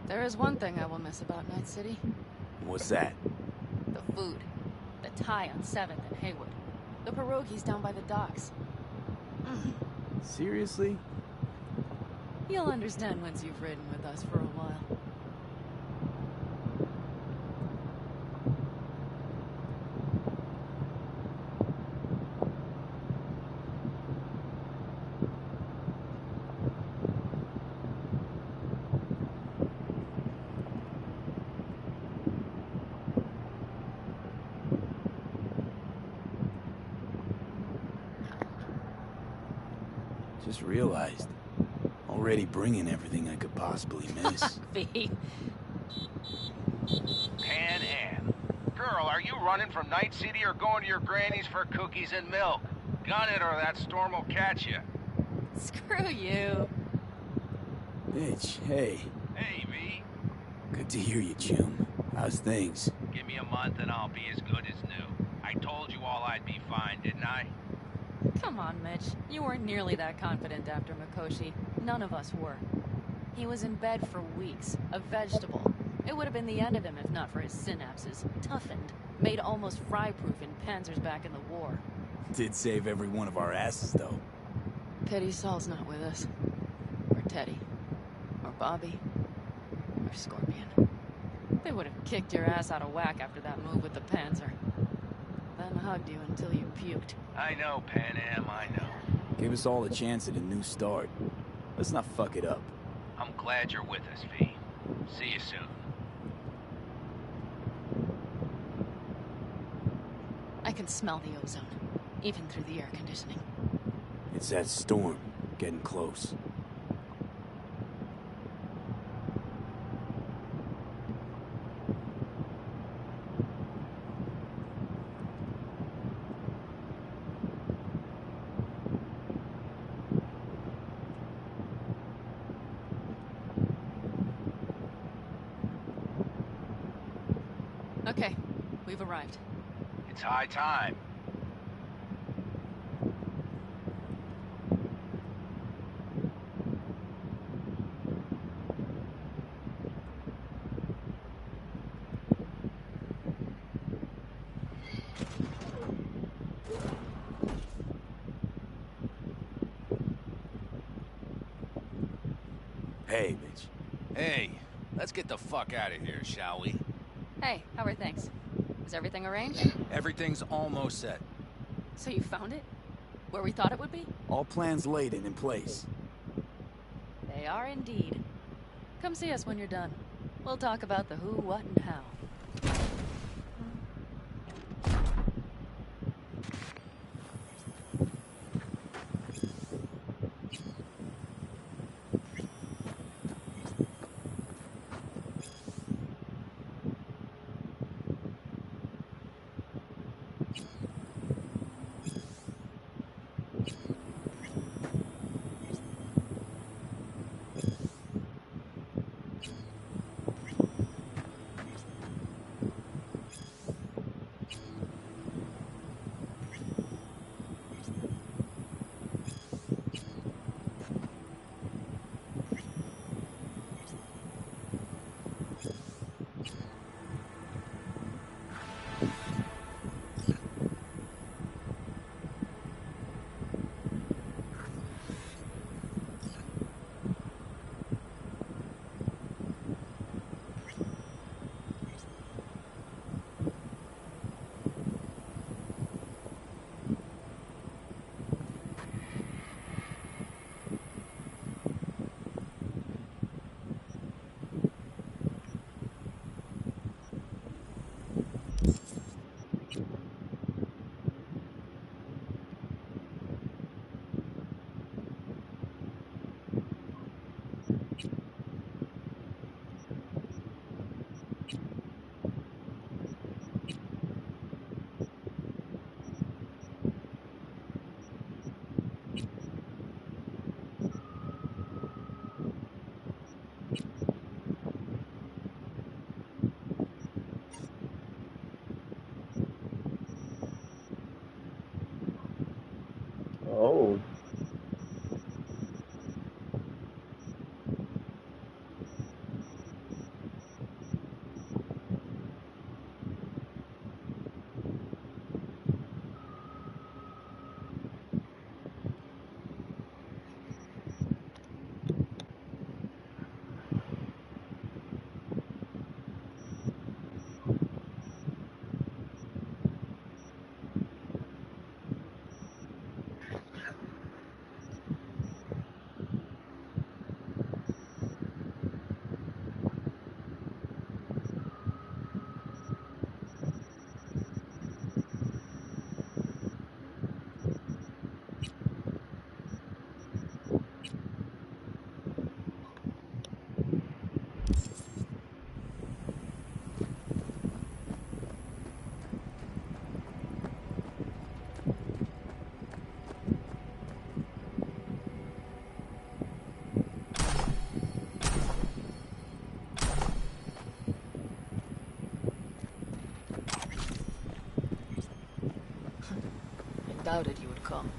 There is one thing I will miss about Night City. What's that? The food. The Thai on 7th and Haywood. The pierogies down by the docks. Seriously? You'll understand once you've ridden with us for a while. Just realized. Already bringing everything I could possibly miss. V. Pan Am. Girl, are you running from Night City or going to your granny's for cookies and milk? Gun it or that storm will catch you. Screw you. Bitch, hey. Hey, V. Good to hear you, Jim. How's things? Give me a month and I'll be as good as new. I told you all I'd be fine, didn't I? Come on, Mitch. You weren't nearly that confident after Mikoshi. None of us were. He was in bed for weeks, a vegetable. It would have been the end of him if not for his synapses. Toughened, made almost fry-proof in panzers back in the war. Did save every one of our asses, though. Pity Saul's not with us. Or Teddy. Or Bobby. Or Scorpion. They would have kicked your ass out of whack after that move with the Panzer. Then hugged you until you puked. I know, Pan Am, I know. Gave us all a chance at a new start. Let's not fuck it up. I'm glad you're with us, V. See you soon. I can smell the ozone, even through the air conditioning. It's that storm, getting close. Okay, we've arrived. It's high time. Hey, Mitch. Hey, let's get the fuck out of here, shall we? Hey, how are things? Is everything arranged? Everything's almost set. So you found it? Where we thought it would be? All plans laid and in place. They are indeed. Come see us when you're done. We'll talk about the who, what, and how. doubted you would come.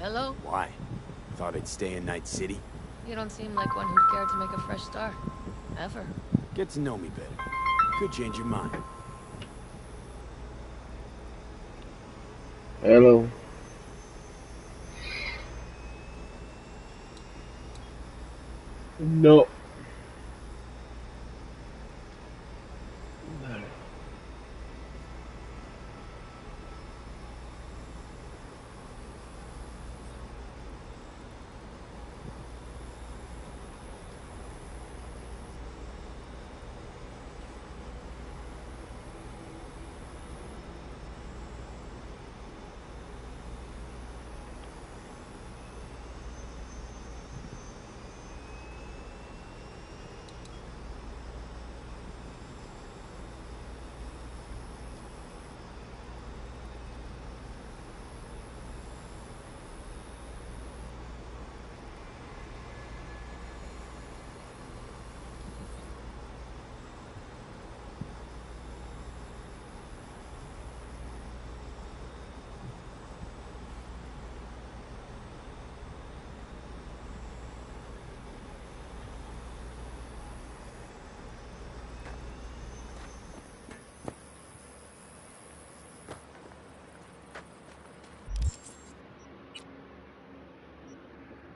Hello? Why? Thought I'd stay in Night City? You don't seem like one who'd care to make a fresh start. Ever. Get to know me better. Could change your mind. Hello. No.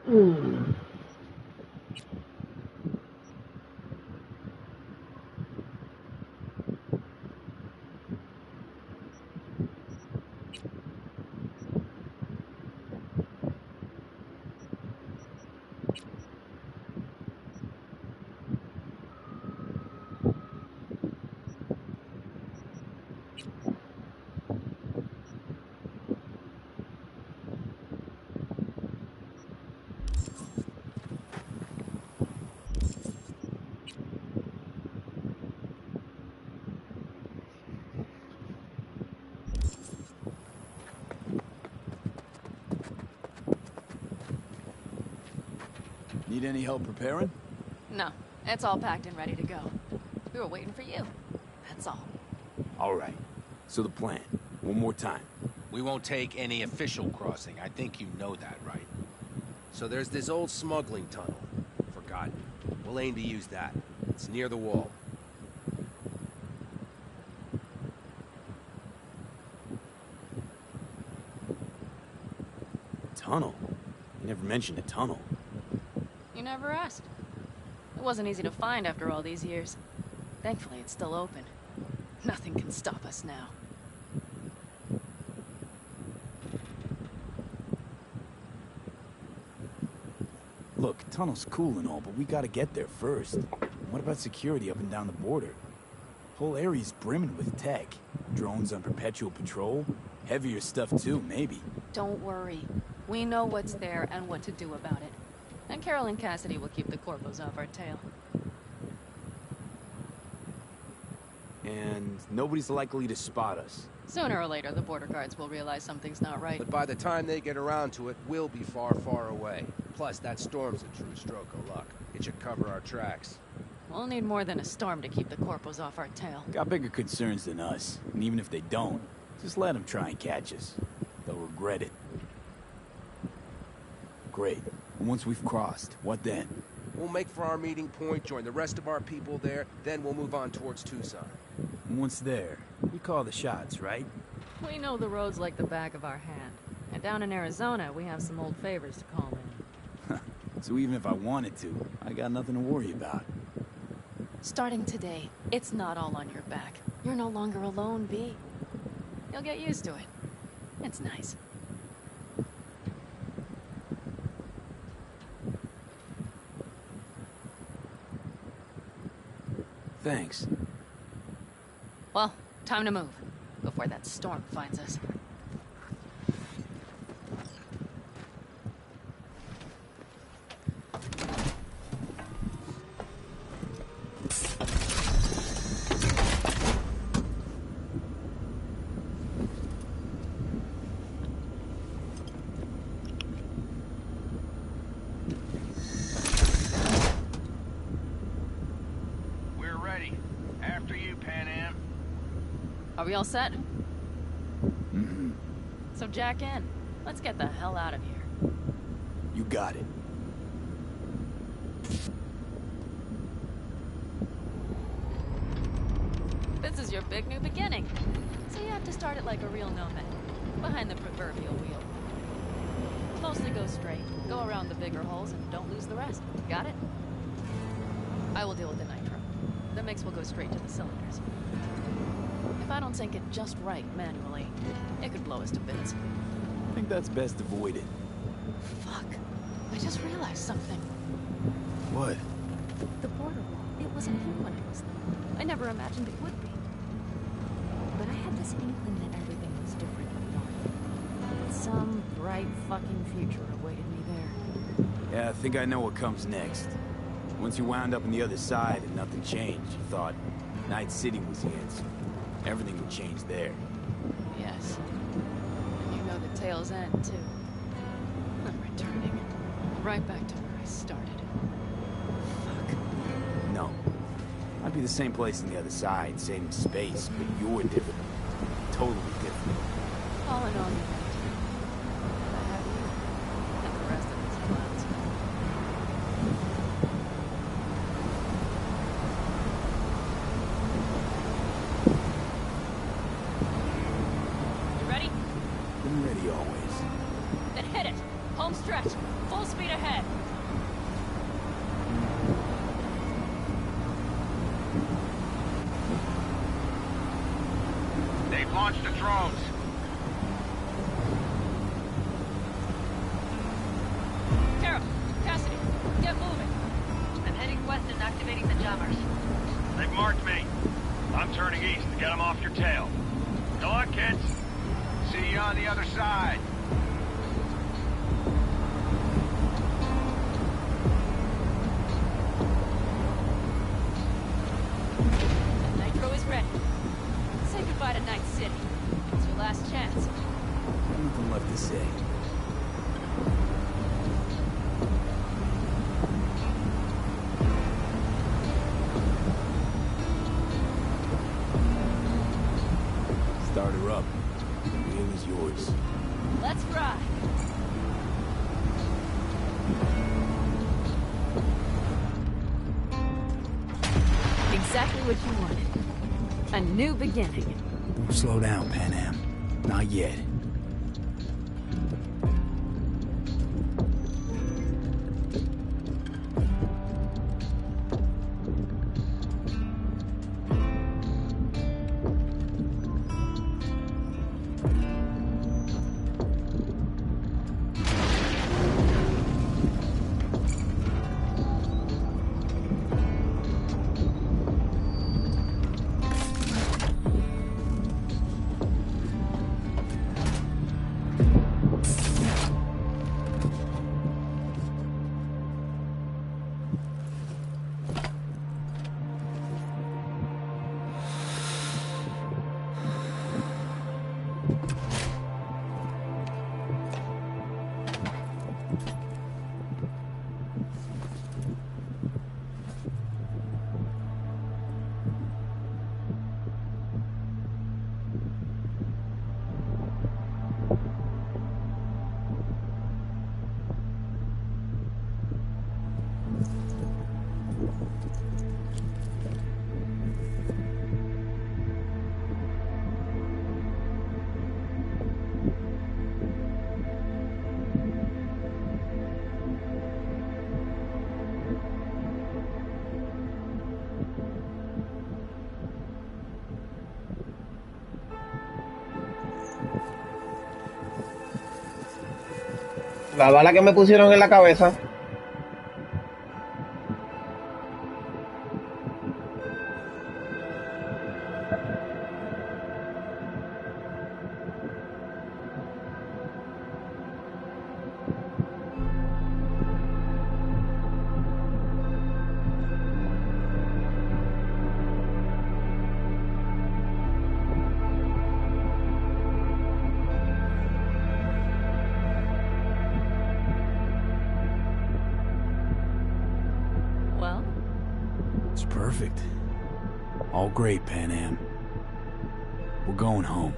Dale. Need any help preparing? No, it's all packed and ready to go. We were waiting for you. That's all. All right. So the plan. One more time. We won't take any official crossing. I think you know that, right? So there's this old smuggling tunnel. Forgotten. We'll aim to use that. It's near the wall. Tunnel? You never mentioned a tunnel. You never asked. It wasn't easy to find after all these years. Thankfully, it's still open. Nothing can stop us now. Look, tunnel's cool and all, but we gotta get there first. What about security up and down the border? Whole area's brimming with tech. Drones on perpetual patrol. Heavier stuff too, maybe. Don't worry. We know what's there and what to do about it. And Carol and Cassidy will keep the corpos off our tail. And nobody's likely to spot us. Sooner or later, the border guards will realize something's not right. But by the time they get around to it, we'll be far, far away. Plus, that storm's a true stroke of luck. It should cover our tracks. We'll need more than a storm to keep the corpos off our tail. Got bigger concerns than us. And even if they don't, just let them try and catch us. They'll regret it. Great. And once we've crossed, what then? We'll make for our meeting point, join the rest of our people there, then we'll move on towards Tucson. And once there, we call the shots, right? We know the roads like the back of our hand. And down in Arizona, we have some old favors to call in. So even if I wanted to, I got nothing to worry about. Starting today, it's not all on your back. You're no longer alone, B. You'll get used to it. It's nice. Thanks. Well, time to move, before that storm finds us. Are we all set? Mm-hmm. So jack in. Let's get the hell out of here. You got it. This is your big new beginning. So you have to start it like a real nomad. Behind the proverbial wheel. Mostly go straight. Go around the bigger holes and don't lose the rest. Got it? I will deal with the nitro. The mix will go straight to the cylinders. If I don't sync it just right manually, it could blow us to bits. I think that's best avoided. Fuck. I just realized something. What? The border wall. It wasn't here when I was there. I never imagined it would be. But I had this inkling that everything was different up north. Some bright fucking future awaited me there. Yeah, I think I know what comes next. Once you wound up on the other side and nothing changed, you thought Night City was the answer. Everything would change there. Yes. And you know the tale's end, too. I'm returning. Right back to where I started. No. I'd be the same place on the other side, same space, but you're different. Totally different. All in all, you're right. And I have you. And the rest of these clowns. You ready? Been ready always. Then hit it! Home stretch! Full speed ahead! They've launched the drones. Carol, Cassidy, get moving. I'm heading west and activating the jammers. They've marked me. I'm turning east to get them off your tail. Good luck, kids. See you on the other side. The nitro is ready. Say goodbye to Night City. It's your last chance. Nothing left to say. Start her up. The wheel is yours. Let's ride. Exactly what you wanted. A new beginning. Don't slow down, Pan Am. Not yet. La bala que me pusieron en la cabeza. Well? It's perfect. All great, Pan Am. We're going home.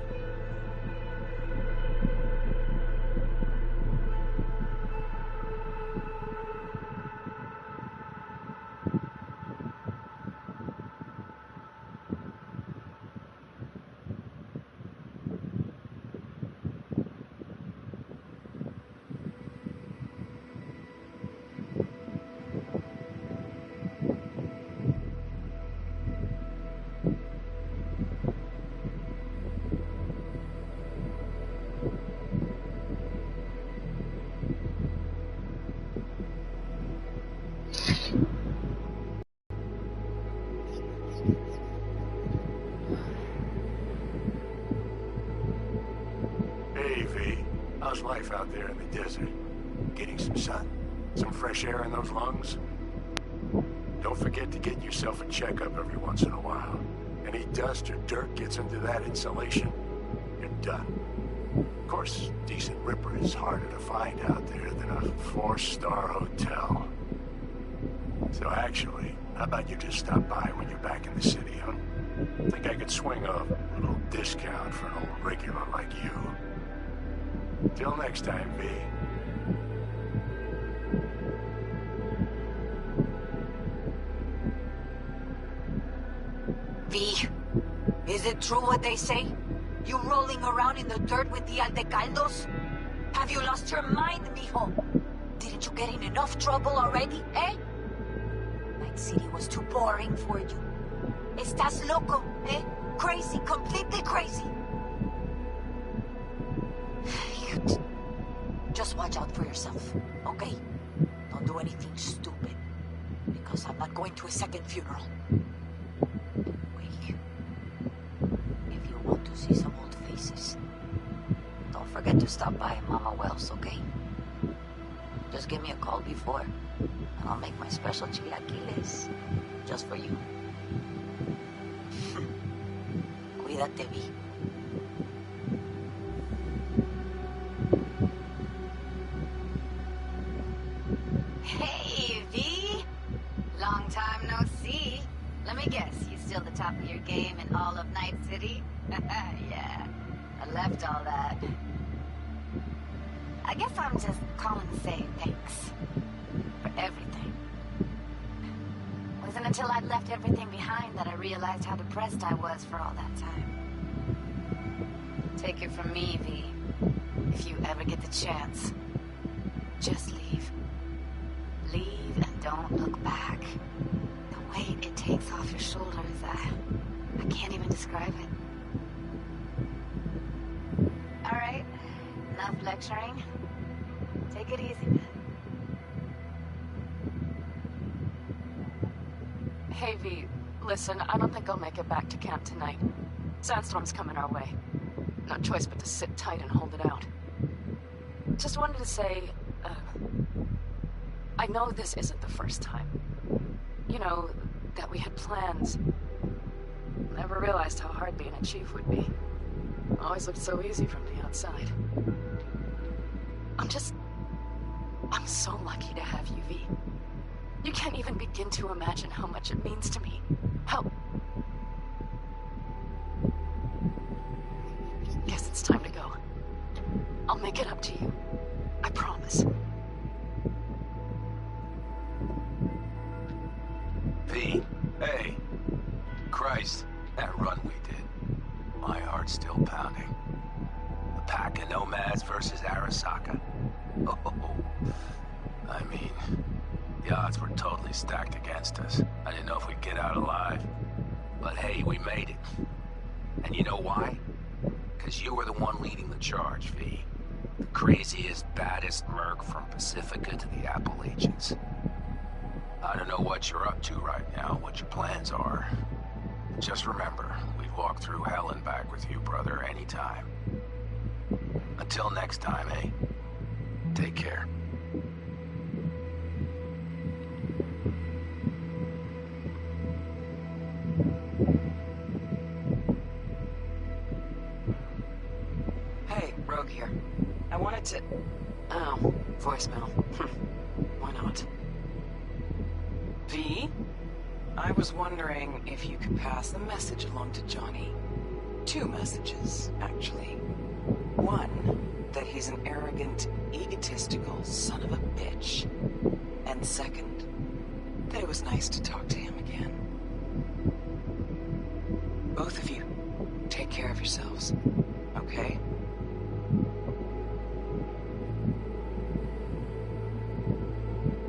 Hey, V. How's life out there in the desert? Getting some sun? Some fresh air in those lungs? Don't forget to get yourself a checkup every once in a while. Any dust or dirt gets into that insulation, you're done. Of course, decent ripper is harder to find out there than a 4-star hotel. So actually, how about you just stop by when you're back in the city, huh? Think I could swing a little discount for an old regular like you. Till next time, V. V, is it true what they say? You rolling around in the dirt with the Aldecaldos? Have you lost your mind, mijo? Didn't you get in enough trouble already, eh? Night City was too boring for you. Estás loco, eh? Crazy, completely crazy. Just watch out for yourself, okay? Don't do anything stupid, because I'm not going to a second funeral. Wait. If you want to see some old faces, don't forget to stop by Mama Wells, okay? Just give me a call before, and I'll make my special chilaquiles just for you. Cuídate, V. Hey, V! Long time no see. Let me guess, you still the top of your game in all of Night City? Yeah, I left all that. I guess I'm just calling to say thanks. For everything. Wasn't until I'd left everything behind that I realized how depressed I was for all that time. Take it from me, V. If you ever get the chance, just leave. Leave and don't look back. The weight it takes off your shoulders, I can't even describe it. Alright, enough lecturing. Take it easy, then. Hey, V, listen, I don't think I'll make it back to camp tonight. Sandstorm's coming our way. No choice but to sit tight and hold it out. Just wanted to say, I know this isn't the first time. You know, that we had plans. Never realized how hard being a chief would be. Always looked so easy from the outside. I'm so lucky to have you, V. You can't even begin to imagine how much it means to me. How... Guess it's time to go. I'll make it up to you. I promise. V, hey. Christ, that run we did. My heart's still pounding. The pack of nomads versus Arasaka. Oh, I mean, the odds were totally stacked against us. I didn't know if we'd get out alive. But hey, we made it. And you know why? Because you were the one leading the charge, V. The craziest, baddest merc from Pacifica to the Appalachians. I don't know what you're up to right now, what your plans are. Just remember, we'd walk through hell and back with you, brother, anytime. Until next time, eh? Take care. Hey, Rogue here. I wanted to... Oh, voicemail. Why not? V? I was wondering if you could pass the message along to Johnny. 2 messages, actually. One, that he's an arrogant, egotistical son of a bitch. And second, that it was nice to talk to him again. Both of you, take care of yourselves, okay?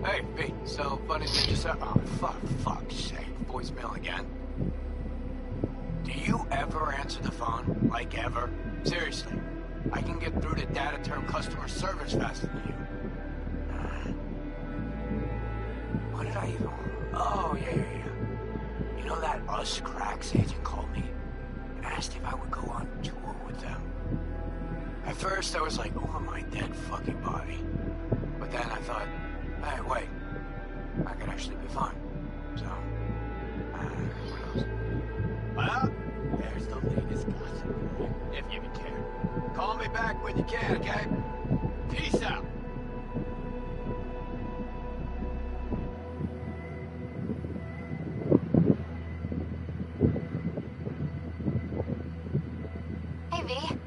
Hey, B, so funny thing just happened. Oh, fuck's sake. Voicemail again. Do you ever answer the phone? Like, ever? Seriously. I can get through to data term customer service faster than you. What did I even... Oh, yeah. You know that Us Cracks agent called me and asked if I would go on tour with them. At first, I was like, over my dead fucking body. But then I thought, hey, wait. I could actually be fun. So, who knows? Well, there's the latest gossip, if you can care. Call me back when you can, okay? Peace out. Hey, V.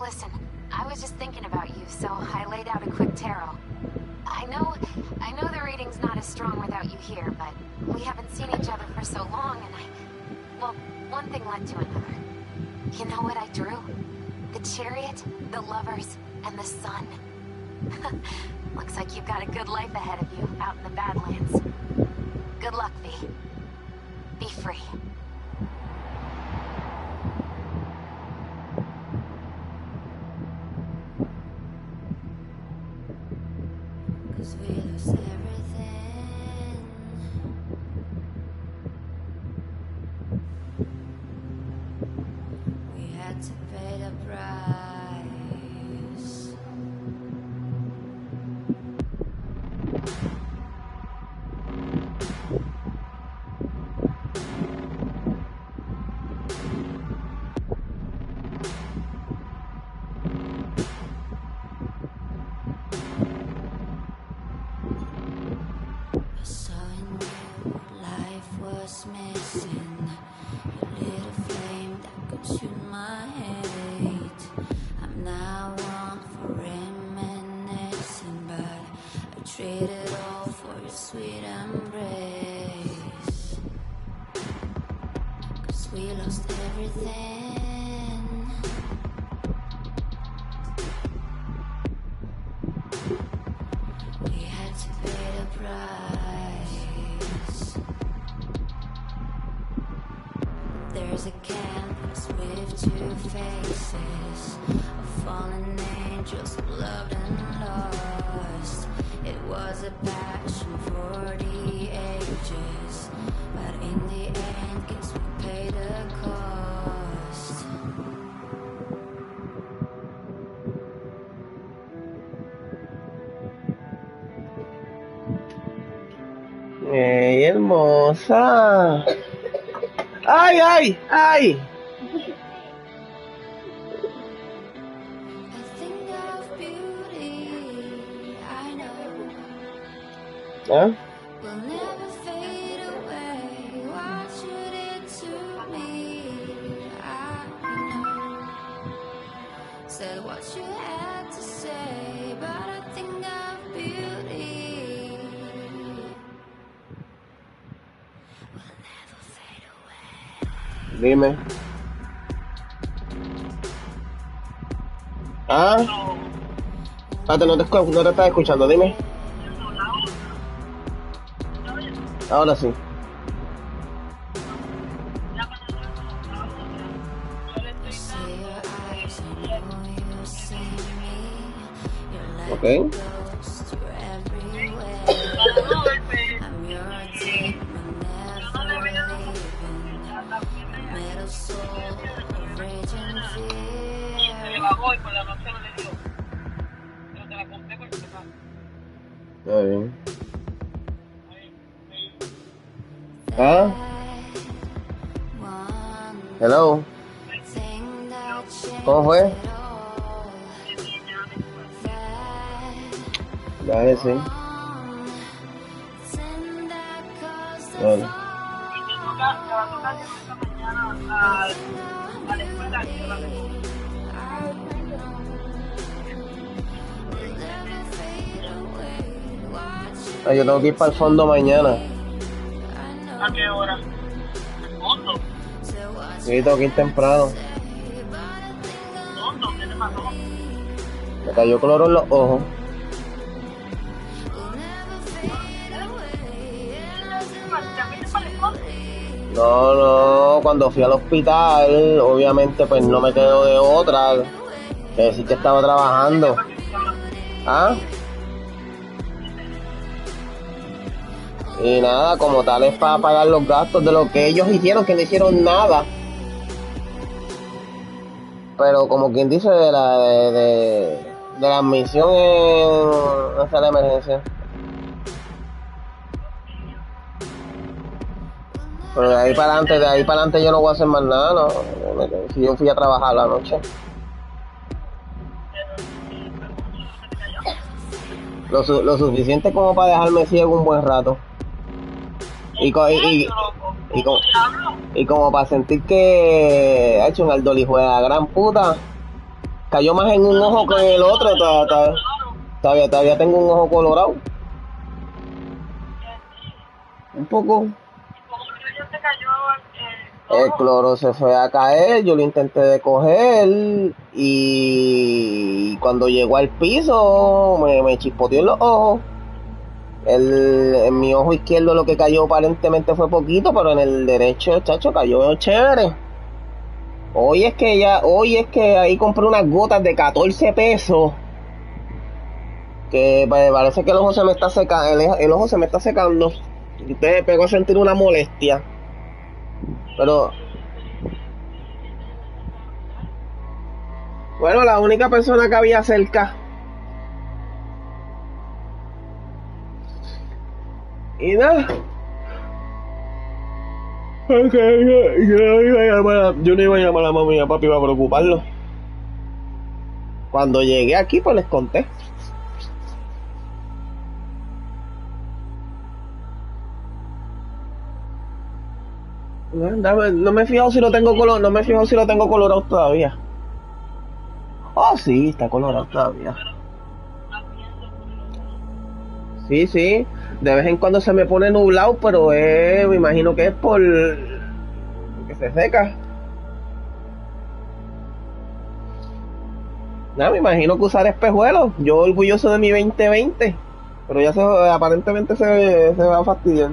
Listen, I was just thinking about you, so I laid out a quick tarot. I know the reading's not as strong without you here, but we haven't seen each other for so long, and well, one thing led to another. You know what I drew? The chariot, the lovers, and the sun. Looks like you've got a good life ahead of you out in the Badlands. Good luck, V. Be free. Cause we lose everything. We had to pay the price. I saw in you life was missing. You lit a flame that consumed my hate. I'm now one for reminiscing, but I traded all for your sweet embrace. Cause we lost everything. We had to pay the price. There's a canvas with 2 faces of fallen angels who loved and lost. It was a passion for the ages, but in the end, guess we paid the cost. Hermosa. ¡Ay, ay, ay! ¿Ah? Will never fade away. What you did to me, I know. Said what you had to say, but I think of beauty. Will never fade away. Dime. ¿Ah? Espérate, no te estás escuchando, dime. Ahora sí. Okay. Está bien. ¿Ah? Hello. ¿Cómo fue? Dale, sí. Bueno. Yo tengo que ir para el fondo mañana. ¿A qué hora? ¿El fondo? Sí, tengo que ir temprano. ¿El fondo? ¿Qué te pasó? Me cayó cloro en los ojos. No, cuando fui al hospital, obviamente pues no me quedo de otra que decir que estaba trabajando. ¿Ah? Y nada, como tal es para pagar los gastos de lo que ellos hicieron, que no hicieron nada. Pero como quien dice de la admisión en sala de emergencia. Pero de ahí para adelante yo no voy a hacer más nada, no. Si yo fui a trabajar la noche. Lo suficiente como para dejarme ciego un buen rato. Y como para sentir que ha hecho un aldol hijo de la gran puta. Cayó más en un ojo que en el otro. Todavía tengo un ojo colorado. Un poco. El cloro se fue a caer, yo lo intenté de coger y cuando llegó al piso me chispoteó en los ojos. En mi ojo izquierdo lo que cayó aparentemente fue poquito, pero en el derecho, chacho, cayó chévere. Hoy es que ahí compré unas gotas de 14 pesos. Que parece que el ojo se me está secando, el ojo se me está secando. Y usted pegó a sentir una molestia. Pero bueno, la única persona que había cerca. Y nada. Yo no iba a llamar a la mamá y a papi para preocuparlo. Cuando llegué aquí, pues les conté. No me he fijado si lo tengo color, no me he fijado si lo tengo colorado todavía. Oh, sí, está colorado todavía. Sí, de vez en cuando se me pone nublado, pero me imagino que es porque se seca. Nada, me imagino que usar espejuelos. Yo orgulloso de mi 2020, pero ya aparentemente se va a fastidiar.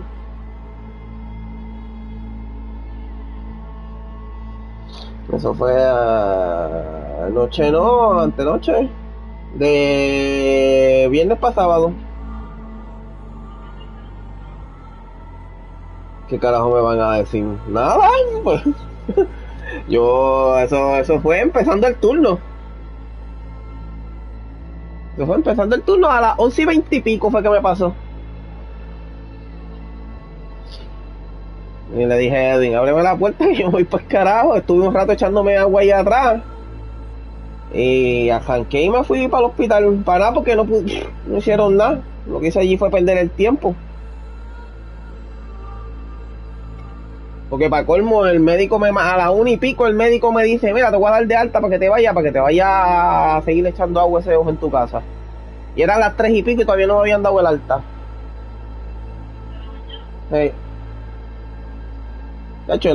Eso fue anoche, no, antenoche, de viernes para sábado. ¿Qué carajo me van a decir? Nada, pues. Eso fue empezando el turno. Eso fue empezando el turno a las 11:20 y pico fue que me pasó. Y le dije a Edwin, ábreme la puerta y yo voy para el carajo. Estuve un rato echándome agua ahí atrás. Y arranqué y me fui para el hospital. Para nada porque no hicieron nada. Lo que hice allí fue perder el tiempo. Porque para colmo el médico a la 1:00 el médico me dice, mira, te voy a dar de alta para que te vaya a seguir echando agua ese ojo en tu casa. Y eran las 3:00 y todavía no me habían dado el alta. Sí. De hecho,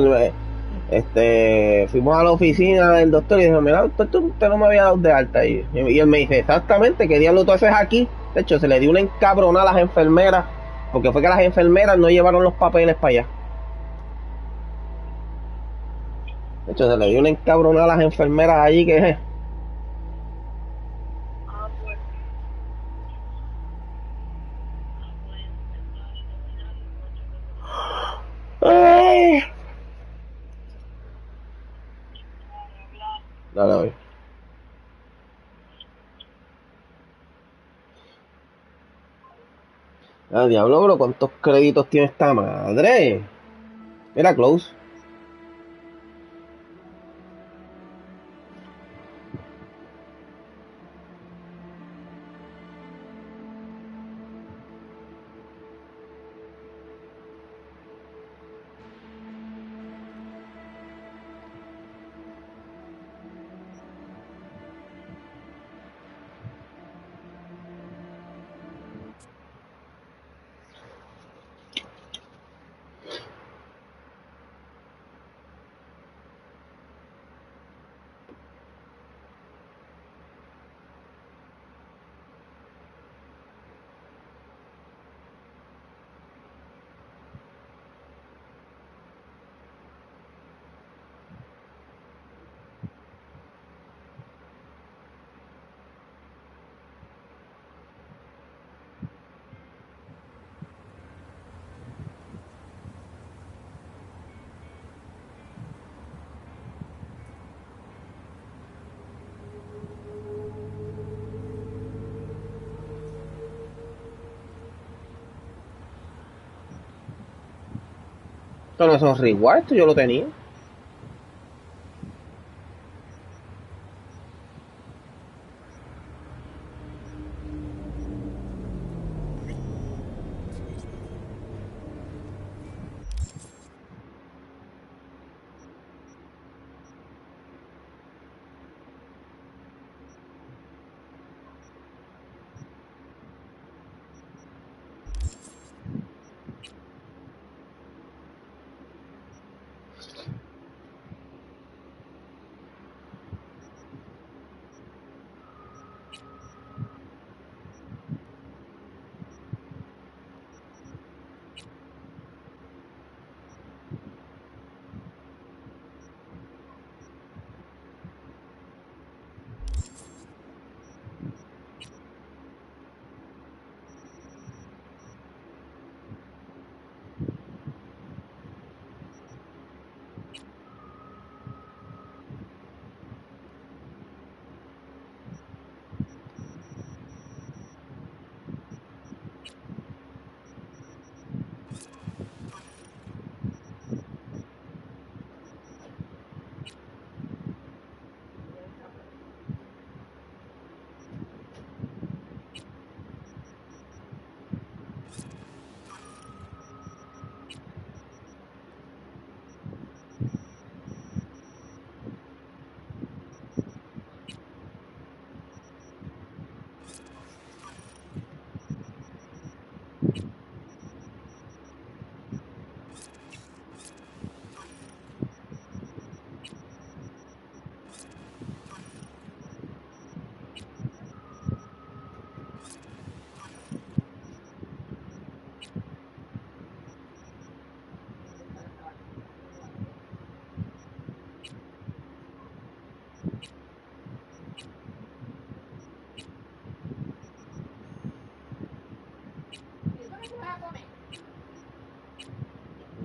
fuimos a la oficina del doctor y dijo, mira, usted no me había dado de alta. Y él me dice, exactamente, ¿qué diablo tú haces aquí? De hecho, se le dio una encabronada a las enfermeras, porque fue que las enfermeras no llevaron los papeles para allá. De hecho, se le dio una encabronada a las enfermeras allí que Ay. Dale, hoy. Ah, diablo, bro, ¿cuántos créditos tiene esta madre? Mira, close. Pero esos rewards yo lo tenía.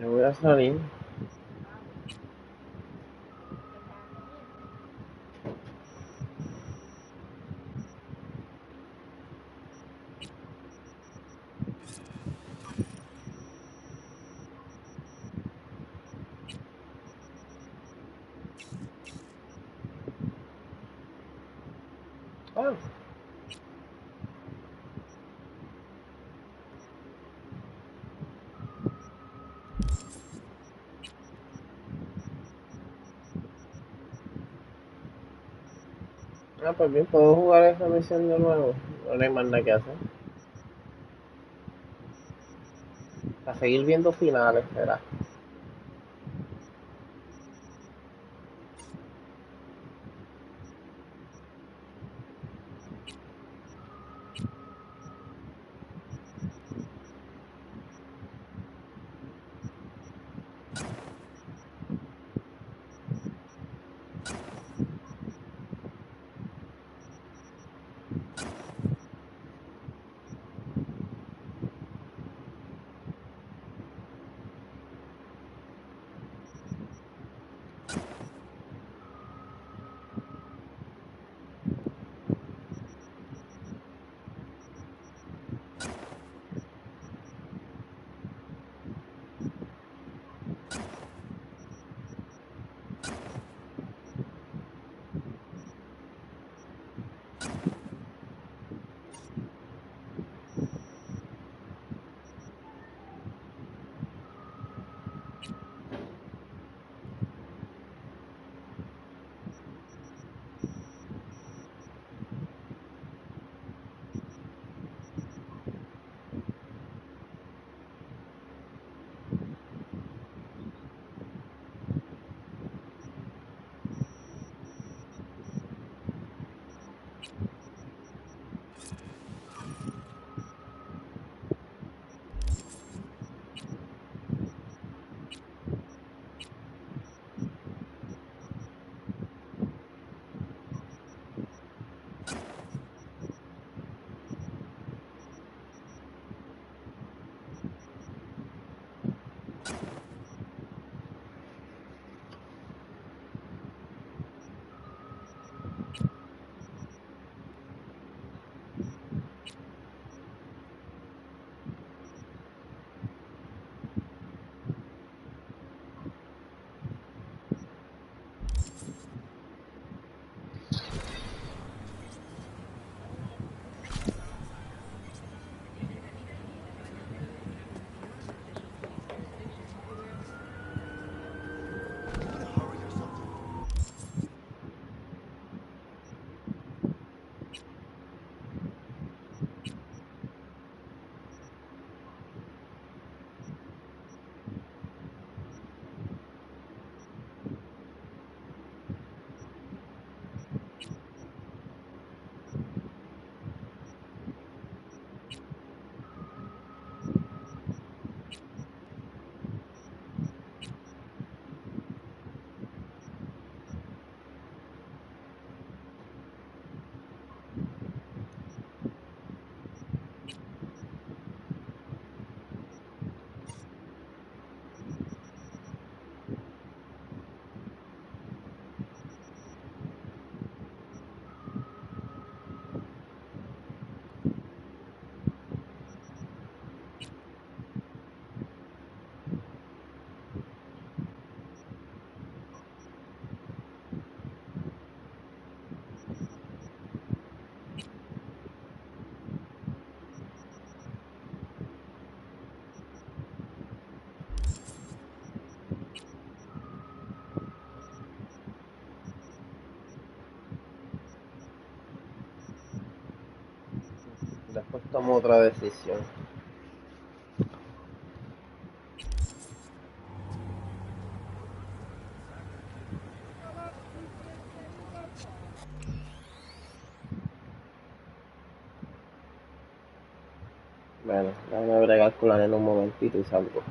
Yo voy a salir. Ah. Ah, pues bien, puedo jugar esa misión de nuevo. No hay más nada que hacer. Para seguir viendo finales, será. Pues tomo otra decisión. Bueno, déjame bregar con la nena un momentito y salgo.